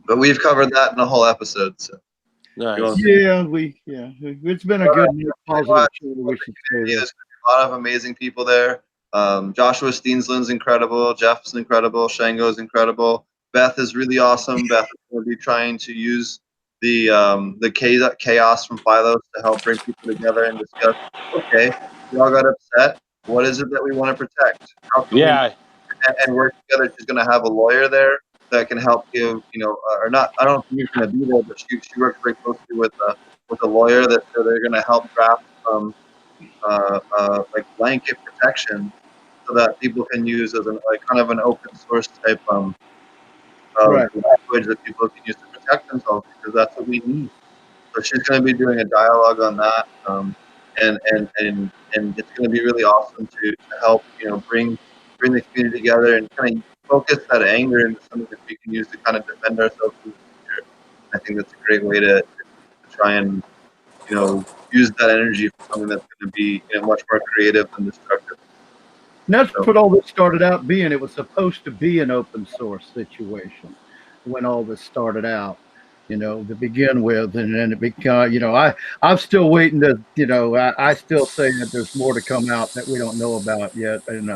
Speaker 2: But we've covered that in a whole episode. So
Speaker 4: Nice.
Speaker 1: Yeah, it's been a good, positive show. We should say that.
Speaker 2: there's gonna be a lot of amazing people there. Joshua Steensland's incredible. Jeff's incredible. Shango's incredible. Beth is really awesome. Beth is going to be trying to use the chaos from Philos to help bring people together and discuss. Okay, we all got upset. What is it that we want to protect? How can we and work together? She's going to have a lawyer there that can help give, or not. I don't think she's going to be there, but she works very closely with a lawyer that they're going to help draft like blanket protection so that people can use as kind of an open source type
Speaker 1: Right.
Speaker 2: language that people can use to protect themselves, because that's what we need. So she's going to be doing a dialogue on that, and it's going to be really awesome to help bring the community together and kind of focus that anger into something that we can use to kind of defend ourselves in the future. I think that's a great way to try and use that energy for something that's going to be much more creative than destructive.
Speaker 1: And that's what all this started out being. It was supposed to be an open source situation when all this started out, to begin with, and then it became, I'm still waiting to, I still say that there's more to come out that we don't know about yet, and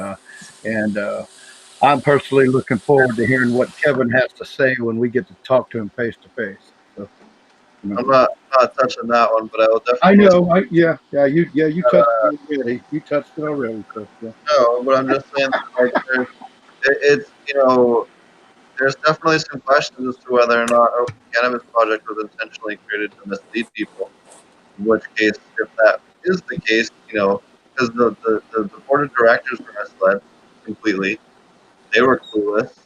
Speaker 1: I'm personally looking forward to hearing what Kevin has to say when we get to talk to him face to face.
Speaker 2: I'm not touching that one, but I will definitely.
Speaker 1: I know. You touched it already. You touched it already. So, yeah.
Speaker 2: No, but I'm just saying, like, it's there's definitely some questions as to whether or not Open Cannabis Project was intentionally created to mislead people. In which case, if that is the case, because the board of directors were misled completely, they were clueless,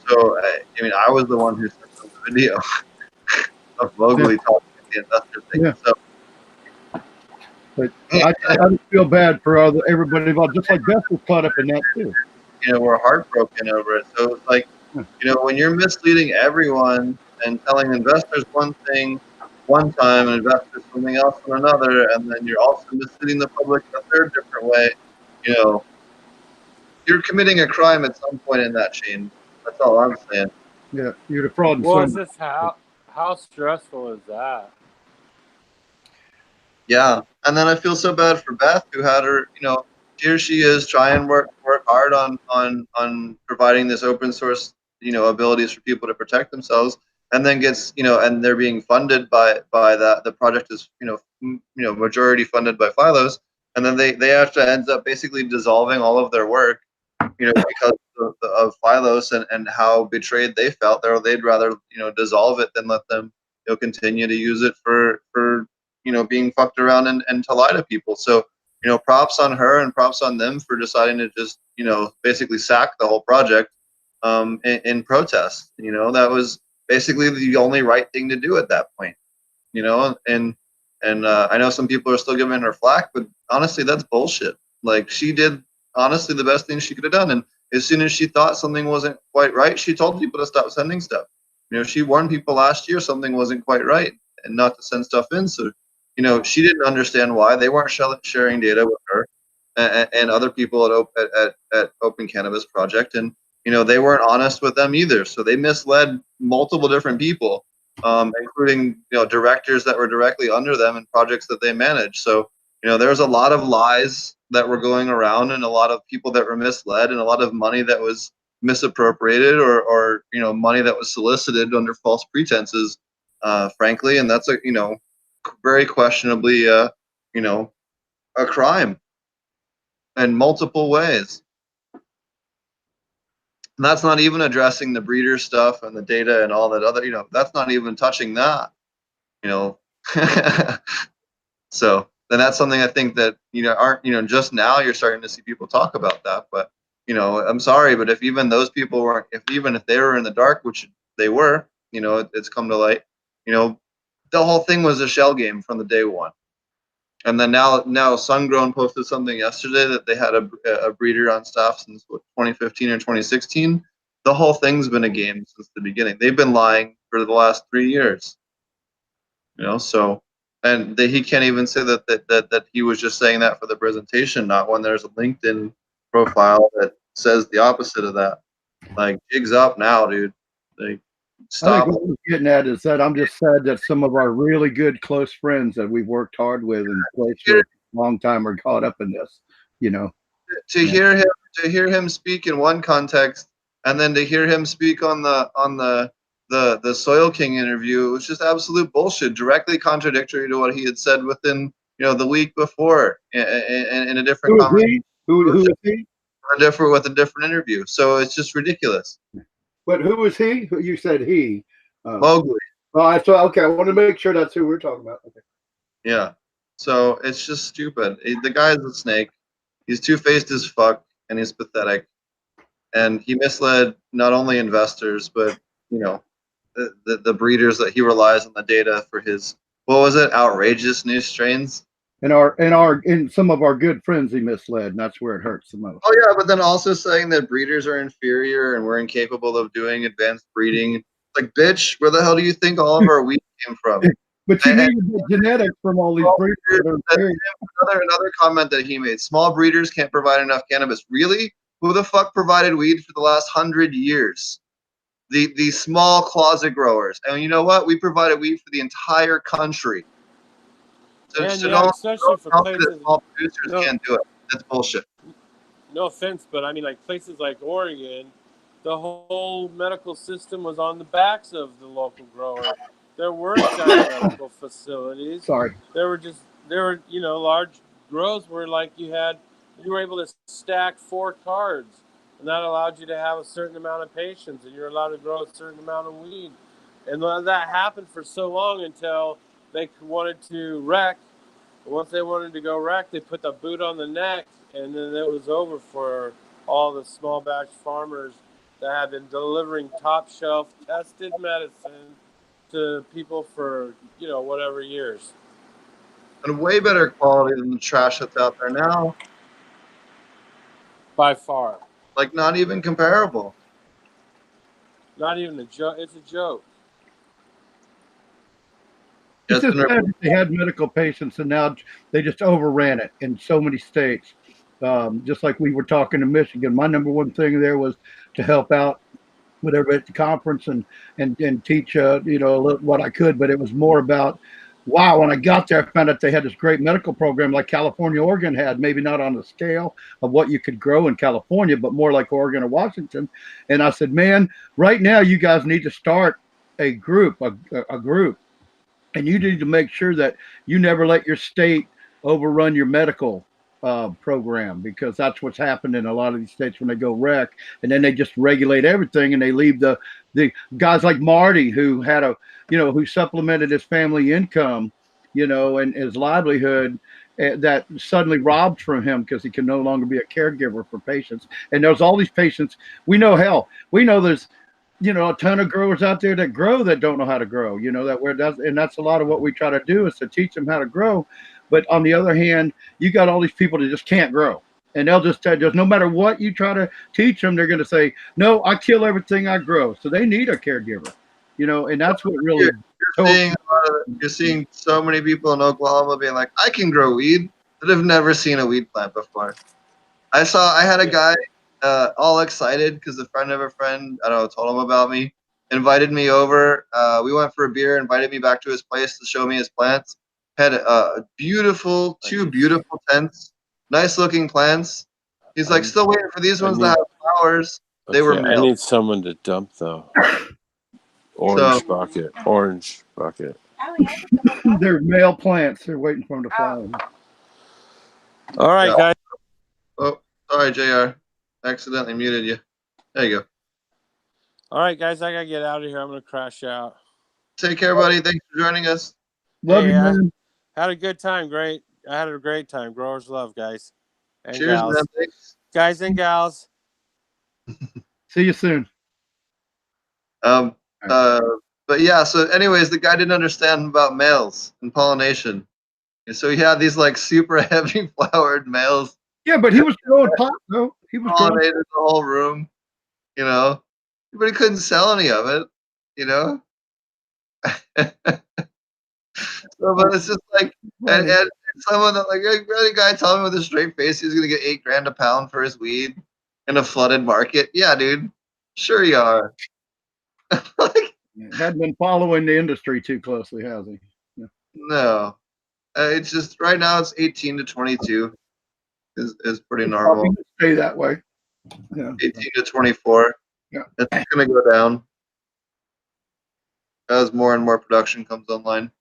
Speaker 2: So I was the one who sent them the video of Mowgli talking at the investor thing.
Speaker 1: Yeah.
Speaker 2: So,
Speaker 1: but I just feel bad for everybody involved. Just like Beth was caught up in that too.
Speaker 2: we're heartbroken over it. So it's like, when you're misleading everyone and telling investors one thing one time and investors something else in another, and then you're also misleading the public in a third different way, you're committing a crime at some point in that chain. That's all I'm saying.
Speaker 1: Yeah, you're defrauding.
Speaker 4: Well, is this how stressful is that?
Speaker 2: Yeah, and then I feel so bad for Beth, who had her, here she is trying work hard on providing this open source, abilities for people to protect themselves, and then gets, and they're being funded by that. The project is, majority funded by Philos, and then they have to end up basically dissolving all of their work, because of Philos and how betrayed they felt. They'd rather, dissolve it than let them, continue to use it for being fucked around and to lie to people. So, props on her and props on them for deciding to just, basically sack the whole project in protest. That was basically the only right thing to do at that point. And I know some people are still giving her flack, but honestly, that's bullshit. Like, she did honestly the best thing she could have done. And as soon as she thought something wasn't quite right, she told people to stop sending stuff. She warned people last year something wasn't quite right and not to send stuff in. So, she didn't understand why they weren't sharing data with her and other people at Open Cannabis Project, and they weren't honest with them either. So they misled multiple different people, including directors that were directly under them and projects that they managed. So there's a lot of lies that were going around, and a lot of people that were misled, and a lot of money that was misappropriated or money that was solicited under false pretenses, frankly, and that's very questionably a crime in multiple ways. And that's not even addressing the breeder stuff and the data and all that other, that's not even touching that, So then that's something I think that, aren't, just now you're starting to see people talk about that. But, I'm sorry, but if even those people weren't, if they were in the dark, which they were, it's come to light, the whole thing was a shell game from the day one. And then now Sungrown posted something yesterday that they had a breeder on staff since 2015 or 2016. The whole thing's been a game since the beginning. They've been lying for the last 3 years. So, and he can't even say that he was just saying that for the presentation, not when there's a LinkedIn profile that says the opposite of that. Like, jigs up now, dude. Like,
Speaker 1: I
Speaker 2: stop.
Speaker 1: think what we're getting at is that I'm just sad that some of our really good close friends that we've worked hard with and played with a long time are caught up in this. You know,
Speaker 2: To hear him speak in one context, and then to hear him speak on the Soil King interview, it was just absolute bullshit, directly contradictory to what he had said within the week before in a different
Speaker 1: who is he? Who is he?
Speaker 2: with a different interview. So it's just ridiculous.
Speaker 1: But who is he? Who you said he?
Speaker 2: Mowgli.
Speaker 1: Oh, I saw. Okay, I want to make sure that's who we're talking about. Okay.
Speaker 2: Yeah. So it's just stupid. The guy's a snake. He's two-faced as fuck, and he's pathetic. And he misled not only investors, but the breeders that he relies on the data for his, what was it, outrageous new strains.
Speaker 1: And some of our good friends he misled, and that's where it hurts the most.
Speaker 2: Oh yeah, but then also saying that breeders are inferior and we're incapable of doing advanced breeding. Like, bitch, where the hell do you think all of our wheat came from?
Speaker 1: But you need to get genetics from all these breeders.
Speaker 2: Another comment that he made: small breeders can't provide enough cannabis. Really? Who the fuck provided weed for the last 100 years? The small closet growers. And you know what? We provided weed for the entire country. So,
Speaker 4: especially for places,
Speaker 2: small producers can't do it. That's bullshit.
Speaker 4: No offense, but I mean, like places like Oregon, the whole medical system was on the backs of the local grower. There weren't giant medical facilities.
Speaker 1: Sorry.
Speaker 4: There were large grows where like you were able to stack 4 cards, and that allowed you to have a certain amount of patients, and you're allowed to grow a certain amount of weed. And that happened for so long until they wanted to wreck. Once they wanted to go wreck, they put the boot on the neck, and then it was over for all the small batch farmers that had been delivering top shelf tested medicine to people for whatever years.
Speaker 2: And way better quality than the trash that's out there now.
Speaker 4: By far.
Speaker 2: Like, not even comparable.
Speaker 4: Not even a joke. It's a joke.
Speaker 1: It's just sad that they had medical patients and now they just overran it in so many states. Just like we were talking in Michigan, my number one thing there was to help out whatever at the conference and teach what I could, but it was more about, wow, when I got there I found out they had this great medical program like California, Oregon had, maybe not on the scale of what you could grow in California, but more like Oregon or Washington. And I said, man, right now you guys need to start a group, a group. And you need to make sure that you never let your state overrun your medical program, because that's what's happened in a lot of these states when they go wreck, and then they just regulate everything and they leave the guys like Marty, who had who supplemented his family income, and his livelihood, that suddenly robbed from him because he can no longer be a caregiver for patients. And there's all these patients. We know there's a ton of growers out there that grow that don't know how to grow, and that's a lot of what we try to do, is to teach them how to grow. But on the other hand, you got all these people that just can't grow, and they'll just no matter what you try to teach them, they're going to say, no, I kill everything I grow. So they need a caregiver, and that's what really
Speaker 2: you're seeing so many people in Oklahoma being like, I can grow weed, that have never seen a weed plant before. I had a guy all excited because a friend of a friend, I don't know, told him about me, invited me over. We went for a beer, invited me back to his place to show me his plants. Had two beautiful tents, nice looking plants. He's like, still waiting for these ones to have flowers. They were
Speaker 4: I need someone to dump though. Orange bucket.
Speaker 1: They're male plants. They're waiting for them to flower.
Speaker 4: All right, guys.
Speaker 2: Oh, sorry, JR. Accidentally muted you. There you go.
Speaker 4: All right, guys, I gotta get out of here. I'm gonna crash out.
Speaker 2: Take care, buddy. Thanks for joining us.
Speaker 1: Love you, man.
Speaker 4: Had a good time. Great. I had a great time. Growers love, guys. And
Speaker 2: cheers,
Speaker 4: gals.
Speaker 2: man. Thanks.
Speaker 4: Guys and gals.
Speaker 1: See you soon.
Speaker 2: But yeah, so anyways, the guy didn't understand about males and pollination. And so he had these like super heavy flowered males.
Speaker 1: Yeah, but he was growing pot though. He was
Speaker 2: pollinated the whole room, but he couldn't sell any of it, So, but it's just like, and someone that like a guy telling me with a straight face he's gonna get $8 grand a pound for his weed in a flooded market. Yeah, dude. Sure you are. Like,
Speaker 1: Hadn't been following the industry too closely, has he? Yeah.
Speaker 2: no. It's just right now it's 18 to 22 is pretty
Speaker 1: It's
Speaker 2: normal.
Speaker 1: probably gonna stay that way. Yeah.
Speaker 2: 18 to 24.
Speaker 1: Yeah.
Speaker 2: It's going to go down as more and more production comes online.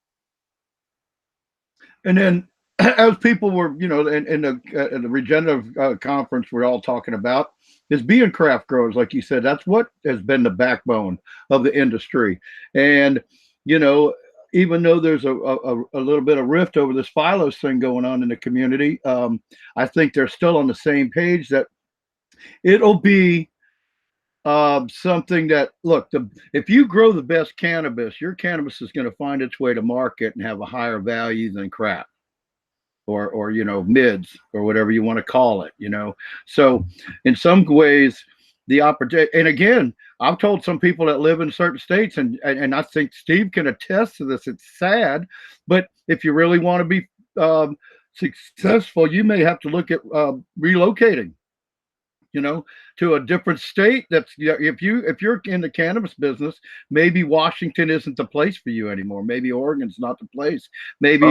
Speaker 1: And then, as people were, you know, in the regenerative conference, we're all talking about is being craft growers, like you said. That's what has been the backbone of the industry. And you know, even though there's a little bit of rift over this phylos thing going on in the community, I think they're still on the same page that it'll be something that look, if you grow the best cannabis, your cannabis is going to find its way to market and have a higher value than crap or you know, mids or whatever you want to call it, you know. So in some ways the opportunity, and again, I've told some people that live in certain states, and I think Steve can attest to this, it's sad, but if you really want to be successful, you may have to look at relocating, you know, to a different state. That's, if you're in the cannabis business, maybe Washington isn't the place for you anymore. Maybe Oregon's not the place. Maybe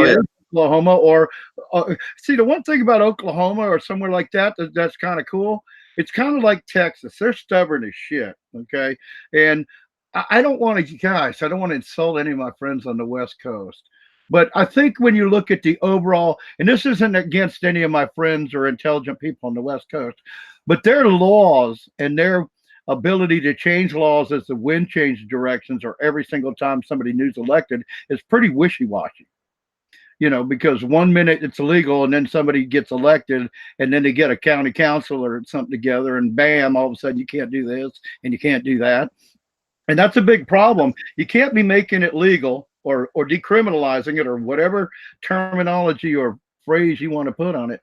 Speaker 1: Oklahoma, or see, the one thing about Oklahoma or somewhere like that, that's kind of cool. It's kind of like Texas. They're stubborn as shit. Okay. And I don't want to, guys, I don't want to insult any of my friends on the West Coast. But I think when you look at the overall, and this isn't against any of my friends or intelligent people on the West Coast, but their laws and their ability to change laws as the wind changes directions, or every single time somebody new's elected, is pretty wishy-washy. You know, because one minute it's illegal and then somebody gets elected and then they get a county council or something together and bam, all of a sudden you can't do this and you can't do that. And that's a big problem. You can't be making it legal or decriminalizing it or whatever terminology or phrase you want to put on it.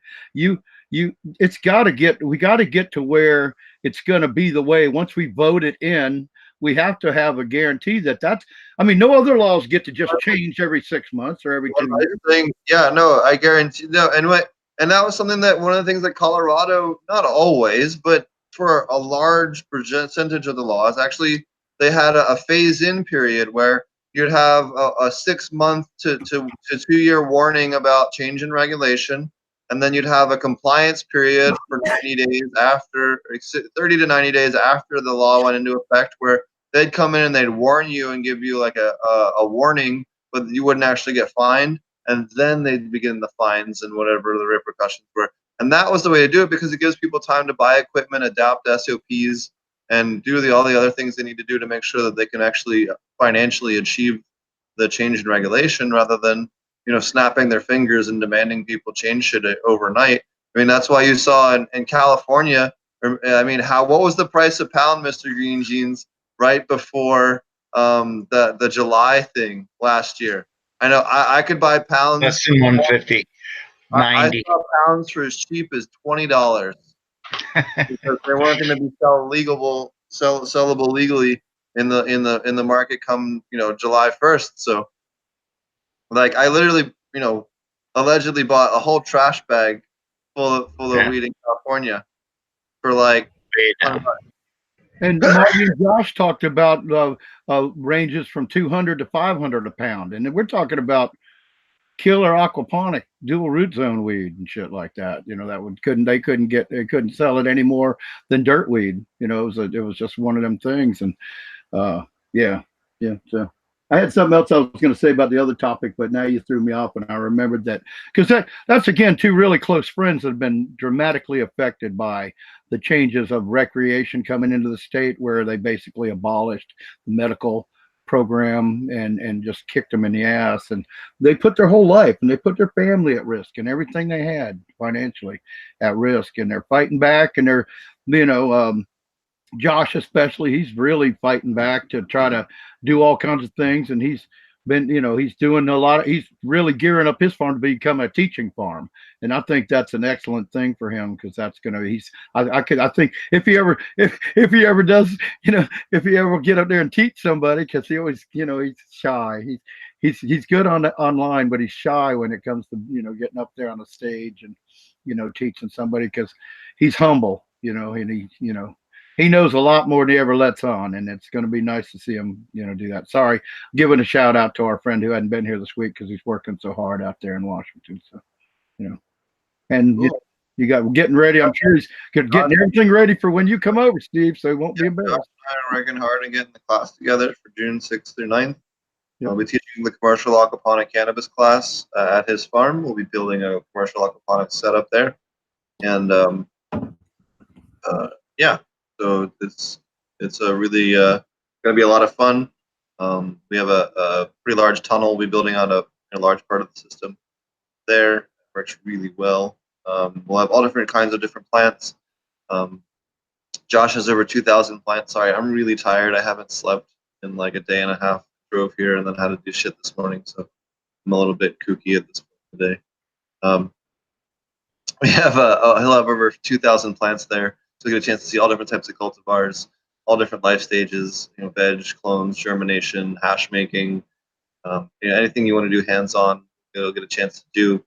Speaker 1: It's got to get, we got to get to where it's going to be the way. Once we vote it in, we have to have a guarantee that that's, I mean, no other laws get to just change every 6 months or every 2 years.
Speaker 2: Yeah, no, I guarantee. No, and that was something that one of the things that Colorado, not always, but for a large percentage of the laws, actually, they had a phase-in period where you'd have a 6 month to 2 year warning about change in regulation. And then you'd have a compliance period for 90 days after, 30 to 90 days after the law went into effect, where they'd come in and they'd warn you and give you like a warning, but you wouldn't actually get fined. And then they'd begin the fines and whatever the repercussions were. And that was the way to do it, because it gives people time to buy equipment, adapt SOPs, and do all the other things they need to do to make sure that they can actually financially achieve the change in regulation, rather than, you know, snapping their fingers and demanding people change shit overnight. I mean, that's why you saw in California, I mean, what was the price a pound, Mr. Green Jeans, right before the July thing last year? I know I could buy pounds.
Speaker 6: Less than 150. 90.
Speaker 2: I saw pounds for as cheap as $20 because they weren't going to be sellable legally in the market come, you know, July 1st. So, like, I literally, you know, allegedly bought a whole trash bag full of weed in California for like $100.
Speaker 1: And Marty and Josh talked about ranges from 200 to 500 a pound, and we're talking about killer aquaponic dual root zone weed and shit like that. You know, they couldn't sell it any more than dirt weed. You know, it was just one of them things. And yeah. So I had something else I was going to say about the other topic, but now you threw me off, and I remembered that, because that's again two really close friends that have been dramatically affected by the changes of recreation coming into the state, where they basically abolished the medical program and just kicked them in the ass, and they put their whole life and they put their family at risk and everything they had financially at risk, and they're fighting back, and they're, you know, Josh especially, he's really fighting back to try to do all kinds of things, and he's been, you know, he's doing a lot of, he's really gearing up his farm to become a teaching farm, and I think that's an excellent thing for him, because that's gonna, I think if he ever does, you know, if he ever get up there and teach somebody, because he always, you know, he's shy, he's good on the online, but he's shy when it comes to, you know, getting up there on the stage and, you know, teaching somebody, because he's humble, you know, and he, you know, he knows a lot more than he ever lets on, and it's going to be nice to see him, do that. Sorry, giving a shout out to our friend who hadn't been here this week because he's working so hard out there in Washington. So, and
Speaker 2: Cool.
Speaker 1: you got getting ready. I'm sure he's getting everything ready for when you come over, Steve. So he won't be embarrassed.
Speaker 2: Josh and I are working hard and getting the class together for June 6th through 9th.
Speaker 1: Yep.
Speaker 2: I'll be teaching the commercial aquaponic cannabis class at his farm. We'll be building a commercial aquaponics setup there, and yeah, so it's a really going to be a lot of fun. We have a pretty large tunnel we'll be building on a large part of the system there. It works really well. We'll have all different kinds of different plants. Josh has over 2,000 plants. Sorry, I'm really tired. I haven't slept in like a day and a half. Drove here and then had to do shit this morning, so I'm a little bit kooky at this point today. We have he'll have over 2,000 plants there, so we get a chance to see all different types of cultivars, all different life stages, veg, clones, germination, hash making, anything you want to do hands-on, you'll get a chance to do.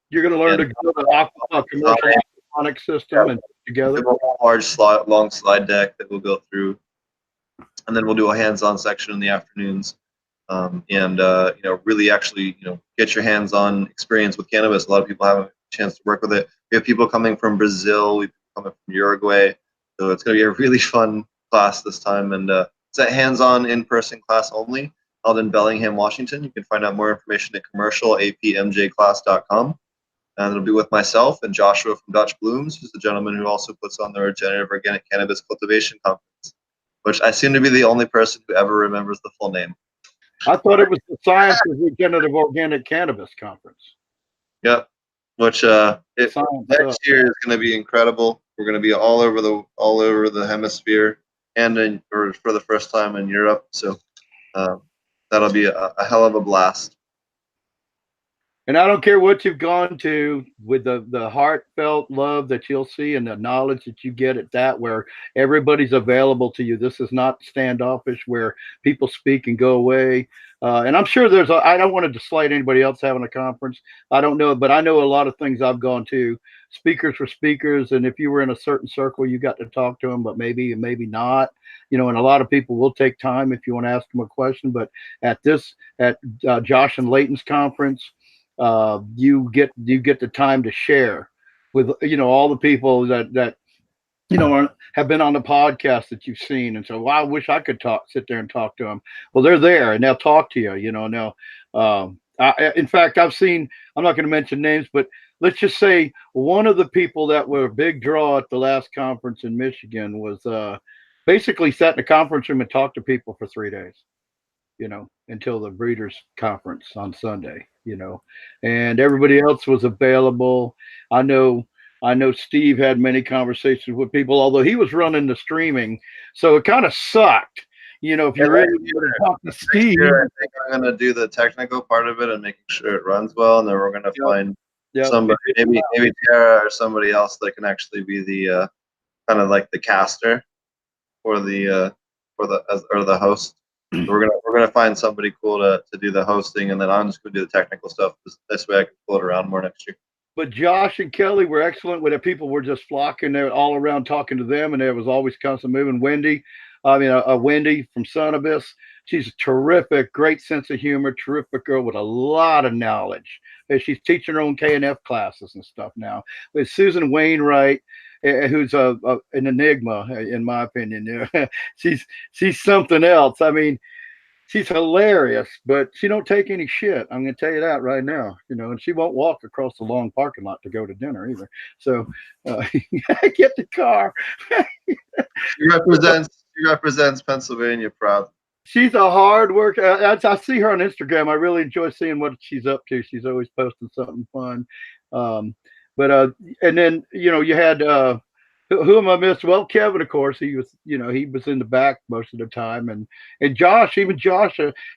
Speaker 1: You're going to learn to go to the commercial aquaponic system and together.
Speaker 2: We have a large long slide deck that we'll go through, and then we'll do a hands-on section in the afternoons, and really actually get your hands-on experience with cannabis. A lot of people have a chance to work with it. We have people coming from Brazil, we have people coming from Uruguay, so it's going to be a really fun class this time. And it's a hands-on, in-person class only, held in Bellingham, Washington. You can find out more information at commercialapmjclass.com. And it'll be with myself and Joshua from Dutch Blooms, who's the gentleman who also puts on the Regenerative Organic Cannabis Cultivation Conference, which I seem to be the only person who ever remembers the full name.
Speaker 1: I thought it was the Science of Regenerative Organic Cannabis Conference.
Speaker 2: Yep. Which next year is going to be incredible. We're going to be all over the hemisphere, and for the first time in Europe. So that'll be a hell of a blast.
Speaker 1: And I don't care what you've gone to, with the heartfelt love that you'll see and the knowledge that you get at that, where everybody's available to you. This is not standoffish where people speak and go away. And I'm sure I don't want to slight anybody else having a conference. I don't know, but I know a lot of things I've gone to. Speakers for speakers, and if you were in a certain circle, you got to talk to them, but maybe not. And a lot of people will take time if you want to ask them a question. But at Josh and Layton's conference, you get the time to share with all the people that have been on the podcast that you've seen, and so I wish I could sit there and talk to them. Well, they're there and they'll talk to you. In fact, I've seen, I'm not going to mention names, but let's just say one of the people that were a big draw at the last conference in Michigan was basically sat in a conference room and talked to people for 3 days, until the breeders conference on Sunday, and everybody else was available. I know Steve had many conversations with people, although he was running the streaming, so it kind of sucked. If you're ready to talk to Steve.
Speaker 2: I think I'm going to do the technical part of it and making sure it runs well, and then we're going to find somebody, maybe Tara or somebody else that can actually be the kind of like the caster or the host. We're gonna find somebody cool to do the hosting, and then I'm just gonna do the technical stuff. This way I can pull it around more next year.
Speaker 1: But Josh and Kelly were excellent with it. People were just flocking there all around talking to them, and there was always constant moving. Wendy from Cannabis, she's a terrific, great sense of humor, terrific girl with a lot of knowledge. And she's teaching her own K&F classes and stuff now. With Susan Wainwright, who's an enigma, in my opinion. She's something else. I mean, she's hilarious, but she don't take any shit. I'm going to tell you that right now. And she won't walk across the long parking lot to go to dinner either. So get the car.
Speaker 2: She represents Pennsylvania proud.
Speaker 1: She's a hard worker. I see her on Instagram. I really enjoy seeing what she's up to. She's always posting something fun. And then you had who am I missed? Well, Kevin, of course, he was in the back most of the time, and Josh,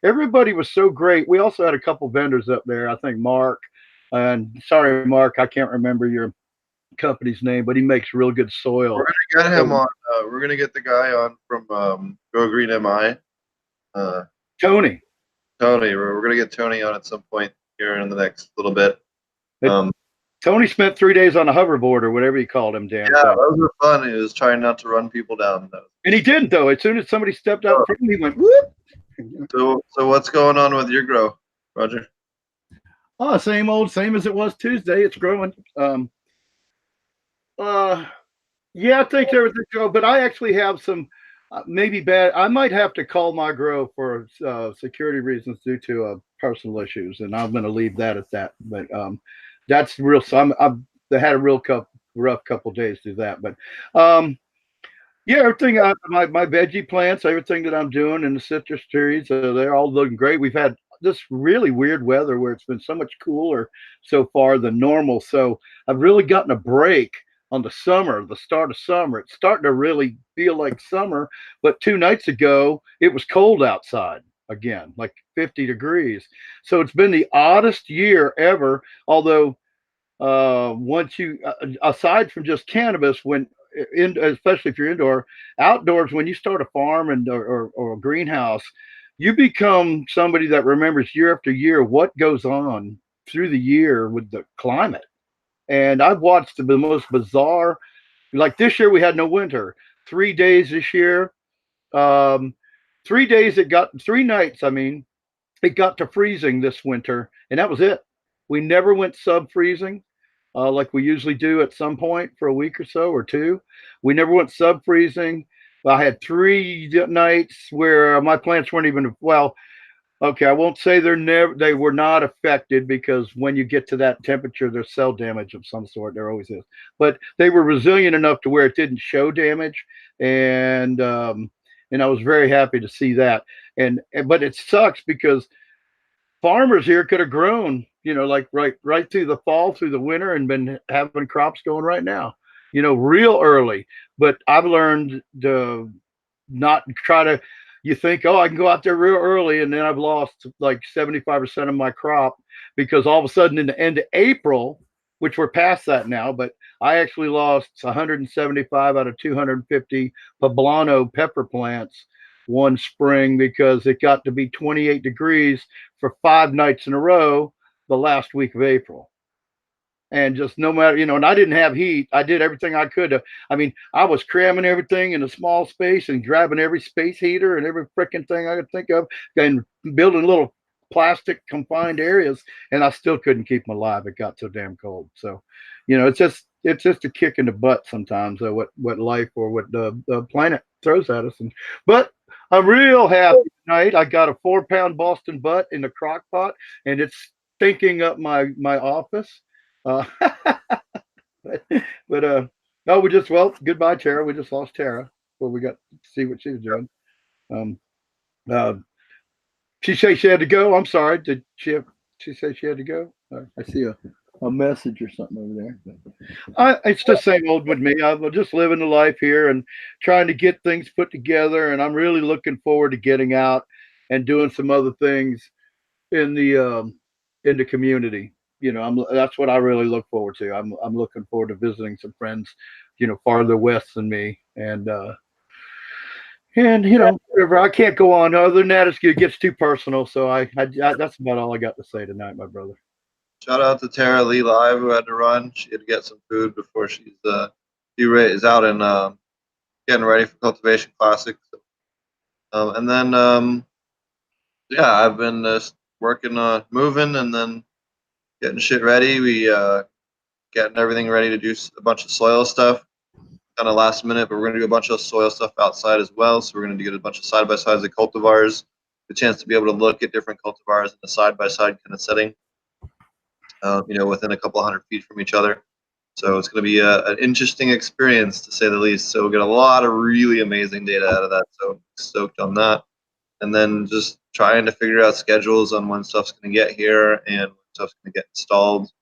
Speaker 1: everybody was so great. We also had a couple vendors up there. I think Mark, and sorry, Mark, I can't remember your company's name, but he makes real good soil.
Speaker 2: We're gonna get him on. We're gonna get the guy on from Go Green MI.
Speaker 1: Tony.
Speaker 2: We're gonna get Tony on at some point here in the next little bit.
Speaker 1: Tony spent 3 days on a hoverboard or whatever you called him. Damn.
Speaker 2: Yeah, those were fun. He was trying not to run people down.
Speaker 1: And he didn't though. As soon as somebody stepped out in front of him, he went whoop.
Speaker 2: So what's going on with your grow, Roger?
Speaker 1: Oh, same old, same as it was Tuesday. It's growing. Yeah, I think everything's go, but I actually have some maybe bad. I might have to call my grow for security reasons due to personal issues, and I'm going to leave that at that. But that's real. So I've had a real rough couple days through that. But yeah, everything. My veggie plants, everything that I'm doing in the citrus trees, they're all looking great. We've had this really weird weather where it's been so much cooler so far than normal. So I've really gotten a break on the summer, the start of summer. It's starting to really feel like summer, but 2 nights ago it was cold outside again, like 50 degrees. So it's been the oddest year ever. Although once you, aside from just cannabis, especially if you're indoor, outdoors, when you start a farm or a greenhouse, you become somebody that remembers year after year what goes on through the year with the climate. And I've watched the most bizarre, like this year we had no winter. 3 days this year, 3 days it got 3 nights. I mean, it got to freezing this winter, and that was it. We never went sub freezing like we usually do at some point for a week or so or 2. We never went sub freezing. I had 3 nights where my plants weren't even well. Okay, I won't say they were not affected, because when you get to that temperature, there's cell damage of some sort. There always is. But they were resilient enough to where it didn't show damage, and I was very happy to see that. But it sucks because farmers here could have grown, like right through the fall, through the winter, and been having crops going right now, real early. But I've learned to not try to. You think, oh, I can go out there real early, and then I've lost like 75% of my crop, because all of a sudden in the end of April, which we're past that now, but I actually lost 175 out of 250 poblano pepper plants one spring, because it got to be 28 degrees for 5 nights in a row the last week of April. And just no matter, and I didn't have heat. I did everything I could. I mean, I was cramming everything in a small space and grabbing every space heater and every freaking thing I could think of, and building little plastic confined areas, and I still couldn't keep them alive. It got so damn cold. So, it's just a kick in the butt sometimes, what life or what the planet throws at us. But I'm real happy tonight. I got a 4-pound Boston butt in the crock pot, and it's stinking up my office. But goodbye, Tara. We just lost Tara. Well, we got to see what she was doing. She say she had to go. I'm sorry. Did she say she had to go? I see a message or something over there. It's the same old with me. I'm just living the life here and trying to get things put together. And I'm really looking forward to getting out and doing some other things in the community. That's what I really look forward to. I'm looking forward to visiting some friends, farther west than me, and whatever. I can't go on. Other than that, it gets too personal. So I that's about all I got to say tonight, my brother.
Speaker 2: Shout out to Tara Lee Live, who had to run. She had to get some food before she is out and getting ready for Cultivation Classic. And then I've been just working on moving and then getting shit ready. We getting everything ready to do a bunch of soil stuff. Kind of last minute, but we're gonna do a bunch of soil stuff outside as well. So we're gonna get a bunch of side-by-sides of cultivars, the chance to be able to look at different cultivars in a side-by-side kind of setting. Within a couple 100 feet from each other. So it's going to be an interesting experience, to say the least. So we'll get a lot of really amazing data out of that. So I'm stoked on that. And then just trying to figure out schedules on when stuff's going to get here and when stuff's going to get installed.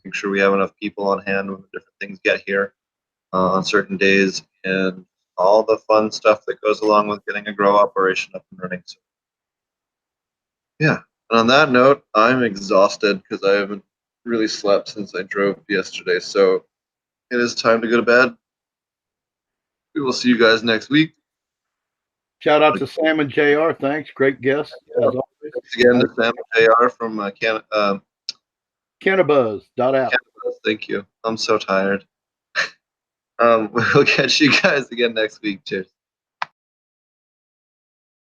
Speaker 2: Make sure we have enough people on hand when the different things get here on certain days, and all the fun stuff that goes along with getting a grow operation up and running. So, yeah. And on that note, I'm exhausted because I haven't really slept since I drove yesterday. So it is time to go to bed. We will see you guys next week.
Speaker 1: Shout out to Sam and JR. Thanks. Great guest. As always.
Speaker 2: Thanks again to Sam and JR from
Speaker 1: CannaBuzz.app.
Speaker 2: CannaBuzz. Thank you. I'm so tired. We'll catch you guys again next week. Cheers.